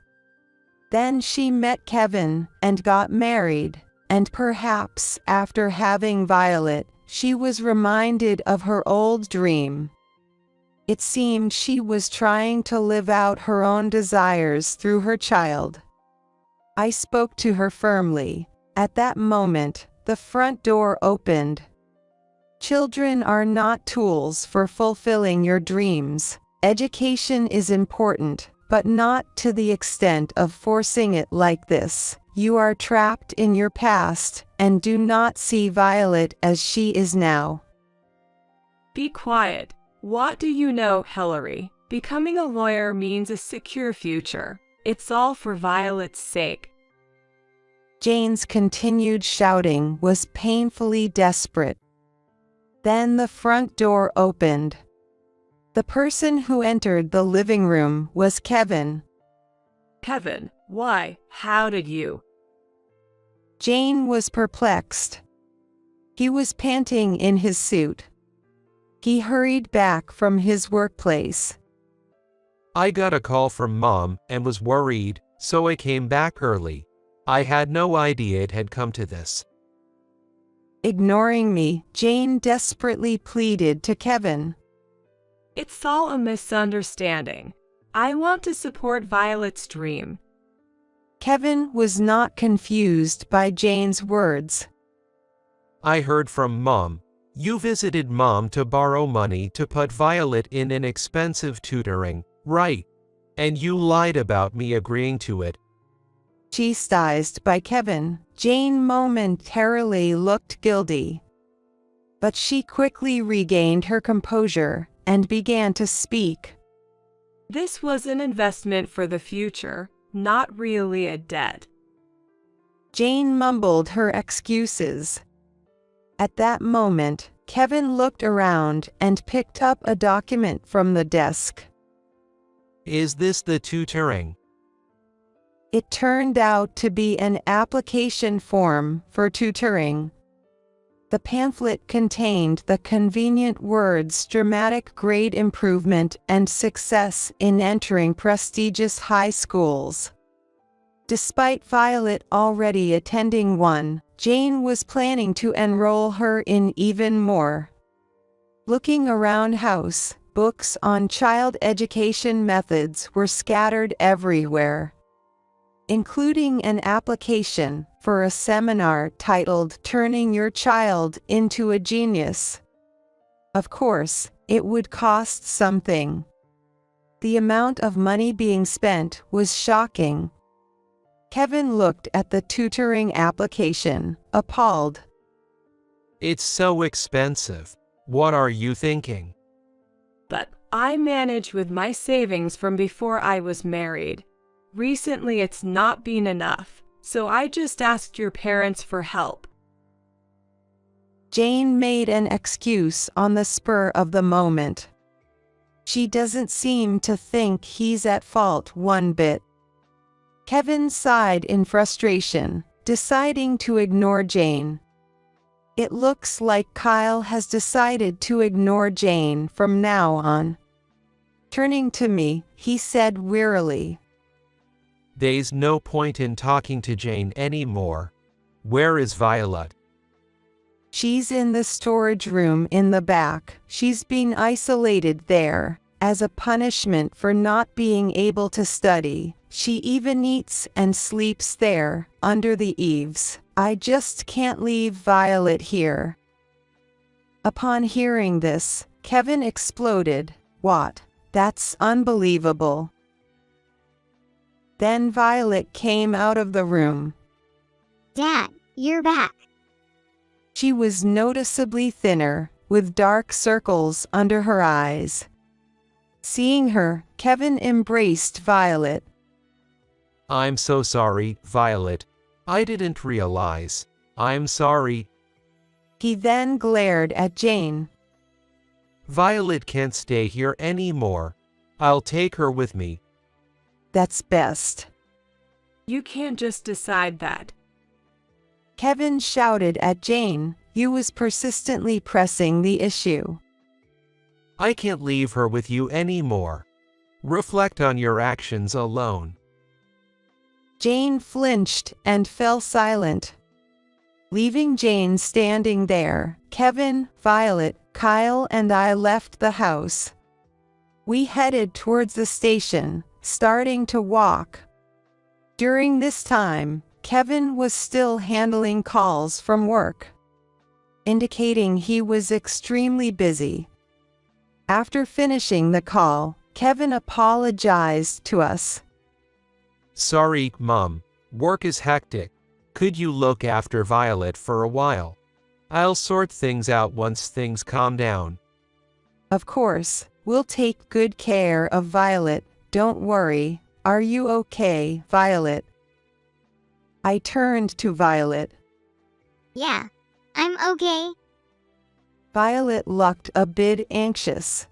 Then she met Kevin and got married, and perhaps after having Violet, she was reminded of her old dream. It seemed she was trying to live out her own desires through her child. I spoke to her firmly. At that moment, the front door opened. Children are not tools for fulfilling your dreams. Education is important, but not to the extent of forcing it like this. You are trapped in your past, and do not see Violet as she is now. Be quiet. What do you know, Hillary? Becoming a lawyer means a secure future. It's all for Violet's sake. Jane's continued shouting was painfully desperate. Then the front door opened. The person who entered the living room was Kevin. Kevin, why? How did you? Jane was perplexed. He was panting in his suit. He hurried back from his workplace. "I got a call from Mom and was worried, so I came back early. I had no idea it had come to this." Ignoring me, Jane desperately pleaded to Kevin. It's all a misunderstanding. I want to support Violet's dream. Kevin was not confused by Jane's words. "I heard from Mom. You visited Mom to borrow money to put Violet in an expensive tutoring, right? And you lied about me agreeing to it." Chastised by Kevin, Jane momentarily looked guilty. But she quickly regained her composure and began to speak. This was an investment for the future, not really a debt. Jane mumbled her excuses. At that moment, Kevin looked around and picked up a document from the desk. Is this the tutoring? It turned out to be an application form for tutoring. The pamphlet contained the convenient words dramatic grade improvement and success in entering prestigious high schools. Despite Violet already attending one, Jane was planning to enroll her in even more. Looking around house, books on child education methods were scattered everywhere, including an application for a seminar titled Turning Your Child into a Genius. Of course, it would cost something. The amount of money being spent was shocking. Kevin looked at the tutoring application, appalled. It's so expensive. What are you thinking? But I manage with my savings from before I was married. Recently it's not been enough, so I just asked your parents for help. Jane made an excuse on the spur of the moment. She doesn't seem to think he's at fault one bit. Kevin sighed in frustration, deciding to ignore Jane. It looks like Kyle has decided to ignore Jane from now on. Turning to me, he said wearily, There's no point in talking to Jane anymore. Where is Violet? She's in the storage room in the back. She's been isolated there, as a punishment for not being able to study. She even eats and sleeps there, under the eaves. I just can't leave Violet here. Upon hearing this, Kevin exploded. What? That's unbelievable. Then Violet came out of the room. Dad, you're back. She was noticeably thinner, with dark circles under her eyes. Seeing her, Kevin embraced Violet. I'm so sorry, Violet. I didn't realize. I'm sorry. He then glared at Jane. Violet can't stay here anymore. I'll take her with me. That's best. You can't just decide that. Kevin shouted at Jane, who was persistently pressing the issue. I can't leave her with you anymore. Reflect on your actions alone. Jane flinched and fell silent. Leaving Jane standing there, Kevin, Violet, Kyle, and I left the house. We headed towards the station, starting to walk. During this time, Kevin was still handling calls from work, indicating he was extremely busy. After finishing the call, Kevin apologized to us. Sorry, Mom. Work is hectic. Could you look after Violet for a while? I'll sort things out once things calm down. Of course, we'll take good care of Violet. Don't worry. Are you okay, Violet? I turned to Violet. Yeah, I'm okay. Violet looked a bit anxious.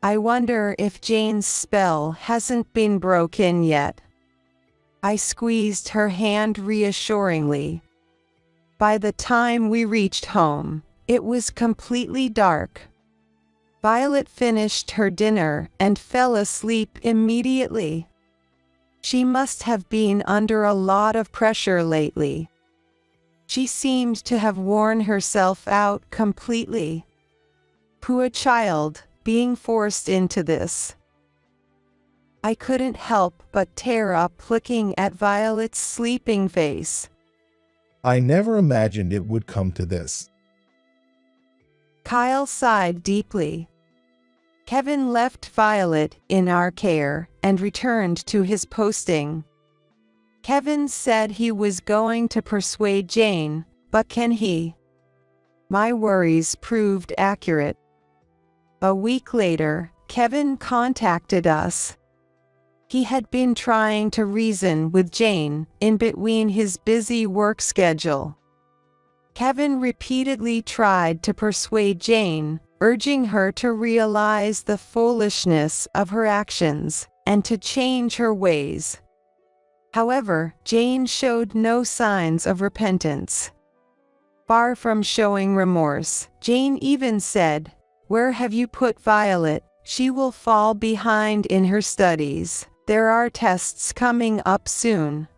I wonder if Jane's spell hasn't been broken yet. I squeezed her hand reassuringly. By the time we reached home, it was completely dark. Violet finished her dinner and fell asleep immediately. She must have been under a lot of pressure lately. She seemed to have worn herself out completely. Poor child, being forced into this. I couldn't help but tear up looking at Violet's sleeping face. I never imagined it would come to this. Kyle sighed deeply. Kevin left Violet in our care and returned to his posting. Kevin said he was going to persuade Jane, but can he? My worries proved accurate. A week later, Kevin contacted us. He had been trying to reason with Jane in between his busy work schedule. Kevin repeatedly tried to persuade Jane, urging her to realize the foolishness of her actions and to change her ways. However, Jane showed no signs of repentance. Far from showing remorse, Jane even said, "Where have you put Violet? She will fall behind in her studies. There are tests coming up soon."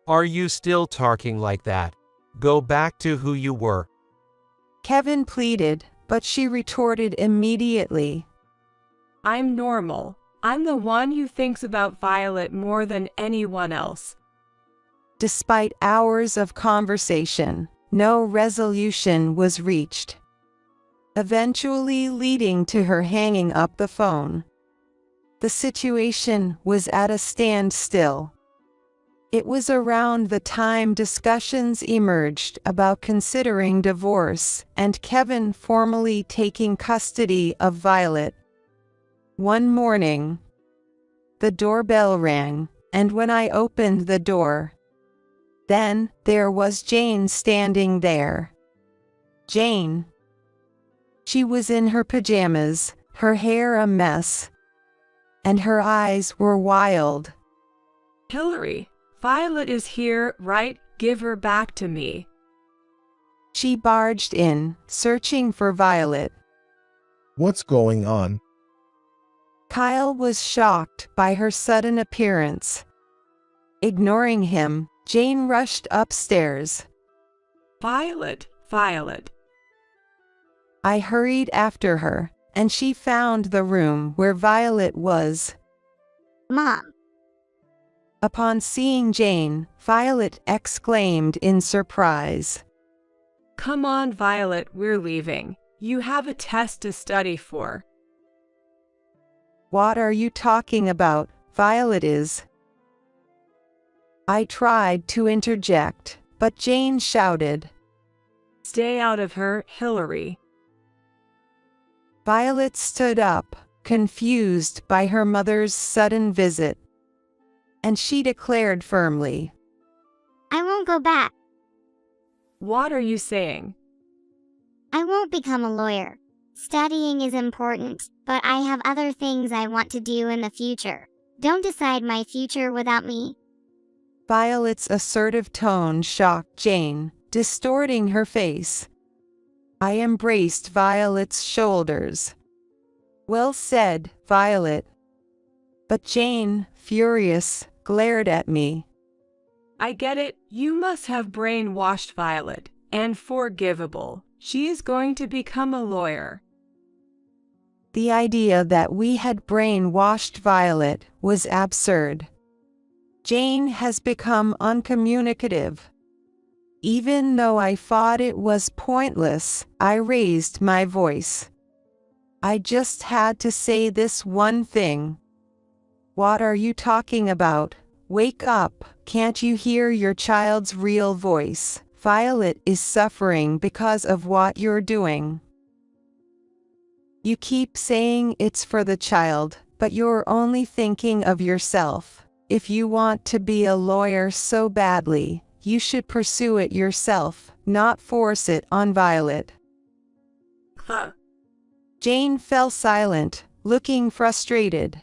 Are you still talking like that? Go back to who you were. Kevin pleaded, but she retorted immediately. I'm normal. I'm the one who thinks about Violet more than anyone else. Despite hours of conversation, no resolution was reached, eventually leading to her hanging up the phone. The situation was at a standstill. It was around the time discussions emerged about considering divorce and Kevin formally taking custody of Violet. One morning, the doorbell rang, and when I opened the door, then there was Jane standing there. Jane. She was in her pajamas, her hair a mess, and her eyes were wild. Hillary, Violet is here, right? Give her back to me. She barged in, searching for Violet. What's going on? Kyle was shocked by her sudden appearance. Ignoring him, Jane rushed upstairs. Violet, Violet. I hurried after her, and she found the room where Violet was. Mom. Upon seeing Jane, Violet exclaimed in surprise. Come on, Violet, we're leaving. You have a test to study for. What are you talking about? Violet is. I tried to interject, but Jane shouted. Stay out of her, Hillary. Violet stood up, confused by her mother's sudden visit. And she declared firmly, I won't go back. What are you saying? I won't become a lawyer. Studying is important, but I have other things I want to do in the future. Don't decide my future without me. Violet's assertive tone shocked Jane, distorting her face. I embraced Violet's shoulders. Well said, Violet. But Jane, furious, glared at me. I get it. You must have brainwashed Violet. And forgivable. She is going to become a lawyer. The idea that we had brainwashed Violet was absurd. Jane has become uncommunicative. Even though I thought it was pointless, I raised my voice. I just had to say this one thing. What are you talking about? Wake up, can't you hear your child's real voice? Violet is suffering because of what you're doing. You keep saying it's for the child, but you're only thinking of yourself. If you want to be a lawyer so badly, you should pursue it yourself, not force it on Violet. Huh. Jane fell silent, looking frustrated.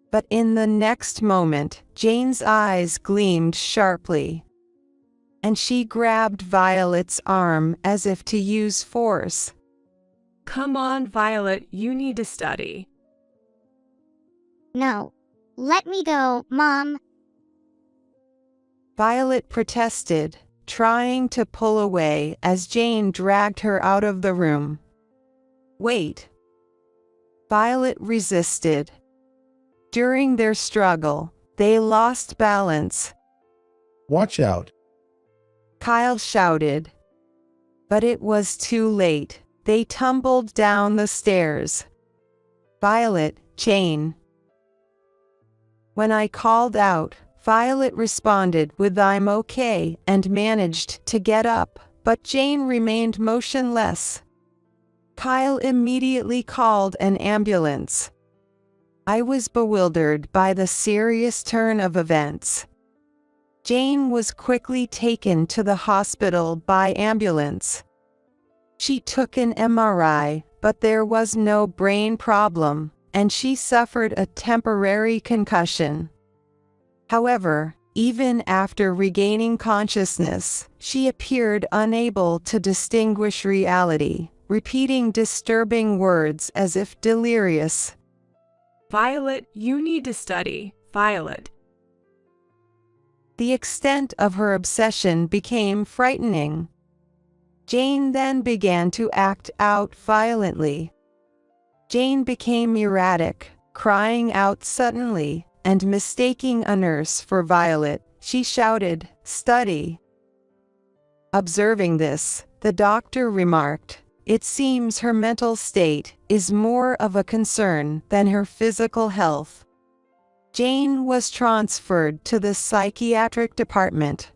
But in the next moment, Jane's eyes gleamed sharply. And she grabbed Violet's arm as if to use force. Come on, Violet, you need to study. No. Let me go, Mom. Violet protested, trying to pull away as Jane dragged her out of the room. Wait. Violet resisted. During their struggle, they lost balance. Watch out. Kyle shouted. But it was too late. They tumbled down the stairs. Violet, Jane. When I called out, Violet responded with I'm okay and managed to get up, but Jane remained motionless. Kyle immediately called an ambulance. I was bewildered by the serious turn of events. Jane was quickly taken to the hospital by ambulance. She took an MRI, but there was no brain problem, and she suffered a temporary concussion. However, even after regaining consciousness, she appeared unable to distinguish reality, repeating disturbing words as if delirious. Violet, you need to study, Violet. The extent of her obsession became frightening. Jane then began to act out violently. Jane became erratic, crying out suddenly, and mistaking a nurse for Violet. She shouted, "Study!" Observing this, the doctor remarked, "It seems her mental state is more of a concern than her physical health." Jane was transferred to the psychiatric department.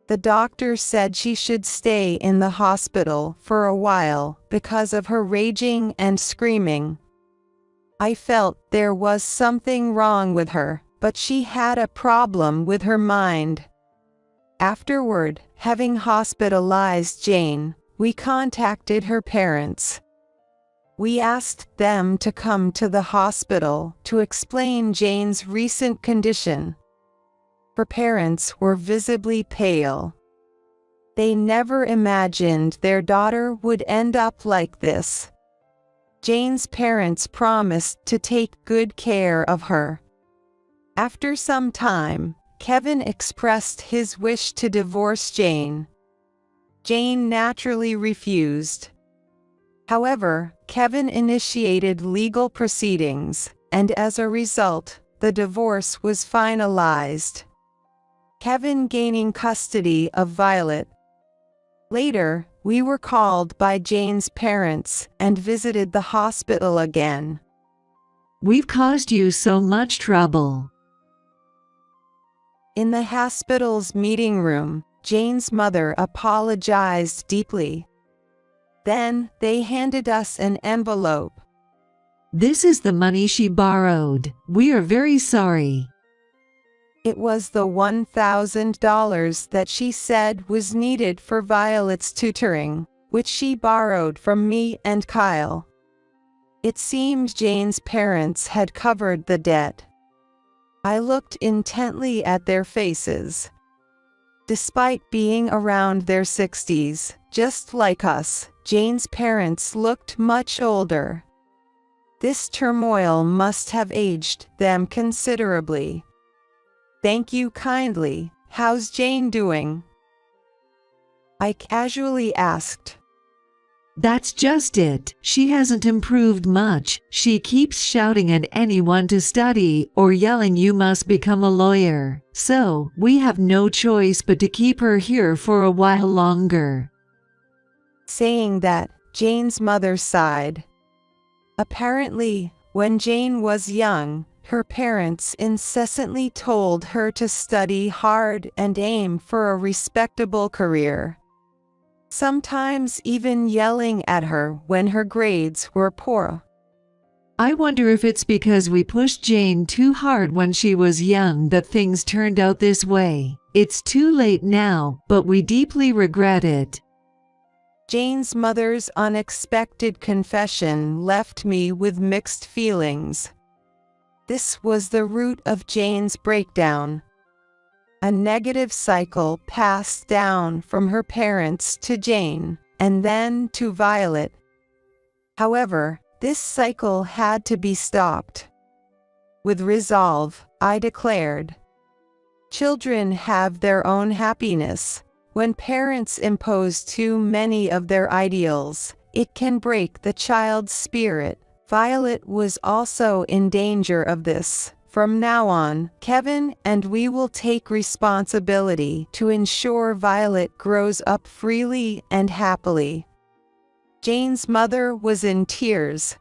The doctor said she should stay in the hospital for a while because of her raging and screaming. I felt there was something wrong with her, but she had a problem with her mind. Afterward, having hospitalized Jane, we contacted her parents. We asked them to come to the hospital to explain Jane's recent condition. Her parents were visibly pale. They never imagined their daughter would end up like this. Jane's parents promised to take good care of her. After some time, Kevin expressed his wish to divorce Jane. Jane naturally refused. However, Kevin initiated legal proceedings, and as a result, the divorce was finalized. Kevin gaining custody of Violet. Later, we were called by Jane's parents and visited the hospital again. We've caused you so much trouble. In the hospital's meeting room, Jane's mother apologized deeply. Then, they handed us an envelope. This is the money she borrowed. We are very sorry. It was the $1,000 that she said was needed for Violet's tutoring, which she borrowed from me and Kyle. It seemed Jane's parents had covered the debt. I looked intently at their faces. Despite being around their 60s, just like us, Jane's parents looked much older. This turmoil must have aged them considerably. "Thank you kindly. How's Jane doing?" I casually asked. That's just it. She hasn't improved much. She keeps shouting at anyone to study or yelling you must become a lawyer. So, we have no choice but to keep her here for a while longer. Saying that, Jane's mother sighed. Apparently, when Jane was young, her parents incessantly told her to study hard and aim for a respectable career. Sometimes even yelling at her when her grades were poor. I wonder if it's because we pushed Jane too hard when she was young that things turned out this way. It's too late now, but we deeply regret it. Jane's mother's unexpected confession left me with mixed feelings. This was the root of Jane's breakdown. A negative cycle passed down from her parents to Jane, and then to Violet. However, this cycle had to be stopped. With resolve, I declared, "Children have their own happiness. When parents impose too many of their ideals, it can break the child's spirit." Violet was also in danger of this. From now on, Kevin and we will take responsibility to ensure Violet grows up freely and happily. Jane's mother was in tears.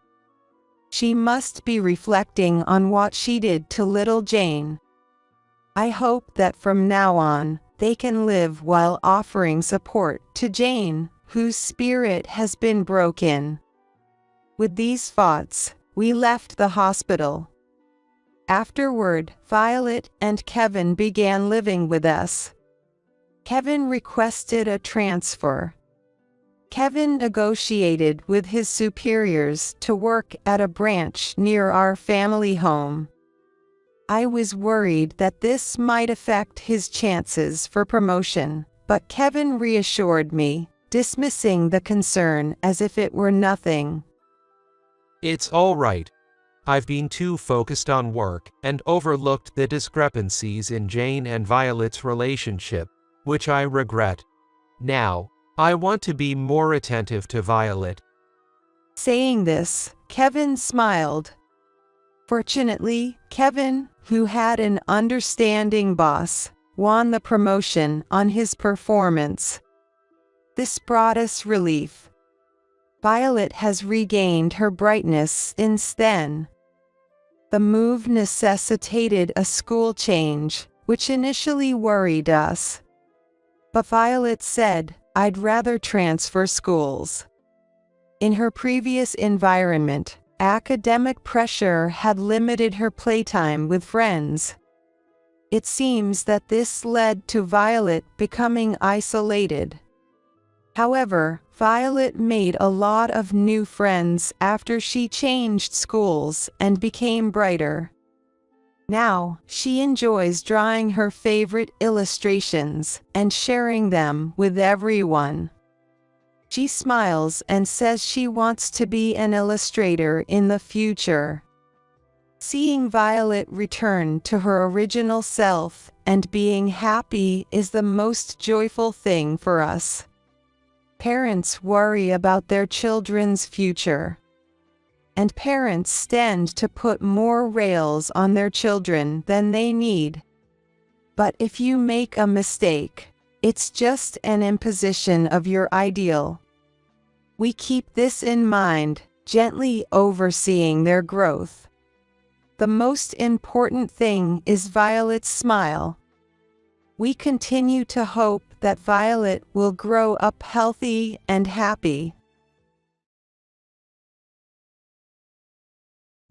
She must be reflecting on what she did to little Jane. I hope that from now on, they can live while offering support to Jane, whose spirit has been broken. With these thoughts, we left the hospital. Afterward, Violet and Kevin began living with us. Kevin requested a transfer. Kevin negotiated with his superiors to work at a branch near our family home. I was worried that this might affect his chances for promotion, but Kevin reassured me, dismissing the concern as if it were nothing. It's all right. I've been too focused on work and overlooked the discrepancies in Jane and Violet's relationship, which I regret. Now, I want to be more attentive to Violet. Saying this, Kevin smiled. Fortunately, Kevin, who had an understanding boss, won the promotion on his performance. This brought us relief. Violet has regained her brightness since then. The move necessitated a school change, which initially worried us. But Violet said, "I'd rather transfer schools." In her previous environment, academic pressure had limited her playtime with friends. It seems that this led to Violet becoming isolated. However, Violet made a lot of new friends after she changed schools and became brighter. Now, she enjoys drawing her favorite illustrations and sharing them with everyone. She smiles and says she wants to be an illustrator in the future. Seeing Violet return to her original self and being happy is the most joyful thing for us. Parents worry about their children's future. And parents tend to put more rails on their children than they need. But if you make a mistake, it's just an imposition of your ideal. We keep this in mind, gently overseeing their growth. The most important thing is Violet's smile. We continue to hope that Violet will grow up healthy and happy.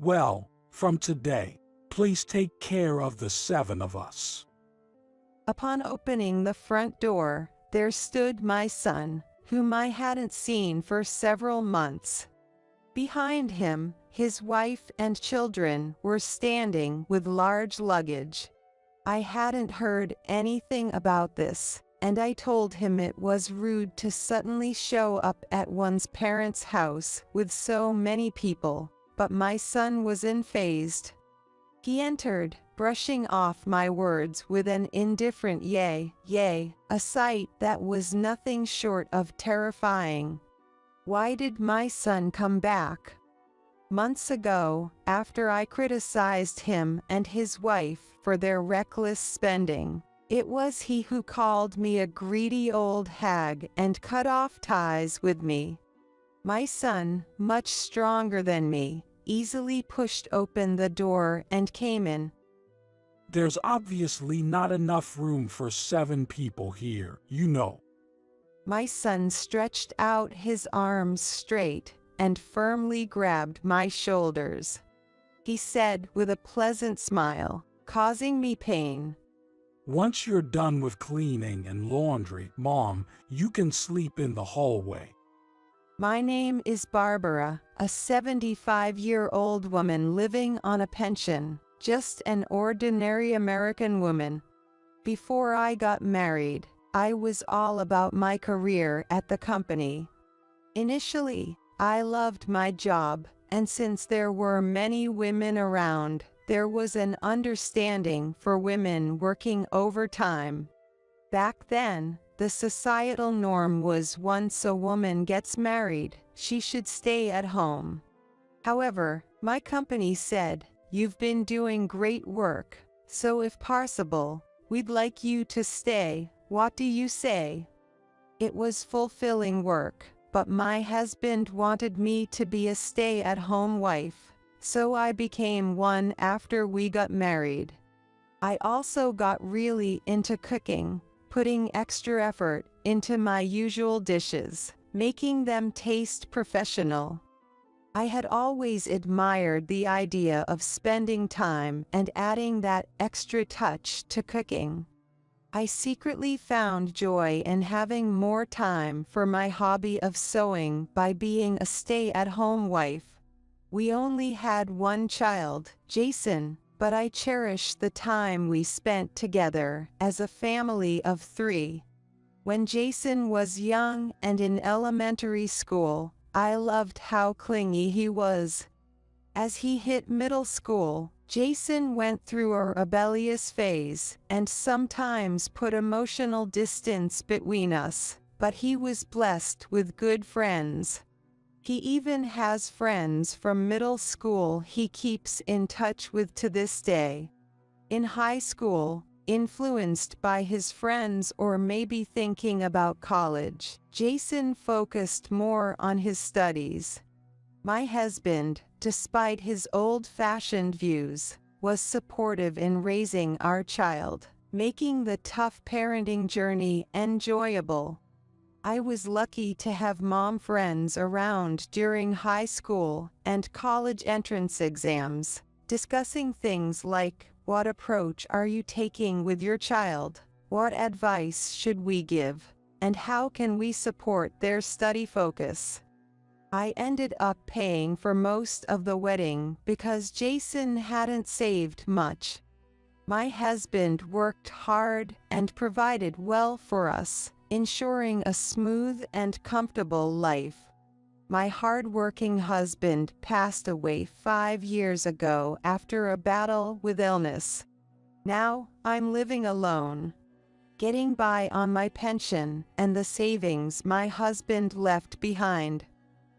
Well, from today, please take care of the 7 of us. Upon opening the front door, there stood my son, whom I hadn't seen for several months. Behind him, his wife and children were standing with large luggage. I hadn't heard anything about this, and I told him it was rude to suddenly show up at one's parents' house with so many people, but my son was unfazed. He entered, brushing off my words with an indifferent yay, a sight that was nothing short of terrifying. Why did my son come back? Months ago, after I criticized him and his wife for their reckless spending, it was he who called me a greedy old hag and cut off ties with me. My son, much stronger than me, easily pushed open the door and came in. There's obviously not enough room for 7 people here, you know. My son stretched out his arms straight and firmly grabbed my shoulders. He said with a pleasant smile, causing me pain, "Once you're done with cleaning and laundry, Mom, you can sleep in the hallway." My name is Barbara, a 75-year-old woman living on a pension, just an ordinary American woman. Before I got married, I was all about my career at the company. Initially, I loved my job, and since there were many women around, there was an understanding for women working overtime. Back then, the societal norm was once a woman gets married, she should stay at home. However, my company said, "You've been doing great work, so if possible, we'd like you to stay. What do you say?" It was fulfilling work, but my husband wanted me to be a stay-at-home wife, so I became one after we got married. I also got really into cooking, putting extra effort into my usual dishes, making them taste professional. I had always admired the idea of spending time and adding that extra touch to cooking. I secretly found joy in having more time for my hobby of sewing by being a stay-at-home wife. We only had one child, Jason, but I cherish the time we spent together as a family of 3. When Jason was young and in elementary school, I loved how clingy he was. As he hit middle school, Jason went through a rebellious phase and sometimes put emotional distance between us, but he was blessed with good friends. He even has friends from middle school he keeps in touch with to this day. In high school, influenced by his friends or maybe thinking about college, Jason focused more on his studies. My husband, despite his old-fashioned views, was supportive in raising our child, making the tough parenting journey enjoyable. I was lucky to have mom friends around during high school and college entrance exams, discussing things like, what approach are you taking with your child? What advice should we give? And how can we support their study focus? I ended up paying for most of the wedding because Jason hadn't saved much. My husband worked hard and provided well for us, ensuring a smooth and comfortable life. My hard-working husband passed away 5 years ago after a battle with illness. Now, I'm living alone, getting by on my pension and the savings my husband left behind.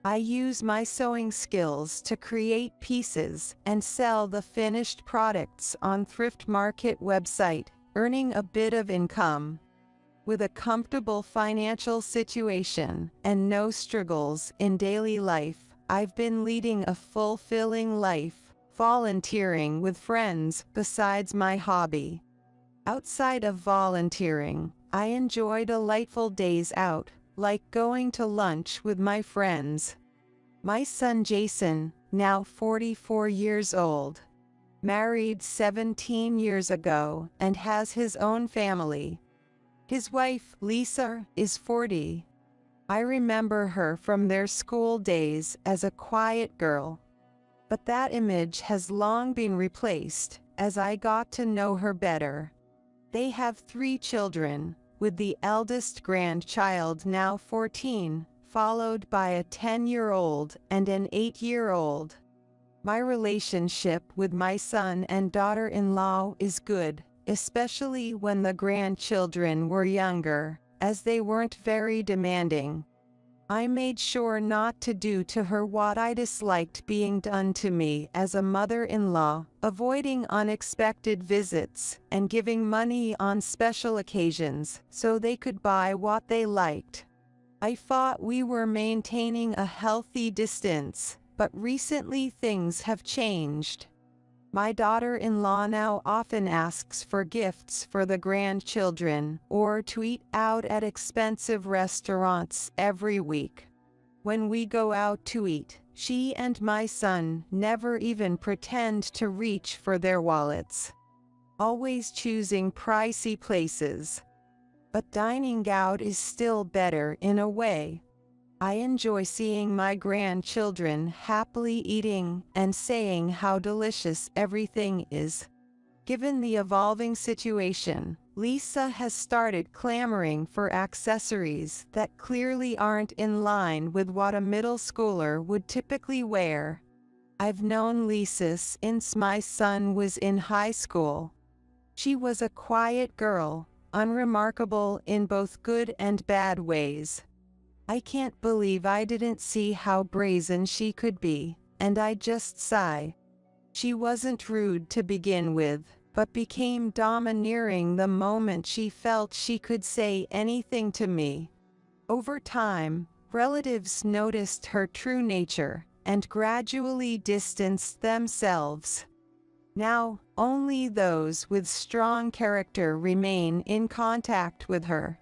I use my sewing skills to create pieces and sell the finished products on thrift market website, earning a bit of income. With a comfortable financial situation and no struggles in daily life, I've been leading a fulfilling life, volunteering with friends besides my hobby. Outside of volunteering, I enjoy delightful days out, like going to lunch with my friends. My son Jason, now 44 years old, married 17 years ago and has his own family. His wife, Lisa, is 40. I remember her from their school days as a quiet girl. But that image has long been replaced as I got to know her better. They have 3 children, with the eldest grandchild now 14, followed by a 10-year-old and an 8-year-old. My relationship with my son and daughter-in-law is good, especially when the grandchildren were younger, as they weren't very demanding. I made sure not to do to her what I disliked being done to me as a mother-in-law, avoiding unexpected visits and giving money on special occasions so they could buy what they liked. I thought we were maintaining a healthy distance, but recently things have changed. My daughter-in-law now often asks for gifts for the grandchildren or to eat out at expensive restaurants every week. When we go out to eat, she and my son never even pretend to reach for their wallets, always choosing pricey places. But dining out is still better in a way. I enjoy seeing my grandchildren happily eating and saying how delicious everything is. Given the evolving situation, Lisa has started clamoring for accessories that clearly aren't in line with what a middle schooler would typically wear. I've known Lisa since my son was in high school. She was a quiet girl, unremarkable in both good and bad ways. I can't believe I didn't see how brazen she could be, and I just sigh. She wasn't rude to begin with, but became domineering the moment she felt she could say anything to me. Over time, relatives noticed her true nature and gradually distanced themselves. Now, only those with strong character remain in contact with her.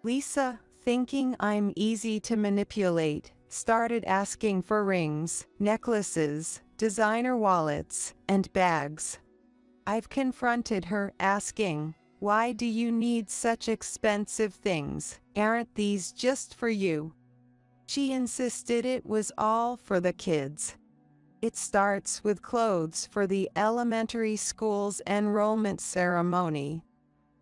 Lisa, thinking I'm easy to manipulate, started asking for rings, necklaces, designer wallets, and bags. I've confronted her, asking, "Why do you need such expensive things? Aren't these just for you?" She insisted it was all for the kids. It starts with clothes for the elementary school's enrollment ceremony.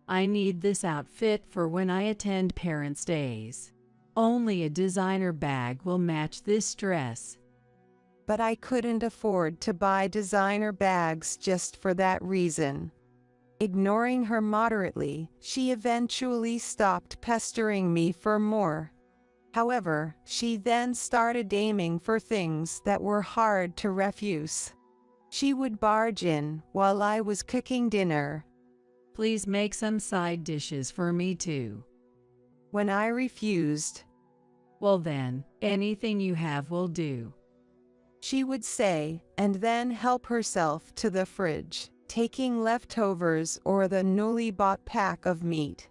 I need this outfit for when I attend Parents' Days. Only a designer bag will match this dress. But I couldn't afford to buy designer bags just for that reason. Ignoring her moderately, she eventually stopped pestering me for more. However, she then started aiming for things that were hard to refuse. She would barge in while I was cooking dinner. Please make some side dishes for me too. When I refused, well then, anything you have will do, she would say, and then help herself to the fridge, taking leftovers or the newly bought pack of meat.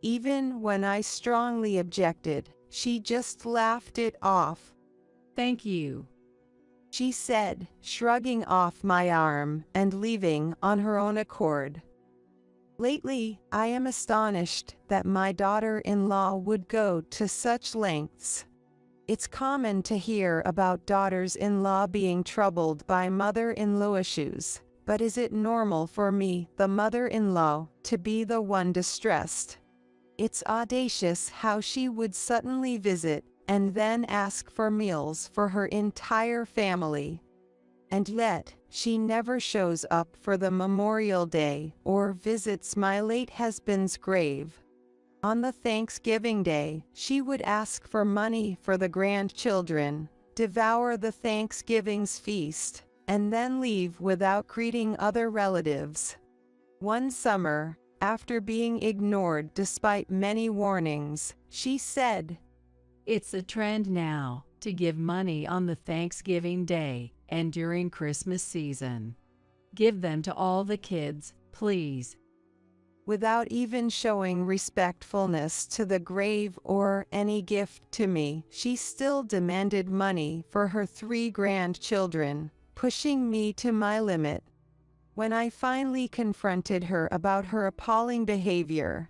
Even when I strongly objected, she just laughed it off. "Thank you," she said, shrugging off my arm and leaving on her own accord. Lately, I am astonished that my daughter-in-law would go to such lengths. It's common to hear about daughters-in-law being troubled by mother-in-law issues, but is it normal for me, the mother-in-law, to be the one distressed? It's audacious how she would suddenly visit and then ask for meals for her entire family. And yet, she never shows up for the Memorial Day or visits my late husband's grave. On the Thanksgiving Day, she would ask for money for the grandchildren, devour the Thanksgiving's feast, and then leave without greeting other relatives. One summer, after being ignored despite many warnings, she said, "It's a trend now to give money on the Thanksgiving Day and during Christmas season. Give them to all the kids, please." Without even showing respectfulness to the grave or any gift to me, she still demanded money for her 3 grandchildren, pushing me to my limit. When I finally confronted her about her appalling behavior,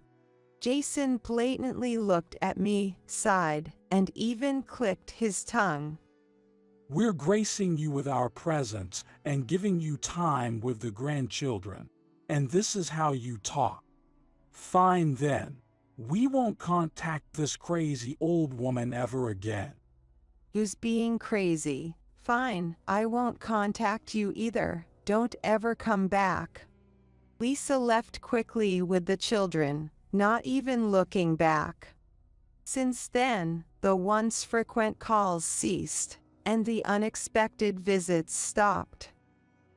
Jason blatantly looked at me, sighed, and even clicked his tongue. "We're gracing you with our presence and giving you time with the grandchildren. And this is how you talk. Fine then. We won't contact this crazy old woman ever again." Who's being crazy? Fine, I won't contact you either. Don't ever come back. Lisa left quickly with the children, not even looking back. Since then, the once frequent calls ceased, and the unexpected visits stopped.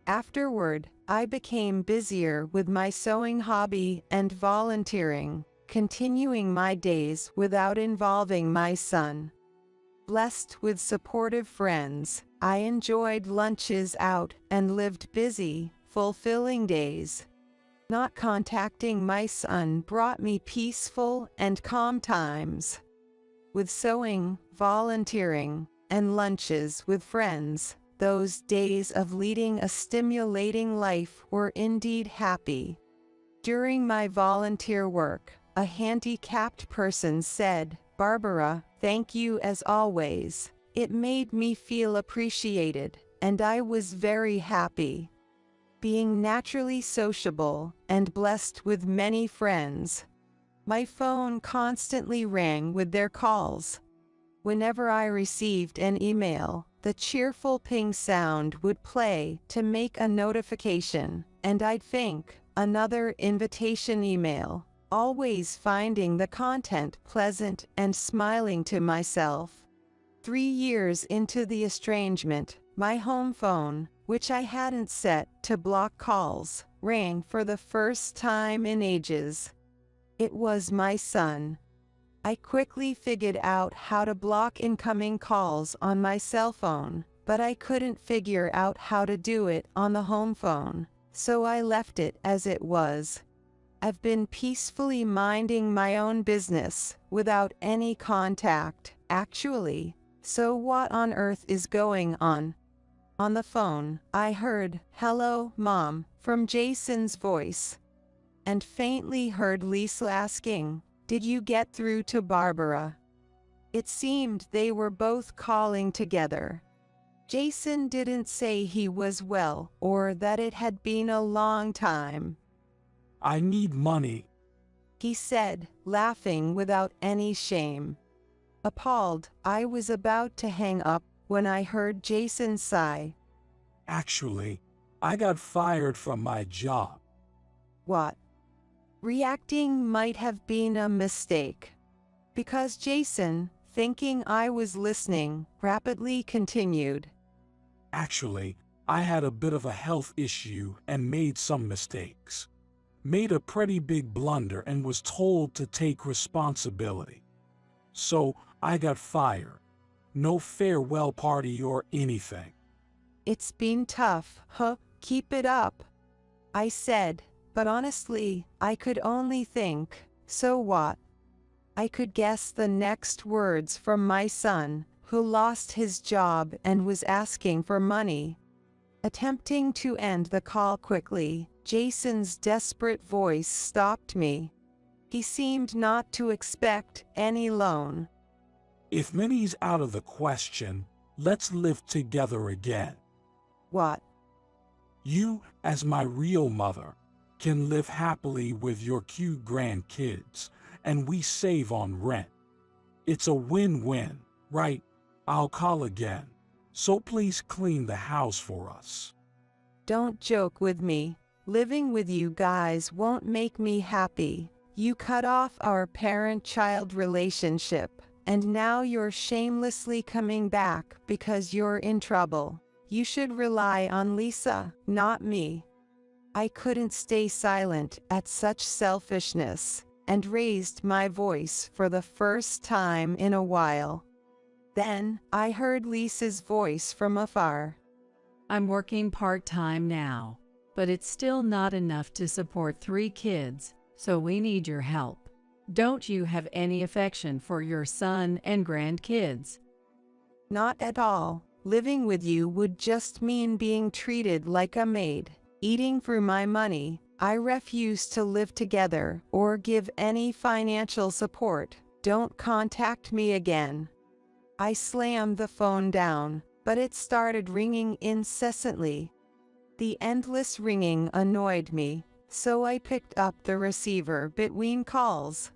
Afterward, I became busier with my sewing hobby and volunteering, continuing my days without involving my son. Blessed with supportive friends, I enjoyed lunches out and lived busy, fulfilling days. Not contacting my son brought me peaceful and calm times. With sewing, volunteering, and lunches with friends, those days of leading a stimulating life were indeed happy. During my volunteer work, a handicapped person said, "Barbara, thank you as always. It made me feel appreciated, and I was very happy." Being naturally sociable and blessed with many friends, my phone constantly rang with their calls. Whenever I received an email, the cheerful ping sound would play to make a notification, and I'd think, another invitation email, always finding the content pleasant and smiling to myself. 3 years into the estrangement, my home phone, which I hadn't set to block calls, rang for the first time in ages. It was my son. I quickly figured out how to block incoming calls on my cell phone, but I couldn't figure out how to do it on the home phone, so I left it as it was. I've been peacefully minding my own business, without any contact, actually. So what on earth is going on? On the phone, I heard, "Hello, Mom," from Jason's voice, and faintly heard Lisa asking, "Did you get through to Barbara?" It seemed they were both calling together. Jason didn't say he was well or that it had been a long time. I need money, He said, laughing without any shame. Appalled, I was about to hang up when I heard Jason sigh. Actually, I got fired from my job. What? Reacting might have been a mistake, because Jason, thinking I was listening, rapidly continued. Actually, I had a bit of a health issue and made some mistakes. Made a pretty big blunder and was told to take responsibility. So I got fired. No farewell party or anything. It's been tough, huh? Keep it up, I said, but honestly, I could only think, so what? I could guess the next words from my son, who lost his job and was asking for money. Attempting to end the call quickly, Jason's desperate voice stopped me. He seemed not to expect any loan. If money's out of the question, let's live together again. What? You, as my real mother, can live happily with your cute grandkids, and we save on rent. It's a win-win, right? I'll call again, so please clean the house for us. Don't joke with me. Living with you guys won't make me happy. You cut off our parent-child relationship, and now you're shamelessly coming back because you're in trouble. You should rely on Lisa, not me. I couldn't stay silent at such selfishness, and raised my voice for the first time in a while. Then, I heard Lisa's voice from afar. I'm working part-time now, but it's still not enough to support 3 kids, so we need your help. Don't you have any affection for your son and grandkids? Not at all. Living with you would just mean being treated like a maid, eating through my money. I refuse to live together or give any financial support. Don't contact me again. I slammed the phone down, but it started ringing incessantly. The endless ringing annoyed me, so I picked up the receiver between calls.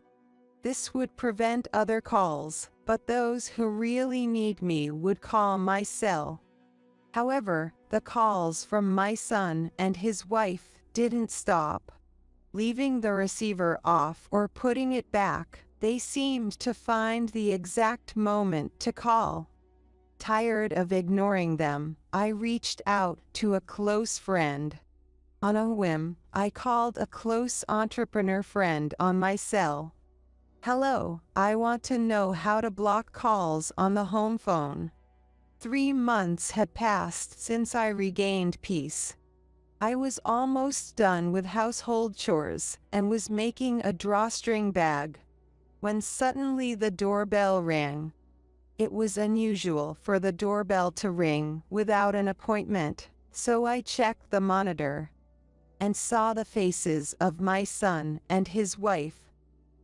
This would prevent other calls, but those who really need me would call my cell. However, the calls from my son and his wife didn't stop. Leaving the receiver off or putting it back, they seemed to find the exact moment to call. Tired of ignoring them, I reached out to a close friend. On a whim, I called a close entrepreneur friend on my cell. "Hello, I want to know how to block calls on the home phone." 3 months had passed since I regained peace. I was almost done with household chores and was making a drawstring bag, when suddenly the doorbell rang. It was unusual for the doorbell to ring without an appointment, so I checked the monitor and saw the faces of my son and his wife.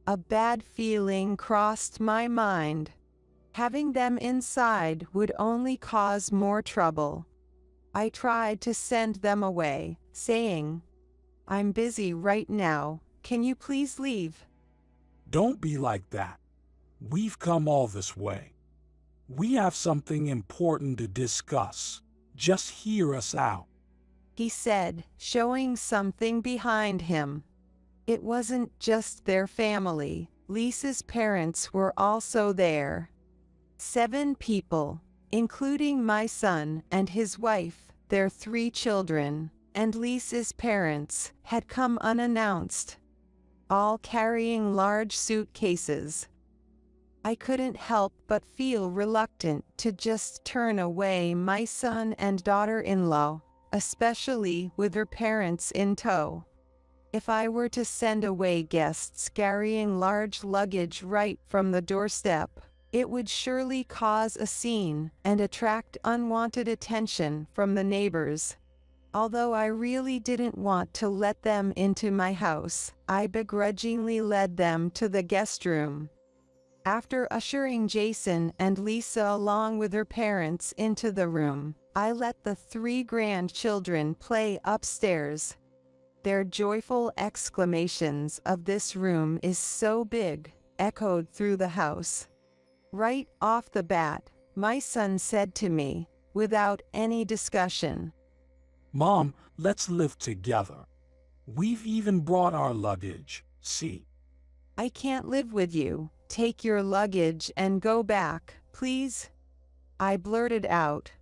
A bad feeling crossed my mind. Having them inside would only cause more trouble. I tried to send them away, saying, "I'm busy right now, can you please leave?" Don't be like that. We've come all this way. We have something important to discuss. Just hear us out, he said, showing something behind him. It wasn't just their family. Lisa's parents were also there. 7 people, including my son and his wife, their 3 children, and Lisa's parents, had come unannounced, all carrying large suitcases. I couldn't help but feel reluctant to just turn away my son and daughter-in-law, especially with their parents in tow. If I were to send away guests carrying large luggage right from the doorstep, It would surely cause a scene and attract unwanted attention from the neighbors. Although I really didn't want to let them into my house, I begrudgingly led them to the guest room. After ushering Jason and Lisa along with her parents into the room, I let the 3 grandchildren play upstairs. Their joyful exclamations of "This room is so big" echoed through the house. Right off the bat, my son said to me, without any discussion, "Mom, let's live together. We've even brought our luggage, see?" "I can't live with you. Take your luggage and go back, please," I blurted out.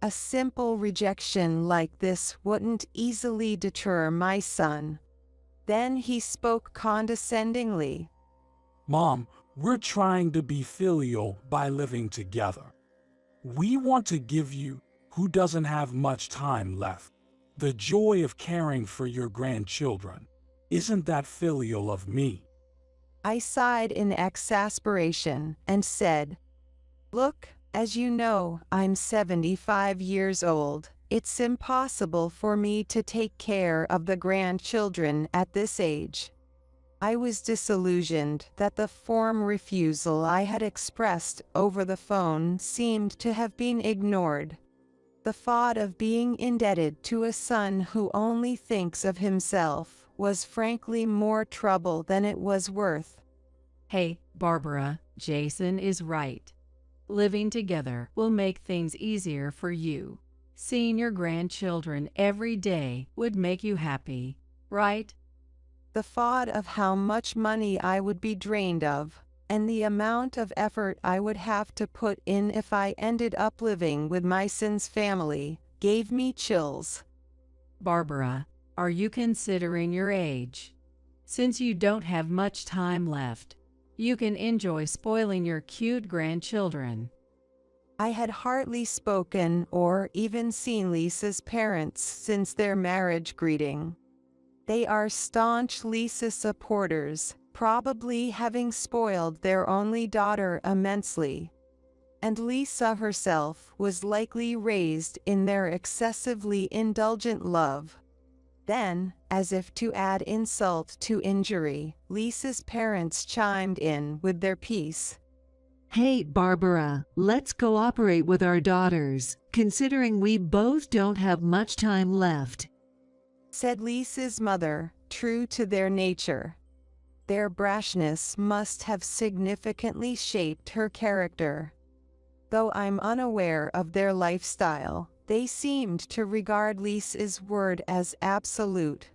A simple rejection like this wouldn't easily deter my son. Then he spoke condescendingly. "Mom, we're trying to be filial by living together. We want to give you, who doesn't have much time left, the joy of caring for your grandchildren. Isn't that filial of me?" I sighed in exasperation and said, "Look, as you know, I'm 75 years old. It's impossible for me to take care of the grandchildren at this age." I was disillusioned that the form refusal I had expressed over the phone seemed to have been ignored. The thought of being indebted to a son who only thinks of himself was frankly more trouble than it was worth. Hey, Barbara, Jason is right. Living together will make things easier for you. Seeing your grandchildren every day would make you happy, right? The thought of how much money I would be drained of, and the amount of effort I would have to put in if I ended up living with my son's family, gave me chills. Barbara, are you considering your age? Since you don't have much time left, you can enjoy spoiling your cute grandchildren. I had hardly spoken or even seen Lisa's parents since their marriage greeting. They are staunch Lisa supporters, probably having spoiled their only daughter immensely. And Lisa herself was likely raised in their excessively indulgent love. Then, as if to add insult to injury, Lisa's parents chimed in with their piece. "Hey, Barbara, let's cooperate with our daughters, considering we both don't have much time left," said Lisa's mother, true to their nature. Their brashness must have significantly shaped her character. Though I'm unaware of their lifestyle, they seemed to regard Lisa's word as absolute.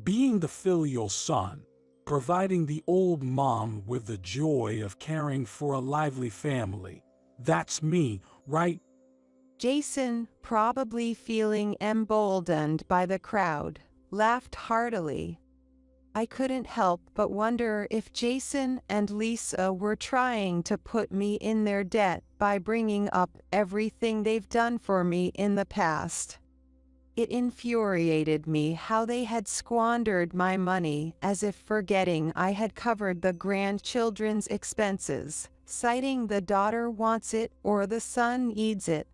Being the filial son, providing the old mom with the joy of caring for a lively family, that's me, right? Jason, probably feeling emboldened by the crowd, laughed heartily. I couldn't help but wonder if Jason and Lisa were trying to put me in their debt by bringing up everything they've done for me in the past. It infuriated me how they had squandered my money as if forgetting I had covered the grandchildren's expenses, citing the daughter wants it or the son needs it.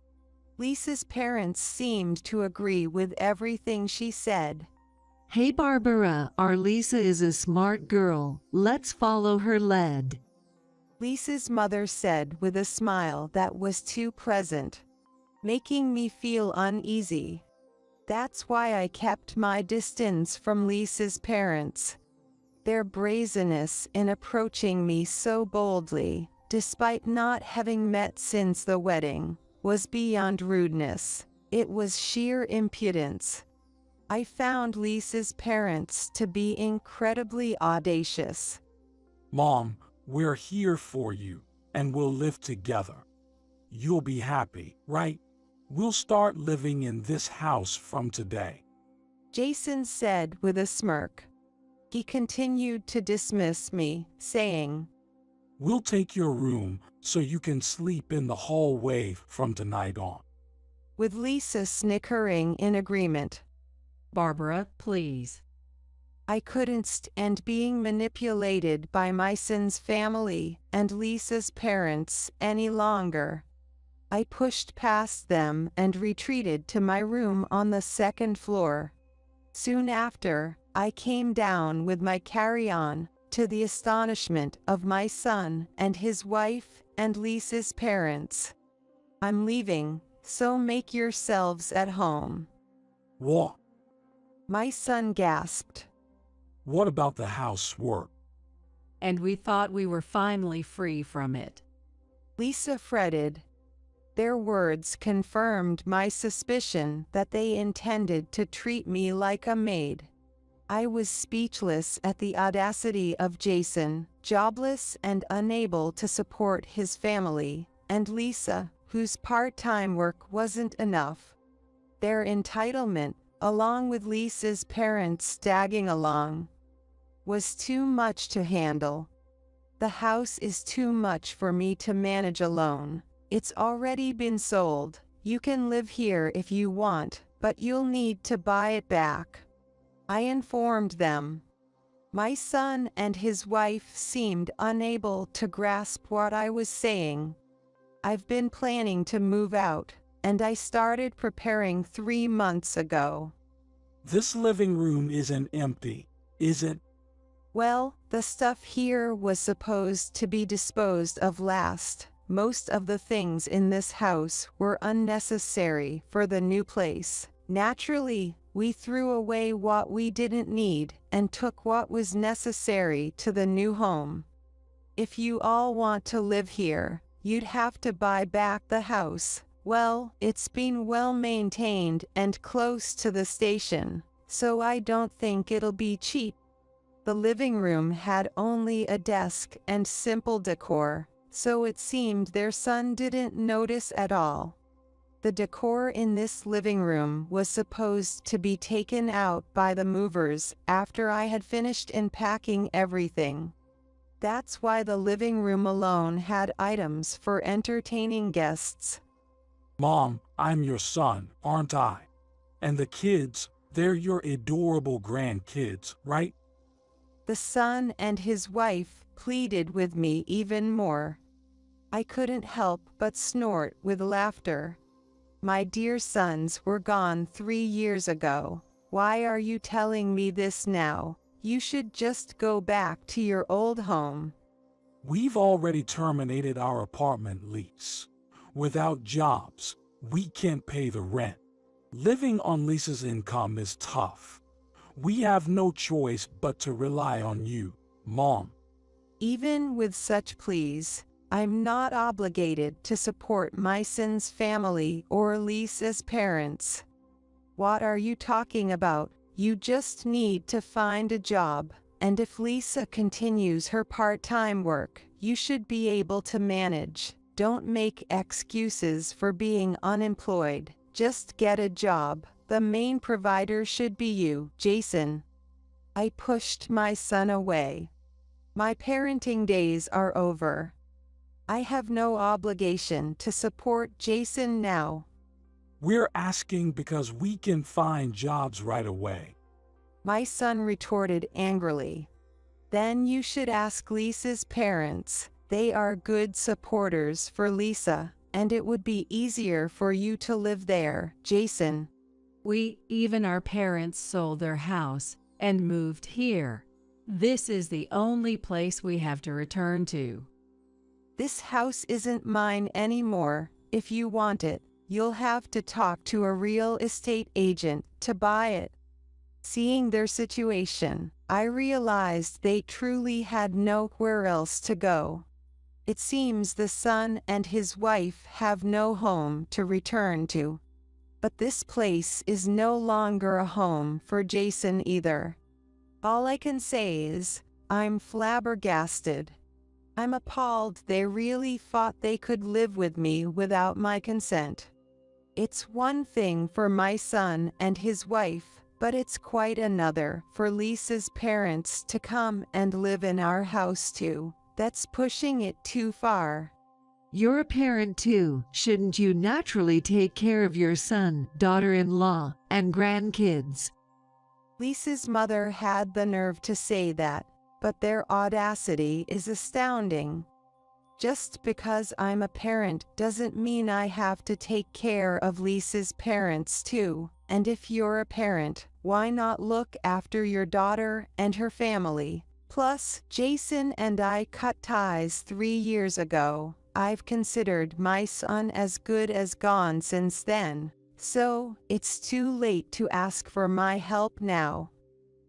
Lisa's parents seemed to agree with everything she said. "Hey, Barbara, our Lisa is a smart girl. Let's follow her lead," Lisa's mother said with a smile that was too present, making me feel uneasy. That's why I kept my distance from Lisa's parents. Their brazenness in approaching me so boldly, despite not having met since the wedding, was beyond rudeness. It was sheer impudence. I found Lisa's parents to be incredibly audacious. "Mom, we're here for you, and we'll live together. You'll be happy, right? We'll start living in this house from today," Jason said with a smirk. He continued to dismiss me, saying, "We'll take your room so you can sleep in the hallway from tonight on," with Lisa snickering in agreement. Barbara, please. I couldn't stand being manipulated by my son's family and Lisa's parents any longer. I pushed past them and retreated to my room on the second floor. Soon after, I came down with my carry-on, to the astonishment of my son and his wife and Lisa's parents. I'm leaving, so make yourselves at home. What? My son gasped. What about the housework? And we thought we were finally free from it. Lisa fretted. Their words confirmed my suspicion that they intended to treat me like a maid. I was speechless at the audacity of Jason, jobless and unable to support his family, and Lisa, whose part-time work wasn't enough. Their entitlement, along with Lisa's parents tagging along, was too much to handle. The house is too much for me to manage alone. It's already been sold. You can live here if you want, but you'll need to buy it back. I informed them. My son and his wife seemed unable to grasp what I was saying. I've been planning to move out, and I started preparing 3 months ago. This living room isn't empty, is it? Well, the stuff here was supposed to be disposed of last. Most of the things in this house were unnecessary for the new place. Naturally, we threw away what we didn't need and took what was necessary to the new home. If you all want to live here, you'd have to buy back the house. Well, it's been well maintained and close to the station, so I don't think it'll be cheap. The living room had only a desk and simple decor, so it seemed their son didn't notice at all. The decor in this living room was supposed to be taken out by the movers after I had finished unpacking everything. That's why the living room alone had items for entertaining guests. Mom, I'm your son, aren't I? And the kids, they're your adorable grandkids, right? The son and his wife pleaded with me even more. I couldn't help but snort with laughter. My dear sons were gone 3 years ago. Why are you telling me this now? You should just go back to your old home. We've already terminated our apartment lease. Without jobs, we can't pay the rent. Living on Lisa's income is tough. We have no choice but to rely on you, Mom. Even with such pleas, I'm not obligated to support my son's family or Lisa's parents. What are you talking about? You just need to find a job, and if Lisa continues her part-time work, you should be able to manage. Don't make excuses for being unemployed. Just get a job. The main provider should be you, Jason. I pushed my son away. My parenting days are over. I have no obligation to support Jason now. We're asking because we can find jobs right away. My son retorted angrily. Then you should ask Lisa's parents. They are good supporters for Lisa, and it would be easier for you to live there, Jason. Even our parents sold their house and moved here. This is the only place we have to return to. This house isn't mine anymore. If you want it, you'll have to talk to a real estate agent to buy it. Seeing their situation, I realized they truly had nowhere else to go. It seems the son and his wife have no home to return to. But this place is no longer a home for Jason either. All I can say is, I'm flabbergasted. I'm appalled they really thought they could live with me without my consent. It's one thing for my son and his wife, but it's quite another for Lisa's parents to come and live in our house too. That's pushing it too far. You're a parent too. Shouldn't you naturally take care of your son, daughter-in-law, and grandkids? Lisa's mother had the nerve to say that, but their audacity is astounding. Just because I'm a parent doesn't mean I have to take care of Lisa's parents too, and if you're a parent, why not look after your daughter and her family? Plus, Jason and I cut ties 3 years ago. I've considered my son as good as gone since then, so it's too late to ask for my help now.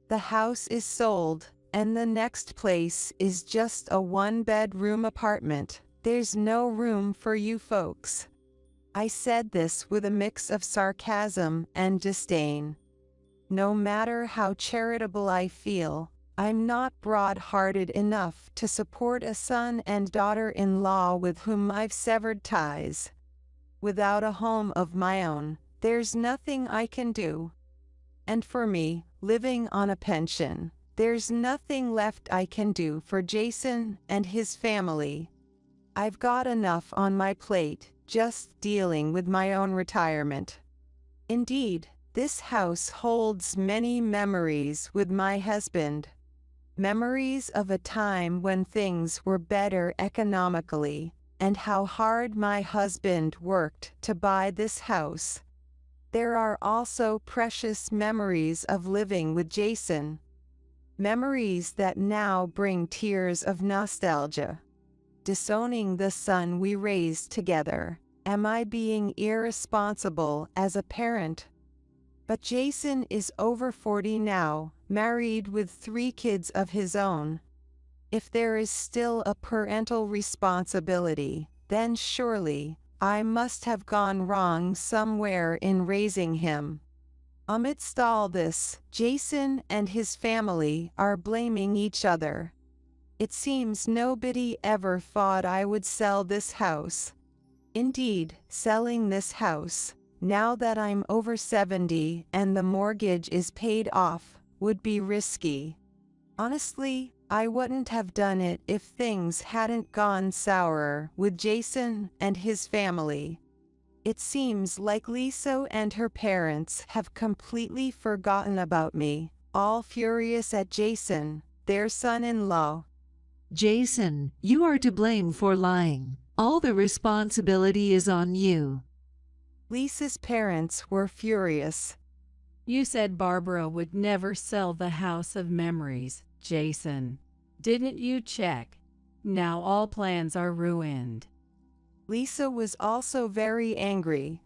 The house is sold, and the next place is just a 1-bedroom apartment. There's no room for you folks. I said this with a mix of sarcasm and disdain. No matter how charitable I feel, I'm not broad-hearted enough to support a son and daughter-in-law with whom I've severed ties. Without a home of my own, there's nothing I can do. And for me, living on a pension, there's nothing left I can do for Jason and his family. I've got enough on my plate just dealing with my own retirement. Indeed, this house holds many memories with my husband. Memories of a time when things were better economically, and how hard my husband worked to buy this house. There are also precious memories of living with Jason. Memories that now bring tears of nostalgia. Disowning the son we raised together. Am I being irresponsible as a parent? But Jason is over 40 now, married with 3 kids of his own. If there is still a parental responsibility, then surely I must have gone wrong somewhere in raising him. Amidst all this, Jason and his family are blaming each other. It seems nobody ever thought I would sell this house. Indeed, selling this house, now that I'm over 70 and the mortgage is paid off, would be risky. Honestly, I wouldn't have done it if things hadn't gone sour with Jason and his family. It seems like Lisa and her parents have completely forgotten about me, all furious at Jason, their son-in-law. Jason, you are to blame for lying. All the responsibility is on you. Lisa's parents were furious. You said Barbara would never sell the house of memories, Jason. Didn't you check? Now all plans are ruined. Lisa was also very angry.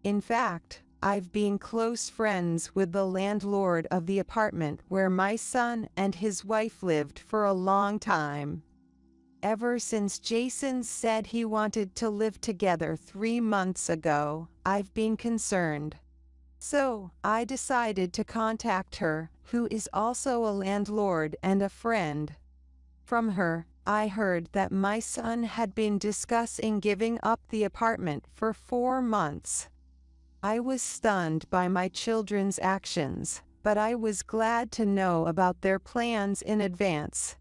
In fact, I've been close friends with the landlord of the apartment where my son and his wife lived for a long time. Ever since Jason said he wanted to live together 3 months ago, I've been concerned. So, I decided to contact her, who is also a landlord and a friend. From her, I heard that my son had been discussing giving up the apartment for 4 months. I was stunned by my children's actions, but I was glad to know about their plans in advance.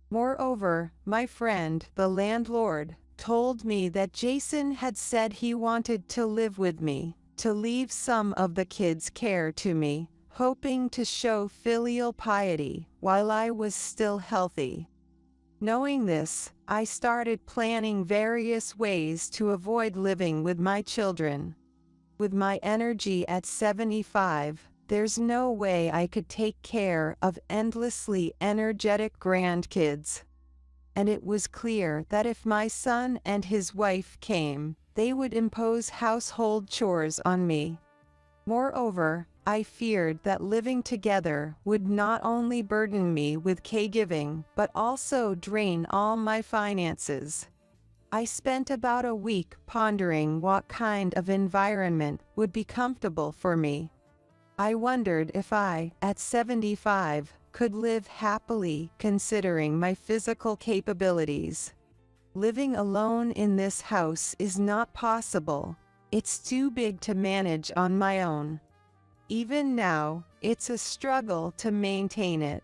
Moreover, my friend, the landlord, told me that Jason had said he wanted to live with me, to leave some of the kids' care to me, hoping to show filial piety while I was still healthy. Knowing this, I started planning various ways to avoid living with my children. With my energy at 75, there's no way I could take care of endlessly energetic grandkids. And it was clear that if my son and his wife came, they would impose household chores on me. Moreover, I feared that living together would not only burden me with caregiving, but also drain all my finances. I spent about a week pondering what kind of environment would be comfortable for me. I wondered if I, at 75, could live happily considering my physical capabilities. Living alone in this house is not possible. It's too big to manage on my own. Even now, it's a struggle to maintain it.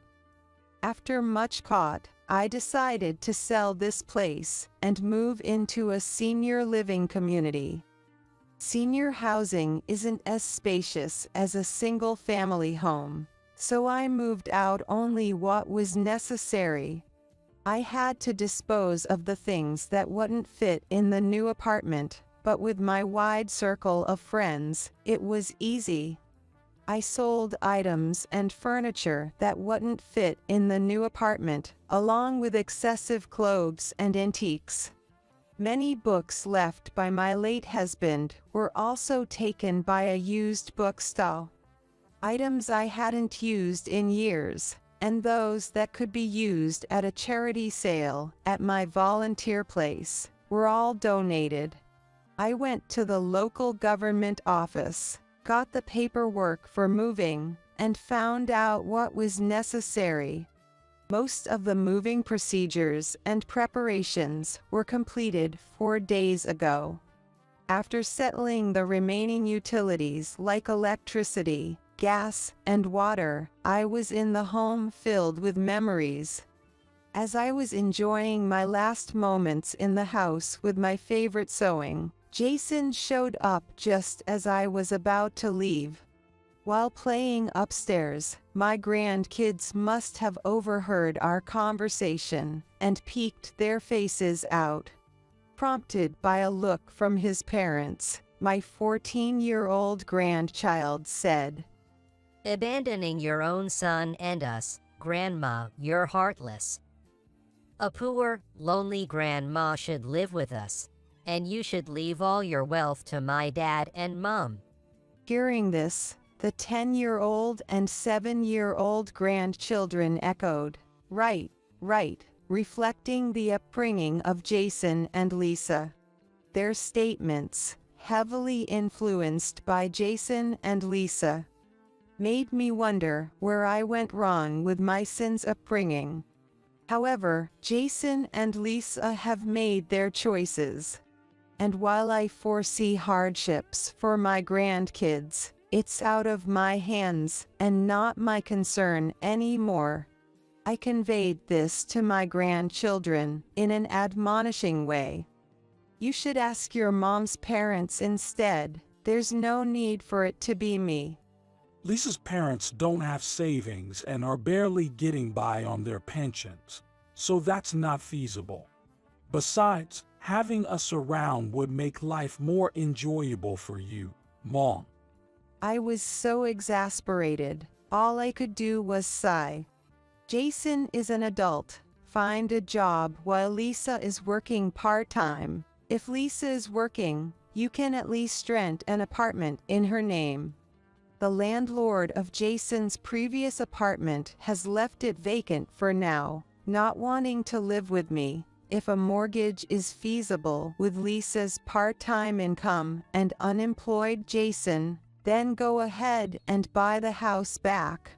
After much thought, I decided to sell this place and move into a senior living community. Senior housing isn't as spacious as a single-family home, so I moved out only what was necessary. I had to dispose of the things that wouldn't fit in the new apartment, but with my wide circle of friends, it was easy. I sold items and furniture that wouldn't fit in the new apartment, along with excessive clothes and antiques. Many books left by my late husband were also taken by a used bookstall. Items I hadn't used in years, and those that could be used at a charity sale at my volunteer place, were all donated. I went to the local government office, got the paperwork for moving, and found out what was necessary. Most of the moving procedures and preparations were completed 4 days ago. After settling the remaining utilities like electricity, gas, and water, I was in the home filled with memories. As I was enjoying my last moments in the house with my favorite sewing, Jason showed up just as I was about to leave. While playing upstairs, my grandkids must have overheard our conversation and peeked their faces out. Prompted by a look from his parents, my 14-year-old grandchild said, "Abandoning your own son and us, Grandma, you're heartless. A poor, lonely grandma should live with us, and you should leave all your wealth to my dad and mom." Hearing this, the 10-year-old and 7-year-old grandchildren echoed, "Right, right," reflecting the upbringing of Jason and Lisa. Their statements, heavily influenced by Jason and Lisa, made me wonder where I went wrong with my son's upbringing. However, Jason and Lisa have made their choices. And while I foresee hardships for my grandkids, it's out of my hands and not my concern anymore. I conveyed this to my grandchildren in an admonishing way. You should ask your mom's parents instead. There's no need for it to be me. Lisa's parents don't have savings and are barely getting by on their pensions, so that's not feasible. Besides, having us around would make life more enjoyable for you, Mom. I was so exasperated, all I could do was sigh. Jason is an adult. Find a job while Lisa is working part-time. If Lisa is working, you can at least rent an apartment in her name. The landlord of Jason's previous apartment has left it vacant for now, not wanting to live with me. If a mortgage is feasible with Lisa's part-time income and unemployed Jason, then go ahead and buy the house back.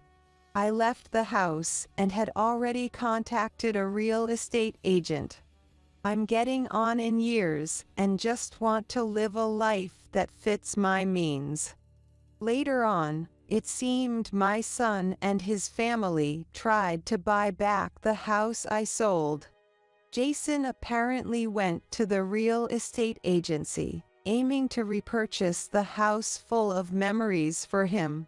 I left the house and had already contacted a real estate agent. I'm getting on in years and just want to live a life that fits my means. Later on, it seemed my son and his family tried to buy back the house I sold. Jason apparently went to the real estate agency, aiming to repurchase the house full of memories for him.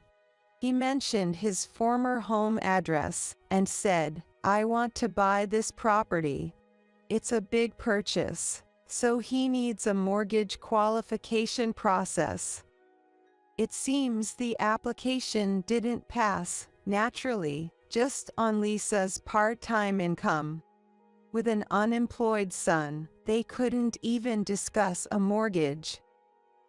He mentioned his former home address and said, "I want to buy this property. It's a big purchase, so he needs a mortgage qualification process." It seems the application didn't pass, naturally, just on Lisa's part-time income. With an unemployed son, they couldn't even discuss a mortgage.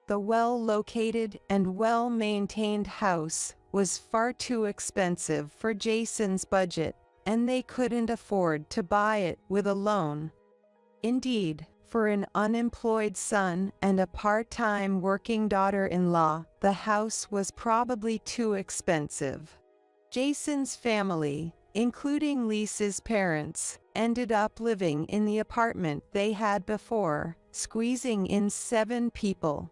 The well-located and well-maintained house was far too expensive for Jason's budget, and they couldn't afford to buy it with a loan. Indeed, for an unemployed son and a part-time working daughter-in-law, the house was probably too expensive. Jason's family, including Lisa's parents, ended up living in the apartment they had before, squeezing in 7 people.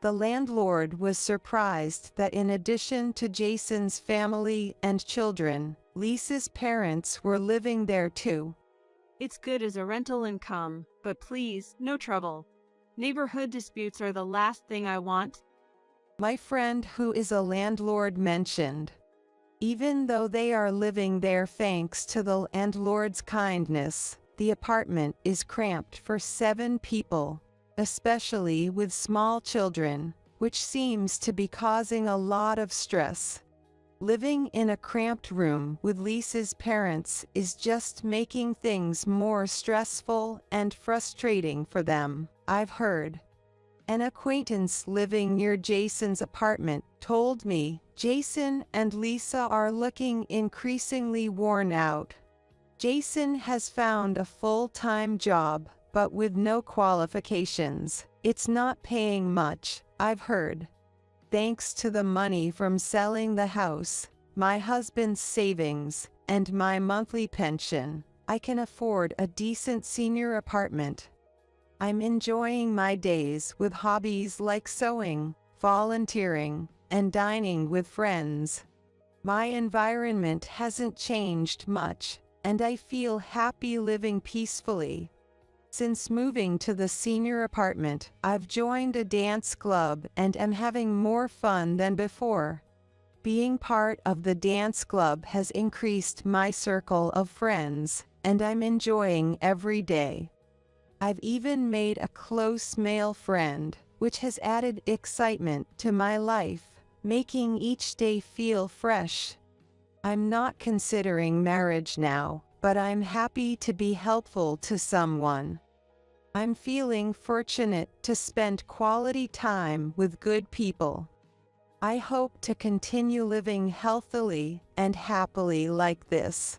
The landlord was surprised that in addition to Jason's family and children, Lisa's parents were living there too. It's good as a rental income, but please, no trouble. Neighborhood disputes are the last thing I want. My friend who is a landlord mentioned. Even though they are living there thanks to the landlord's kindness, the apartment is cramped for 7 people, especially with small children, which seems to be causing a lot of stress. Living in a cramped room with Lisa's parents is just making things more stressful and frustrating for them, I've heard. An acquaintance living near Jason's apartment told me Jason and Lisa are looking increasingly worn out. Jason has found a full-time job, but with no qualifications. It's not paying much, I've heard. Thanks to the money from selling the house, my husband's savings, and my monthly pension, I can afford a decent senior apartment. I'm enjoying my days with hobbies like sewing, volunteering, and dining with friends. My environment hasn't changed much, and I feel happy living peacefully. Since moving to the senior apartment, I've joined a dance club and am having more fun than before. Being part of the dance club has increased my circle of friends, and I'm enjoying every day. I've even made a close male friend, which has added excitement to my life, making each day feel fresh. I'm not considering marriage now, but I'm happy to be helpful to someone. I'm feeling fortunate to spend quality time with good people. I hope to continue living healthily and happily like this.